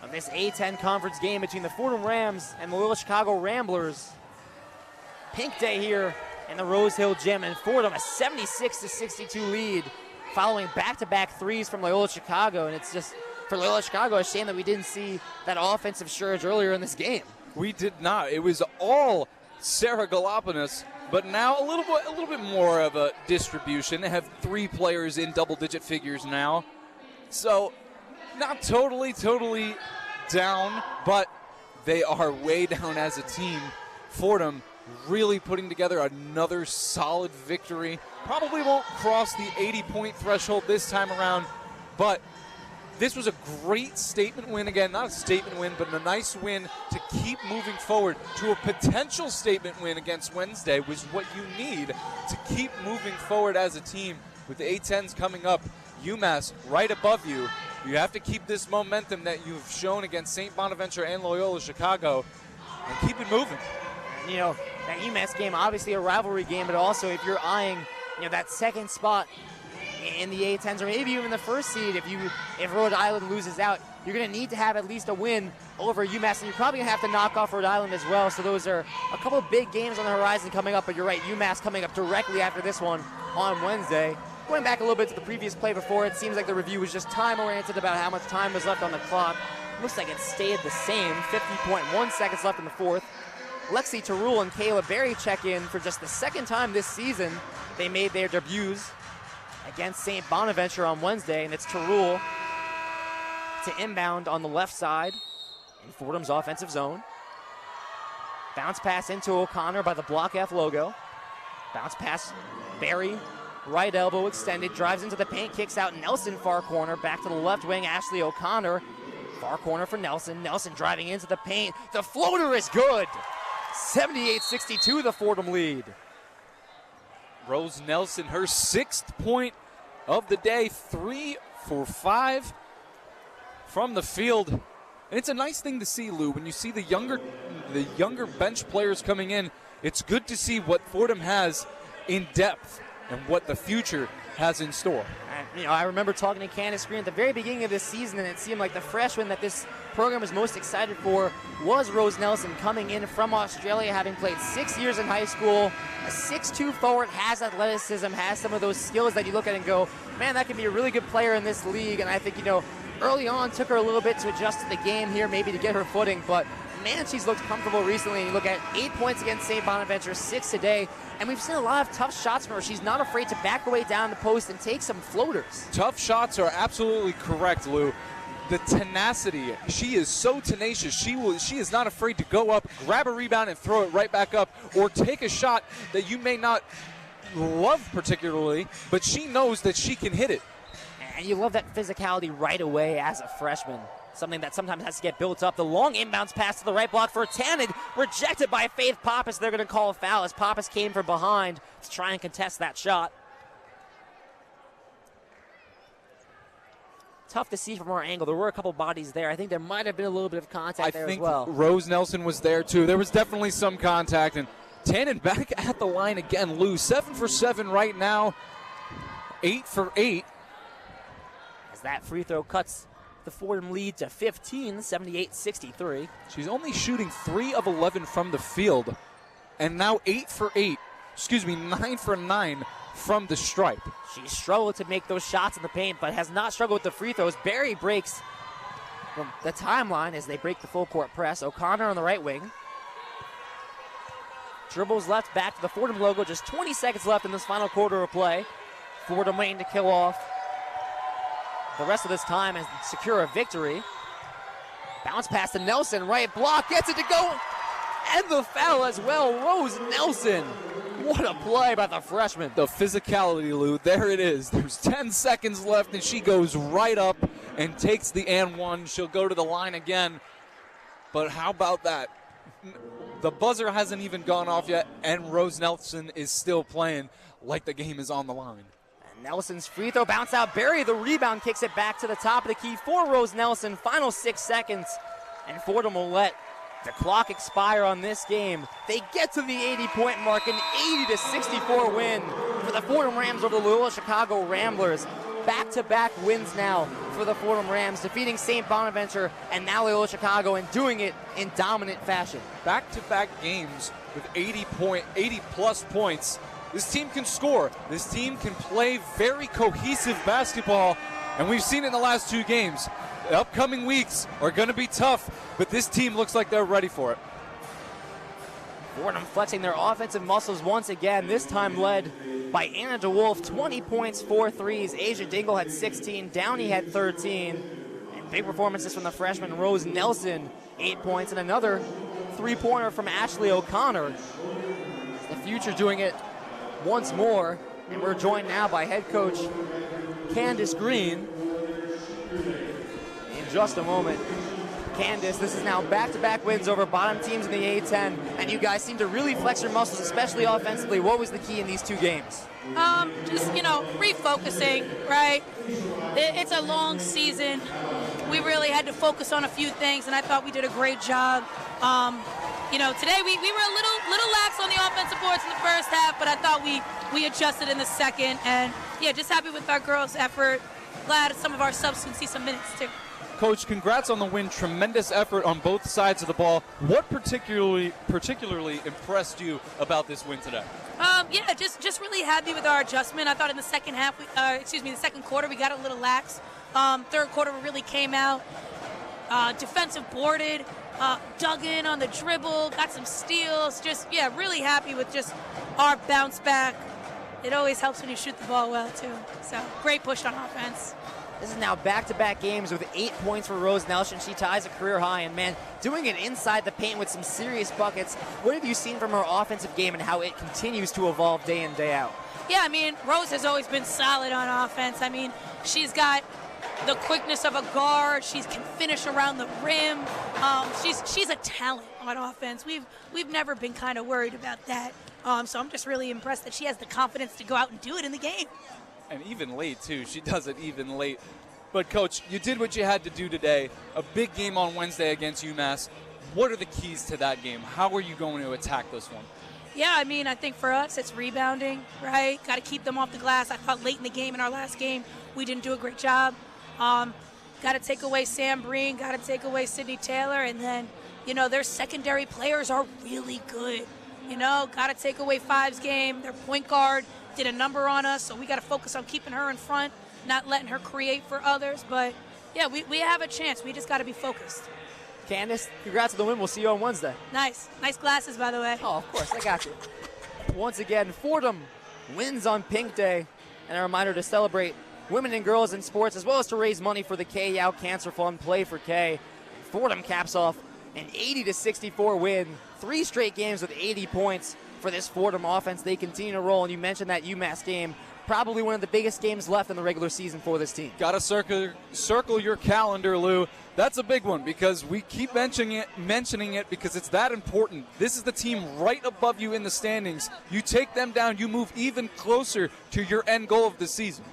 of this A-10 conference game between the Fordham Rams and the Loyola Chicago Ramblers. Pink day here in the Rose Hill Gym, and Fordham a 76-62 lead following back-to-back threes from Loyola Chicago. And it's just, for Loyola Chicago, a shame that we didn't see that offensive surge earlier in this game. We did not. It was all Sarah Galopoulos, but now a little bit more of a distribution. They have 3 players in double-digit figures now. So not totally down, but they are way down as a team. Fordham really putting together another solid victory. Probably won't cross the 80-point threshold this time around, but this was a great statement win. Again, not a statement win, but a nice win to keep moving forward to a potential statement win against Wednesday, which is what you need to keep moving forward as a team. With the A-10s coming up, UMass right above you. You have to keep this momentum that you've shown against St. Bonaventure and Loyola Chicago and keep it moving. You know, that UMass game, obviously a rivalry game, but also if you're eyeing, that second spot in the A-10s, or maybe even the first seed, if Rhode Island loses out, you're going to need to have at least a win over UMass, and you're probably going to have to knock off Rhode Island as well. So those are a couple of big games on the horizon coming up, but you're right, UMass coming up directly after this one on Wednesday. going back a little bit to the previous play before, it seems like the review was just time-oriented about how much time was left on the clock. Looks like it stayed the same, 50.1 seconds left in the fourth. Lexi Terrell and Kayla Berry check in for just the second time this season. They made their debuts against St. Bonaventure on Wednesday, and it's Terrell to inbound on the left side in Fordham's offensive zone. Bounce pass into O'Connor by the Block F logo. Bounce pass, Berry, right elbow extended, drives into the paint, kicks out Nelson far corner, back to the left wing, Ashley O'Connor. Far corner for Nelson. Nelson driving into the paint. The floater is good. 78-62, the Fordham lead. Rose Nelson, her 6th point of the day, 3 for 5 from the field. And it's a nice thing to see, Lou, when you see the younger bench players coming in. It's good to see what Fordham has in depth and what the future has in store. And, I remember talking to Candace Green at the very beginning of this season, and it seemed like the freshman that this program was most excited for was Rose Nelson, coming in from Australia, having played 6 years in high school. A 6'2" forward, has athleticism, has some of those skills that you look at and go, man, that could be a really good player in this league. And I think, early on took her a little bit to adjust to the game here, maybe to get her footing, but man, she's looked comfortable recently. And you look at 8 points against St. Bonaventure, 6 today, and we've seen a lot of tough shots from her. She's not afraid to back her way down the post and take some floaters. Tough shots are absolutely correct, Lou. The tenacity, she is so tenacious. She is not afraid to go up, grab a rebound, and throw it right back up, or take a shot that you may not love particularly, but she knows that she can hit it. And you love that physicality right away as a freshman. Something that sometimes has to get built up. The long inbounds pass to the right block for Tannen, rejected by Faith Pappas. They're going to call a foul as Pappas came from behind to try and contest that shot. Tough to see from our angle. There were a couple bodies there. I think there might have been a little bit of contact there as well. I think Rose Nelson was there too. There was definitely some contact. And Tannen back at the line again, Lou. 7 for 7 right now. 8 for 8. As that free throw cuts the Fordham lead to 15, 78-63. She's only shooting 3 of 11 from the field, and now 9 for 9 from the stripe. She struggled to make those shots in the paint, but has not struggled with the free throws. Berry breaks from the timeline as they break the full court press. O'Connor on the right wing. Dribbles left back to the Fordham logo. Just 20 seconds left in this final quarter of play. Fordham waiting to kill off the rest of this time and secure a victory. Bounce pass to Nelson, right block, gets it to go, and the foul as well. Rose Nelson, what a play by the freshman. The physicality, Lou, there it is. There's 10 seconds left, and she goes right up and takes the and one. She'll go to the line again, but how about that? The buzzer hasn't even gone off yet, and Rose Nelson is still playing like the game is on the line. Nelson's free throw bounce out. Berry, the rebound, kicks it back to the top of the key for Rose Nelson. Final 6 seconds, and Fordham will let the clock expire on this game. They get to the 80-point mark, an 80-64 win for the Fordham Rams over the Loyola Chicago Ramblers. Back-to-back wins now for the Fordham Rams, defeating St. Bonaventure and now Loyola Chicago, and doing it in dominant fashion. Back-to-back games with 80-plus points. This team can score. This team can play very cohesive basketball, and we've seen it in the last 2 games. The upcoming weeks are going to be tough, but this team looks like they're ready for it. Fordham flexing their offensive muscles once again, this time led by Anna DeWolf, 20 points, 4 threes. Asia Dingle had 16, Downey had 13. And big performances from the freshman Rose Nelson, 8 points, and another 3-pointer from Ashley O'Connor. The future doing it once more, and we're joined now by head coach Candace Green. In just a moment, Candace, this is now back-to-back wins over bottom teams in the A-10, and you guys seem to really flex your muscles, especially offensively. What was the key in these 2 games? Just, refocusing, right? It's a long season. We really had to focus on a few things, and I thought we did a great job. Today we were a little lax on the offensive boards in the first half, but I thought we adjusted in the second. And, just happy with our girls' effort. Glad some of our subs can see some minutes, too. Coach, congrats on the win. Tremendous effort on both sides of the ball. What particularly impressed you about this win today? Yeah, just really happy with our adjustment. I thought in the second half, the second quarter, we got a little lax. Third quarter, we really came out defensive boarded, dug in on the dribble, got some steals. Really happy with just our bounce back. It always helps when you shoot the ball well, too. So, great push on offense. This is now back-to-back games with 8 points for Rose Nelson. She ties a career high, and man, doing it inside the paint with some serious buckets. What have you seen from her offensive game and how it continues to evolve day in, day out? Yeah, I mean, Rose has always been solid on offense. I mean, she's got the quickness of a guard. She can finish around the rim. She's a talent on offense. We've never been kind of worried about that. So I'm just really impressed that she has the confidence to go out and do it in the game. And even late, too. She does it even late. But, Coach, you did what you had to do today. A big game on Wednesday against UMass. What are the keys to that game? How are you going to attack this one? Yeah, I mean, I think for us it's rebounding, right? Got to keep them off the glass. I thought late in the game, in our last game, we didn't do a great job. Got to take away Sam Breen, got to take away Sydney Taylor, and then, their secondary players are really good. Got to take away Five's game. Their point guard did a number on us, so we got to focus on keeping her in front, not letting her create for others. But, yeah, we have a chance. We just got to be focused. Candace, congrats on the win. We'll see you on Wednesday. Nice. Nice glasses, by the way. Oh, of course. I got you. Once again, Fordham wins on Pink Day. And a reminder to celebrate women and girls in sports, as well as to raise money for the Kay Yao Cancer Fund. Play for Kay. Fordham caps off an 80-64 win. 3 straight games with 80 points for this Fordham offense. They continue to roll, and you mentioned that UMass game. Probably one of the biggest games left in the regular season for this team. Got to circle your calendar, Lou. That's a big one because we keep mentioning it because it's that important. This is the team right above you in the standings. You take them down, you move even closer to your end goal of the season.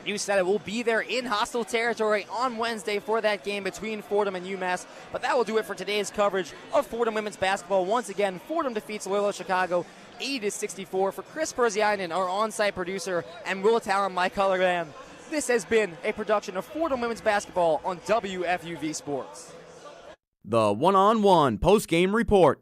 You said it. Will be there in hostile territory on Wednesday for that game between Fordham and UMass. But that will do it for today's coverage of Fordham women's basketball. Once again, Fordham defeats Loyola Chicago 80-64. For Chris Persianen, our on-site producer, and Will Talon, my color man, this has been a production of Fordham women's basketball on WFUV Sports. The one-on-one post-game report.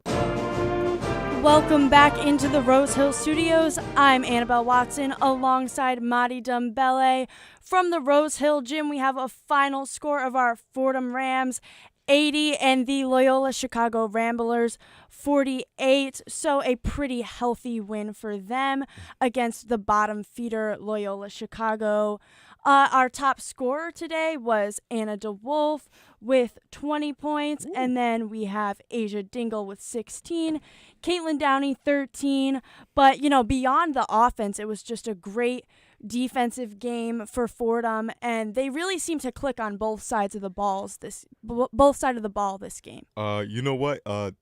Welcome back into the Rose Hill Studios. I'm Annabelle Watson alongside Madi Dumbele. From the Rose Hill Gym, we have a final score of our Fordham Rams 80 and the Loyola Chicago Ramblers 48. So a pretty healthy win for them against the bottom feeder Loyola Chicago. Our top scorer today was Anna DeWolf with 20 points, and then we have Asia Dingle with 16, Caitlin Downey 13. But, beyond the offense, it was just a great defensive game for Fordham, and they really seem to click on both sides of the ball this game. You know what?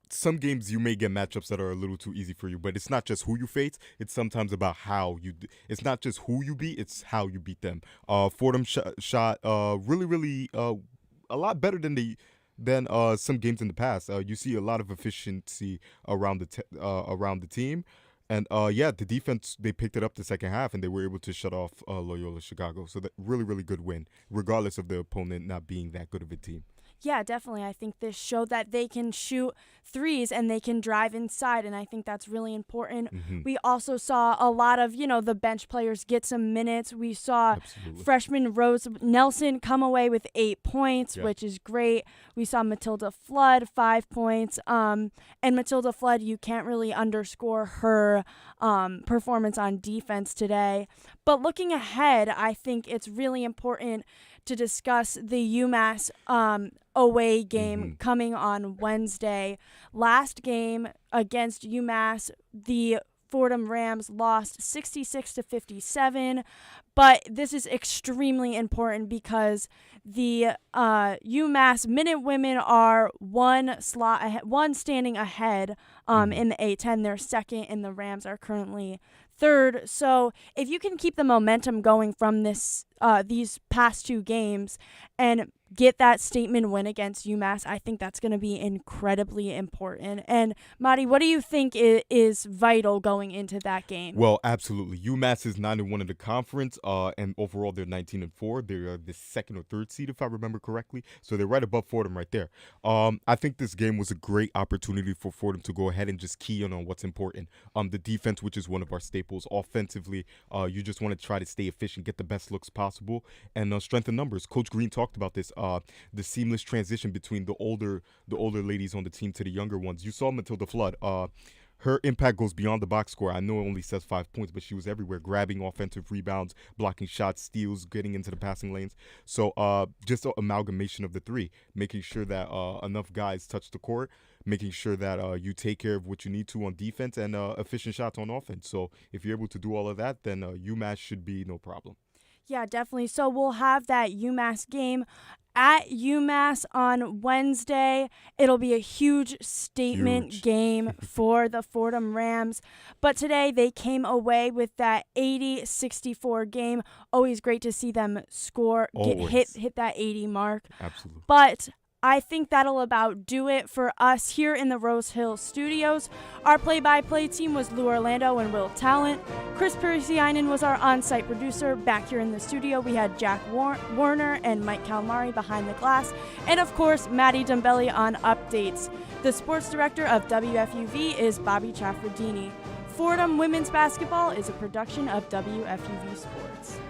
Some games you may get matchups that are a little too easy for you, but it's not just who you face. It's sometimes about how you. It's not just who you beat. It's how you beat them. Fordham shot really a lot better than some games in the past. You see a lot of efficiency around the team. And, the defense, they picked it up the second half, and they were able to shut off Loyola Chicago. So, that really good win, regardless of the opponent not being that good of a team. Yeah, definitely. I think this showed that they can shoot threes and they can drive inside, and I think that's really important. Mm-hmm. We also saw a lot of, the bench players get some minutes. We saw freshman Rose Nelson come away with 8 points, which is great. We saw Matilda Flood, 5 points. And Matilda Flood, you can't really underscore her performance on defense today. But looking ahead, I think it's really important to discuss the UMass away game coming on Wednesday. Last game against UMass, the Fordham Rams lost 66-57, but this is extremely important because the UMass Minute Women are one standing ahead in the A10. They're second, and the Rams are currently third. So if you can keep the momentum going from these past 2 games and get that statement win against UMass. I think that's going to be incredibly important. And Madi, what do you think is vital going into that game? Well, absolutely. UMass is 9-1 in the conference, and overall they're 19-4. They're the second or third seed, if I remember correctly. So they're right above Fordham right there. I think this game was a great opportunity for Fordham to go ahead and just key in on what's important. The defense, which is one of our staples. Offensively, you just want to try to stay efficient, get the best looks possible, and strengthen numbers. Coach Green talked about this, the seamless transition between the older ladies on the team to the younger ones. You saw Matilda Flood. Her impact goes beyond the box score. I know it only says 5 points, but she was everywhere, grabbing offensive rebounds, blocking shots, steals, getting into the passing lanes. So just an amalgamation of the three, making sure that enough guys touch the court, making sure that you take care of what you need to on defense, and efficient shots on offense. So if you're able to do all of that, then UMass should be no problem. Yeah, definitely. So we'll have that UMass game at UMass on Wednesday. It'll be a huge statement game for the Fordham Rams. But today they came away with that 80-64 game. Always great to see them score, hit that 80 mark. Absolutely. But I think that'll about do it for us here in the Rose Hill Studios. Our play-by-play team was Lou Orlando and Will Talent. Chris Persianen was our on-site producer. Back here in the studio, we had Jack Warner and Mike Calamari behind the glass. And, of course, Maddie Dumbelli on updates. The sports director of WFUV is Bobby Chaffardini. Fordham Women's Basketball is a production of WFUV Sports.